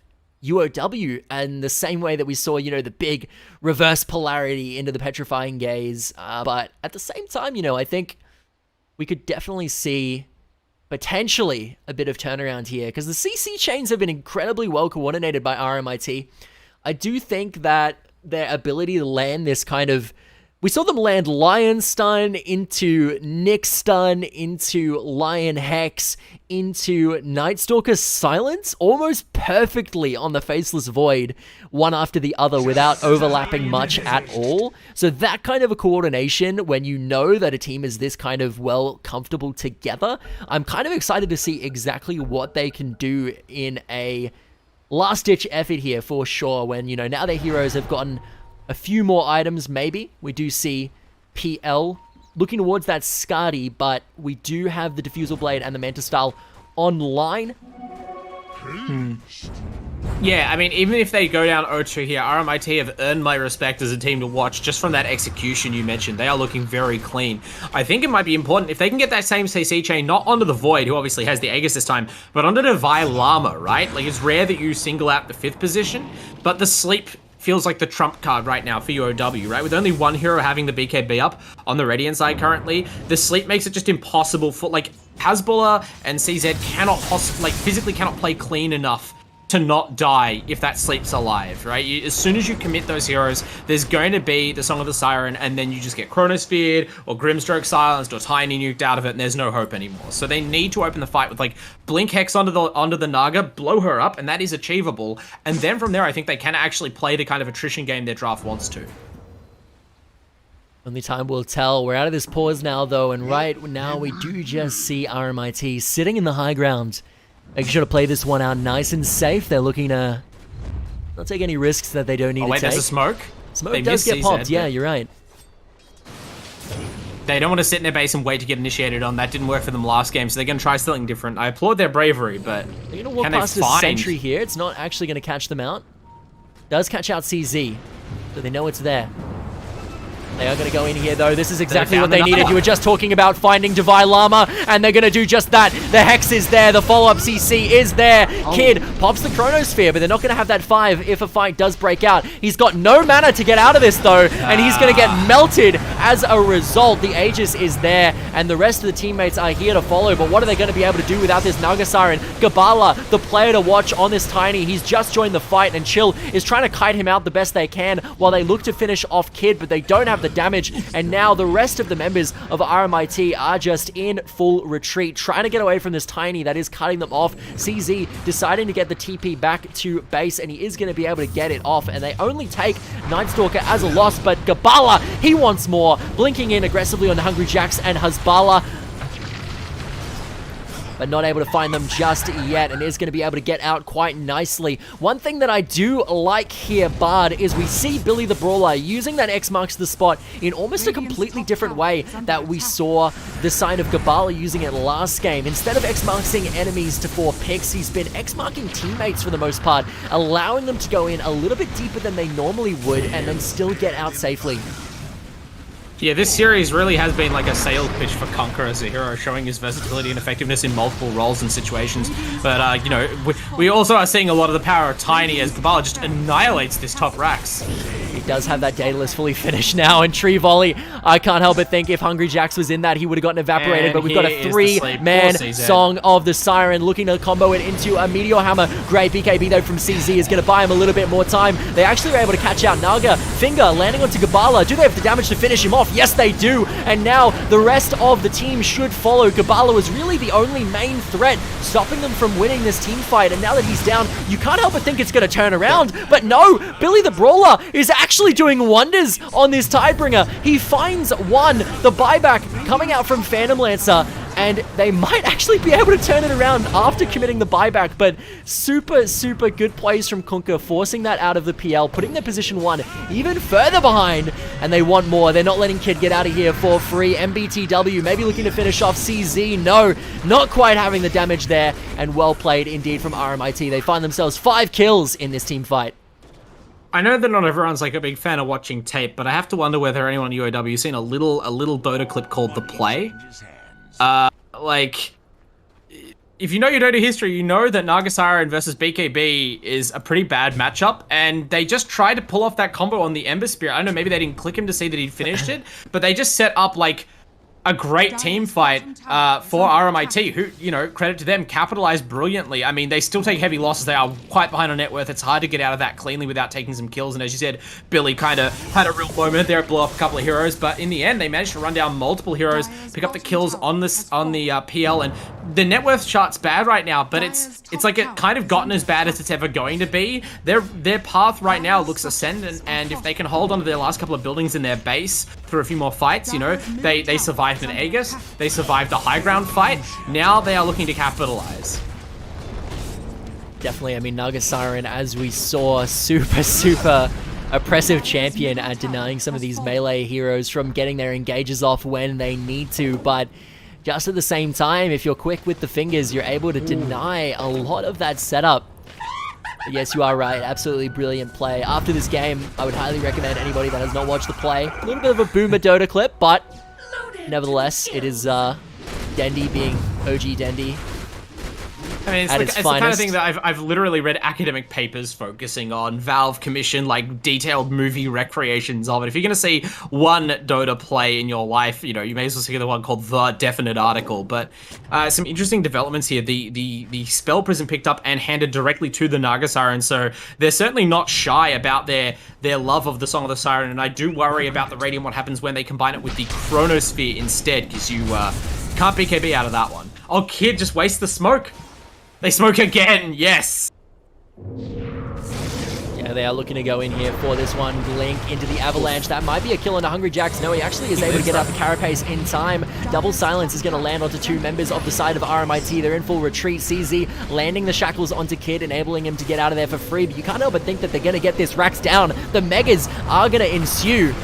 UOW, and the same way that we saw, you know, the big reverse polarity into the Petrifying Gaze. But at the same time, you know, I think we could definitely see potentially a bit of turnaround here, because the CC chains have been incredibly well coordinated by RMIT. I do think that their ability to land this kind of... We saw them land Lion Stun into Nick Stun, into Lion Hex, into Night Stalker Silence, almost perfectly on the Faceless Void, one after the other, without overlapping much at all. So that kind of a coordination, when you know that a team is this kind of well comfortable together, I'm kind of excited to see exactly what they can do in a last-ditch effort here, for sure, when, you know, now their heroes have gotten a few more items, maybe. We do see PL looking towards that Skadi, but we do have the Diffusal Blade and the Manta Style online. Yeah, I mean, even if they go down 0-2 here, RMIT have earned my respect as a team to watch just from that execution you mentioned. They are looking very clean. I think it might be important if they can get that same CC chain, not onto the Void, who obviously has the Aegis this time, but onto the Vi Llama, right? Like, it's rare that you single out the 5th position, but the Sleep feels like the trump card right now for UOW, right? With only one hero having the BKB up on the Radiant side currently, the Sleep makes it just impossible for, like, Hasbulla and CZ cannot, physically cannot play clean enough to not die if that Sleep's alive, right? As soon as you commit those heroes, there's going to be the Song of the Siren, and then you just get Chronosphered, or Grimstroke silenced, or Tiny nuked out of it, and there's no hope anymore. So they need to open the fight with, like, Blink Hex onto the Naga, blow her up, and that is achievable. And then from there, I think they can actually play the kind of attrition game their draft wants to. Only time will tell. We're out of this pause now, though, and right now we do just see RMIT sitting in the high ground, making sure to play this one out nice and safe. They're looking to not take any risks that they don't need to take. There's a smoke? Smoke does get popped, yeah, you're right. They don't want to sit in their base and wait to get initiated on. That didn't work for them last game, so they're going to try something different. I applaud their bravery, but they're going to walk past the sentry here. It's not actually going to catch them out. Does catch out CZ, so they know it's there. They are going to go in here, though. This is exactly what they needed. You were just talking about finding Devi Llama, and they're going to do just that. The Hex is there. The follow-up CC is there. Kid pops the Chronosphere, but they're not going to have that 5 if a fight does break out. He's got no mana to get out of this, though, and he's going to get melted as a result. The Aegis is there, and the rest of the teammates are here to follow, but what are they going to be able to do without this Naga Siren? Gabala, the player to watch on this Tiny. He's just joined the fight, and Chill is trying to kite him out the best they can while they look to finish off Kid, but they don't have the damage, and now the rest of the members of RMIT are just in full retreat, trying to get away from this Tiny that is cutting them off. CZ deciding to get the TP back to base, and he is going to be able to get it off, and they only take Nightstalker as a loss, but Gabala, he wants more, blinking in aggressively on Hungry Jacks and Hasbulla, but not able to find them just yet, and is going to be able to get out quite nicely. One thing that I do like here, Bard, is we see Billy the Brawler using that X marks the spot in almost a completely different way that we saw the sign of Gabala using it last game. Instead of X marking enemies to 4 picks, he's been X marking teammates for the most part, allowing them to go in a little bit deeper than they normally would and then still get out safely. Yeah, this series really has been like a sales pitch for Conqueror as a hero, showing his versatility and effectiveness in multiple roles and situations. But, you know, we also are seeing a lot of the power of Tiny as Gabala just annihilates this top Rax. He does have that Daedalus fully finished now, and Tree Volley, I can't help but think if Hungry Jacks was in that, he would have gotten evaporated, and but we've got a 3-man Song of the Siren looking to combo it into a Meteor Hammer. Great BKB though from CZ is going to buy him a little bit more time. They actually were able to catch out Naga. Finger landing onto Gabala. Do they have the damage to finish him off? Yes, they do. And now the rest of the team should follow. Gabala was really the only main threat stopping them from winning this team fight. And now that he's down, you can't help but think it's going to turn around. But no, Billy the Brawler is actually doing wonders on this Tidebringer. He finds one, the buyback coming out from Phantom Lancer, and they might actually be able to turn it around after committing the buyback, but super good plays from Kunkka, forcing that out of the PL, putting their position 1 even further behind, and they want more. They're not letting Kid get out of here for free. MBTW maybe looking to finish off CZ. No, not quite having the damage there, and well played indeed from RMIT. They find themselves 5 kills in this team fight. I know that not everyone's like a big fan of watching tape, but I have to wonder whether anyone at UOW has seen a little Dota clip called The Play. Like, if you know your Dota history, you know that Naga Siren versus BKB is a pretty bad matchup, and they just tried to pull off that combo on the Ember Spear. I don't know, maybe they didn't click him to see that he'd finished it, but they just set up, like, a great team fight for RMIT, who, you know, credit to them, capitalized brilliantly. I mean, they still take heavy losses. They are quite behind on net worth. It's hard to get out of that cleanly without taking some kills. And as you said, Billy kind of had a real moment there, blow up a couple of heroes. But in the end, they managed to run down multiple heroes, pick up the kills on the PL. And the net worth chart's bad right now, but it's like it kind of gotten as bad as it's ever going to be. Their path right now looks ascendant, and if they can hold on to their last couple of buildings in their base through a few more fights, you know, they survived an Aegis, they survived a high ground fight, now they are looking to capitalize. Definitely, I mean, Naga Siren, as we saw, super oppressive champion at denying some of these melee heroes from getting their engages off when they need to, but just at the same time, if you're quick with the fingers, you're able to deny a lot of that setup. Yes, you are right. Absolutely brilliant play. After this game, I would highly recommend anybody that has not watched the play. A little bit of a boomer Dota clip, but nevertheless, it is Dendi being OG Dendi. I mean, it's the kind of thing that I've literally read academic papers focusing on. Valve commission like detailed movie recreations of it. If you're going to see one Dota play in your life, you know, you may as well see the one called The Definite Article. But some interesting developments here. The Spell Prison picked up and handed directly to the Naga Siren, so they're certainly not shy about their love of the Song of the Siren, and I do worry about the Radiant, what happens when they combine it with the Chronosphere instead, because you can't BKB out of that one. Oh, Kid, just waste the smoke. They smoke again, yes! Yeah, they are looking to go in here for this one. Blink into the Avalanche. That might be a kill on the Hungry Jacks. No, he actually is able to get out the Carapace in time. Double Silence is going to land onto two members of the side of RMIT. They're in full retreat. CZ landing the Shackles onto Kid, enabling him to get out of there for free. But you can't help but think that they're going to get this Rax down. The Megas are going to ensue.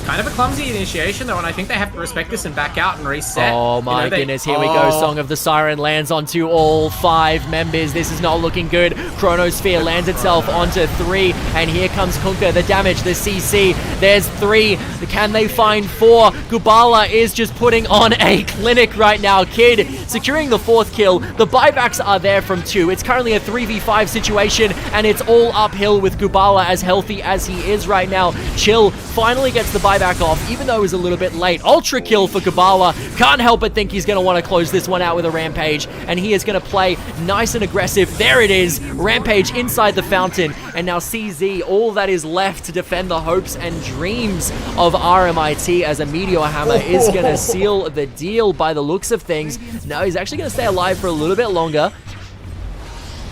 Kind of a clumsy initiation, though, and I think they have to respect this and back out and reset. Oh my goodness, here we go. Song of the Siren lands onto all 5 members. This is not looking good. Chronosphere lands itself onto 3, and here comes Kunkka. The damage, the CC. There's 3. Can they find 4? Gubala is just putting on a clinic right now. Kid securing the 4th kill. The buybacks are there from 2. It's currently a 3v5 situation, and it's all uphill with Gubala as healthy as he is right now. Chill finally gets the buyback off, even though it was a little bit late. Ultra kill for Gubala. Can't help but think he's going to want to close this one out with a Rampage, and he is going to play nice and aggressive. There it is. Rampage inside the fountain, and now CZ, all that is left to defend the hopes and dreams of RMIT, as a Meteor Hammer is going to seal the deal by the looks of things. No, he's actually going to stay alive for a little bit longer.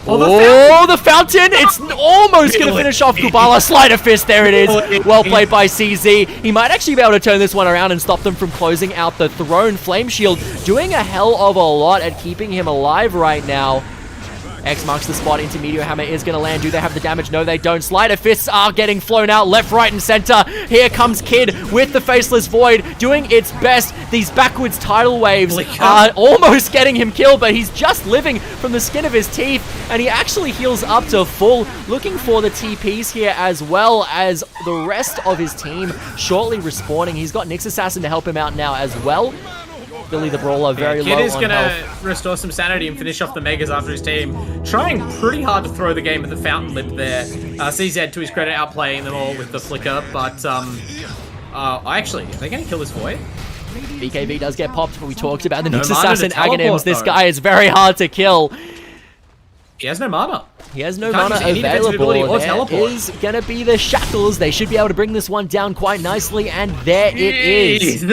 Oh, the fountain! It's almost going to finish off Gubala. Slider fist, there it is. Well played by CZ. He might actually be able to turn this one around and stop them from closing out the throne. Flame Shield doing a hell of a lot at keeping him alive right now. X marks the spot into Meteor Hammer is going to land. Do they have the damage? No, they don't. Slider Fists are getting flown out left, right, and center. Here comes Kid with the Faceless Void doing its best. These backwards tidal waves are almost getting him killed, but he's just living from the skin of his teeth, and he actually heals up to full, looking for the TPs here as well as the rest of his team shortly respawning. He's got Nyx Assassin to help him out now as well. Billy the Brawler very low on health. Kid is going to restore some sanity and finish off the Megas after his team. Trying pretty hard to throw the game at the fountain lip there. CZ, to his credit, outplaying them all with the flicker, but actually, are they going to kill this Void? BKB does get popped, but we talked about the Nyx Assassin Aghanims. This guy is very hard to kill. He has no mana. He has no mana available. There is going to be the Shackles. They should be able to bring this one down quite nicely, and there it is.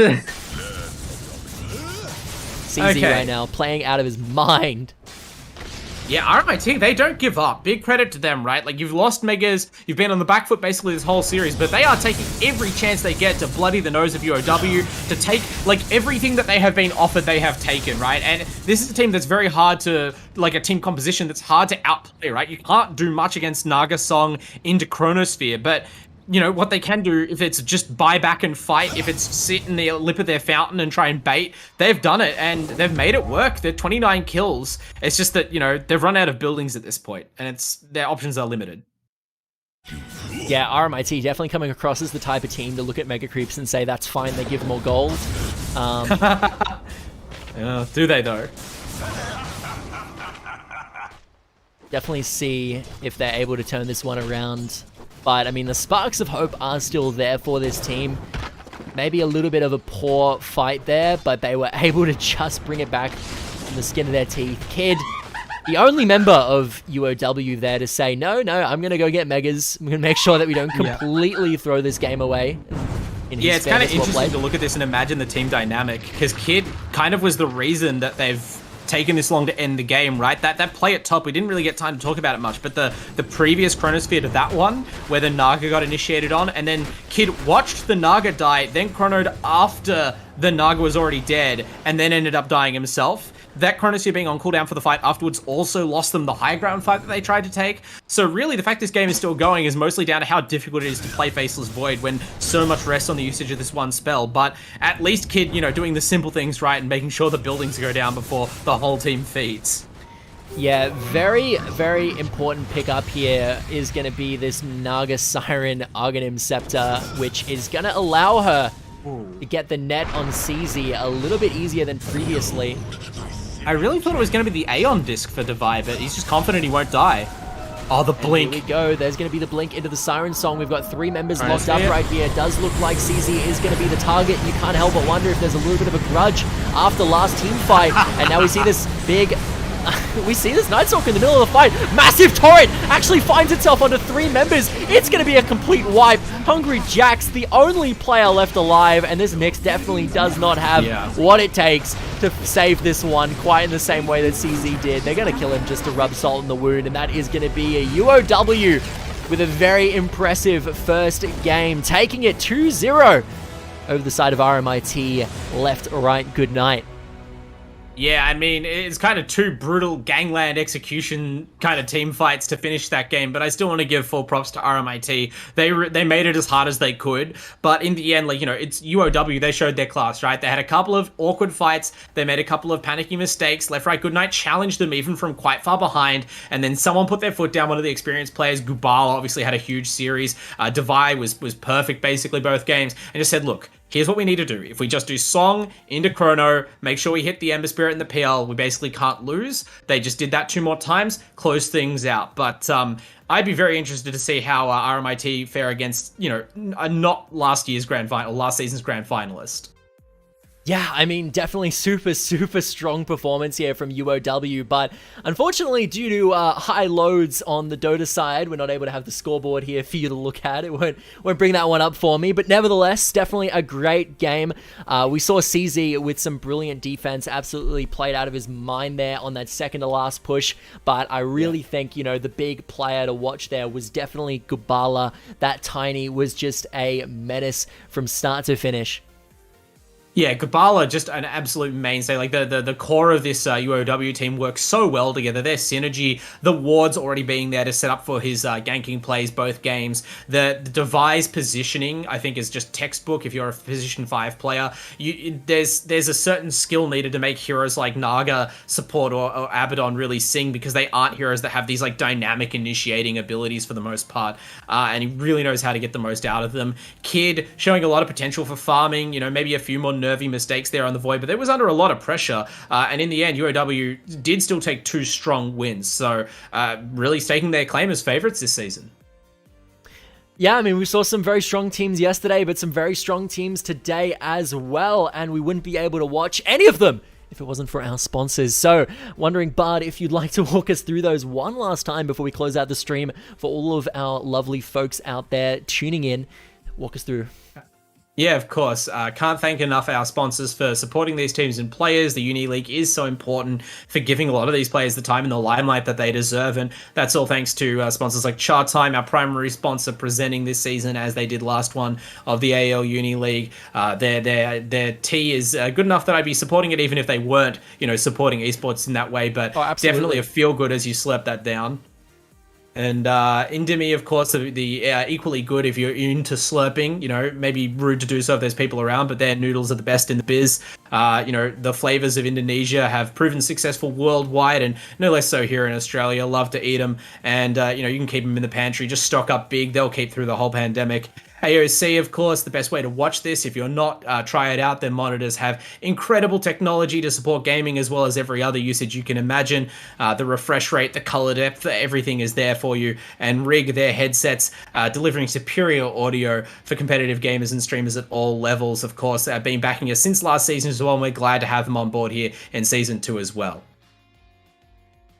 CZ right now, playing out of his mind. Yeah, RMIT, they don't give up. Big credit to them, right? Like, you've lost Megas, you've been on the back foot basically this whole series, but they are taking every chance they get to bloody the nose of UOW, to take, like, everything that they have been offered, they have taken, right? And this is a team that's very hard to, like, a team composition that's hard to outplay, right? You can't do much against Naga Song into Chronosphere, but you know, what they can do, if it's just buy back and fight, if it's sit in the lip of their fountain and try and bait, they've done it, and they've made it work. They're 29 kills. It's just that, you know, they've run out of buildings at this point, and their options are limited. Yeah, RMIT definitely coming across as the type of team to look at Mega Creeps and say, that's fine, they give more gold. Do they, though? Definitely see if they're able to turn this one around. But, I mean, the sparks of hope are still there for this team. Maybe a little bit of a poor fight there, but they were able to just bring it back from the skin of their teeth. Kid, the only member of UOW there to say, no, I'm going to go get Megas. I'm going to make sure that we don't completely throw this game away. Yeah, it's kind of interesting to look at this and imagine the team dynamic, because Kid kind of was the reason that they've taken this long to end the game, right? That play at top, we didn't really get time to talk about it much, but the previous Chronosphere to that one, where the Naga got initiated on, and then Kid watched the Naga die, then chronoed after the Naga was already dead, and then ended up dying himself. That Chronosphere being on cooldown for the fight afterwards also lost them the high ground fight that they tried to take. So really, the fact this game is still going is mostly down to how difficult it is to play Faceless Void when so much rests on the usage of this one spell. But at least Kid, you know, doing the simple things right and making sure the buildings go down before the whole team feeds. Yeah, very, very important pickup here is going to be this Naga Siren Argonym Scepter, which is going to allow her to get the net on CZ a little bit easier than previously. I really thought it was going to be the Aeon disc for Devi, but he's just confident he won't die. Oh, the blink. And here we go. There's going to be the blink into the Siren Song. We've got 3 members locked up right here. It does look like CZ is going to be the target. You can't help but wonder if there's a little bit of a grudge after last team fight. And now we see this big... we see this Night Stalker in the middle of the fight. Massive turret actually finds itself onto 3 members. It's going to be a complete wipe. Hungry Jack's the only player left alive, and this Nyx definitely does not have what it takes to save this one quite in the same way that CZ did. They're going to kill him just to rub salt in the wound, and that is going to be a UOW with a very impressive first game, taking it 2-0 over the side of RMIT. Left, right, good night. Yeah, I mean, it's kind of 2 brutal gangland execution kind of team fights to finish that game, but I still want to give full props to RMIT. They made it as hard as they could, but in the end, like, you know, it's UOW, they showed their class, right? They had a couple of awkward fights, they made a couple of panicky mistakes, Left, Right, Goodnight challenged them even from quite far behind, and then someone put their foot down, one of the experienced players, Gubal, obviously had a huge series, Devi was perfect basically both games, and just said, look, here's what we need to do. If we just do Song into Chrono, make sure we hit the Ember Spirit and the PL, we basically can't lose. They just did that 2 more times, close things out. But I'd be very interested to see how RMIT fare against, you know, not last year's grand final, last season's grand finalist. Yeah, I mean, definitely super, super strong performance here from UOW, but unfortunately, due to high loads on the Dota side, we're not able to have the scoreboard here for you to look at. It won't bring that one up for me, but nevertheless, definitely a great game. We saw CZ with some brilliant defense, absolutely played out of his mind there on that second to last push, but I really think, you know, the big player to watch there was definitely Gubala. That Tiny was just a menace from start to finish. Yeah, Gabala, just an absolute mainstay. Like, the core of this UOW team works so well together. Their synergy, the wards already being there to set up for his ganking plays both games. The Devi's positioning, I think, is just textbook if you're a position 5 player. There's a certain skill needed to make heroes like Naga support or Abaddon really sing, because they aren't heroes that have these, like, dynamic initiating abilities for the most part. And he really knows how to get the most out of them. Kid, showing a lot of potential for farming, you know, maybe a few more nervy mistakes there on the Void, but it was under a lot of pressure, and in the end UOW did still take 2 strong wins, so really staking their claim as favorites this season. Yeah, I mean, we saw some very strong teams yesterday, but some very strong teams today as well, and we wouldn't be able to watch any of them if it wasn't for our sponsors. So, Wandering Bard, if you'd like to walk us through those one last time before we close out the stream, for all of our lovely folks out there tuning in, walk us through. Yeah, of course. Can't thank enough our sponsors for supporting these teams and players. The Uni League is so important for giving a lot of these players the time and the limelight that they deserve, and that's all thanks to sponsors like Chatime, our primary sponsor, presenting this season as they did last one of the AEL Uni League. Their tea is good enough that I'd be supporting it even if they weren't, you know, supporting esports in that way, but definitely a feel good as you slap that down. And Indomie, of course, the equally good if you're into slurping. You know, maybe rude to do so if there's people around, but their noodles are the best in the biz. You know, the flavors of Indonesia have proven successful worldwide, and no less so here in Australia. Love to eat them, and you know, you can keep them in the pantry. Just stock up big; they'll keep through the whole pandemic. AOC, of course, the best way to watch this. If you're not, try it out. Their monitors have incredible technology to support gaming as well as every other usage you can imagine. The refresh rate, the color depth, everything is there for you. And Rig, their headsets, delivering superior audio for competitive gamers and streamers at all levels, of course. Been backing us since last season as well, and we're glad to have them on board here in Season 2 as well.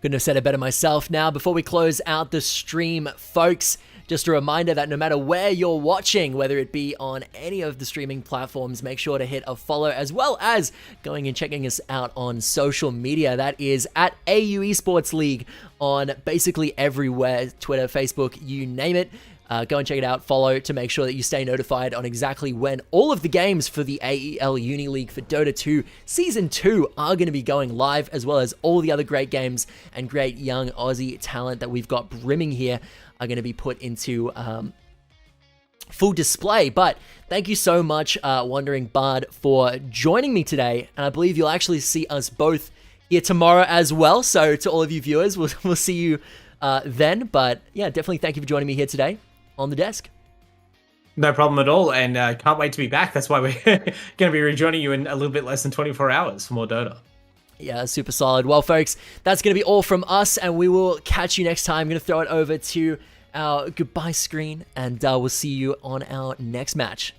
Couldn't have said it better myself. Now, before we close out the stream, folks, just a reminder that no matter where you're watching, whether it be on any of the streaming platforms, make sure to hit a follow, as well as going and checking us out on social media. That is at AU Esports League on basically everywhere, Twitter, Facebook, you name it. Go and check it out, follow to make sure that you stay notified on exactly when all of the games for the AEL Uni League for Dota 2 Season 2 are going to be going live, as well as all the other great games and great young Aussie talent that we've got brimming here are going to be put into full display. But thank you so much, Wandering Bard, for joining me today, and I believe you'll actually see us both here tomorrow as well. So to all of you viewers, we'll see you then. But yeah, definitely thank you for joining me here today on the desk. No problem at all, and can't wait to be back. That's why we're going to be rejoining you in a little bit less than 24 hours for more Dota. Yeah, super solid. Well, folks, that's going to be all from us, and we will catch you next time. I'm going to throw it over to our goodbye screen, and we'll see you on our next match.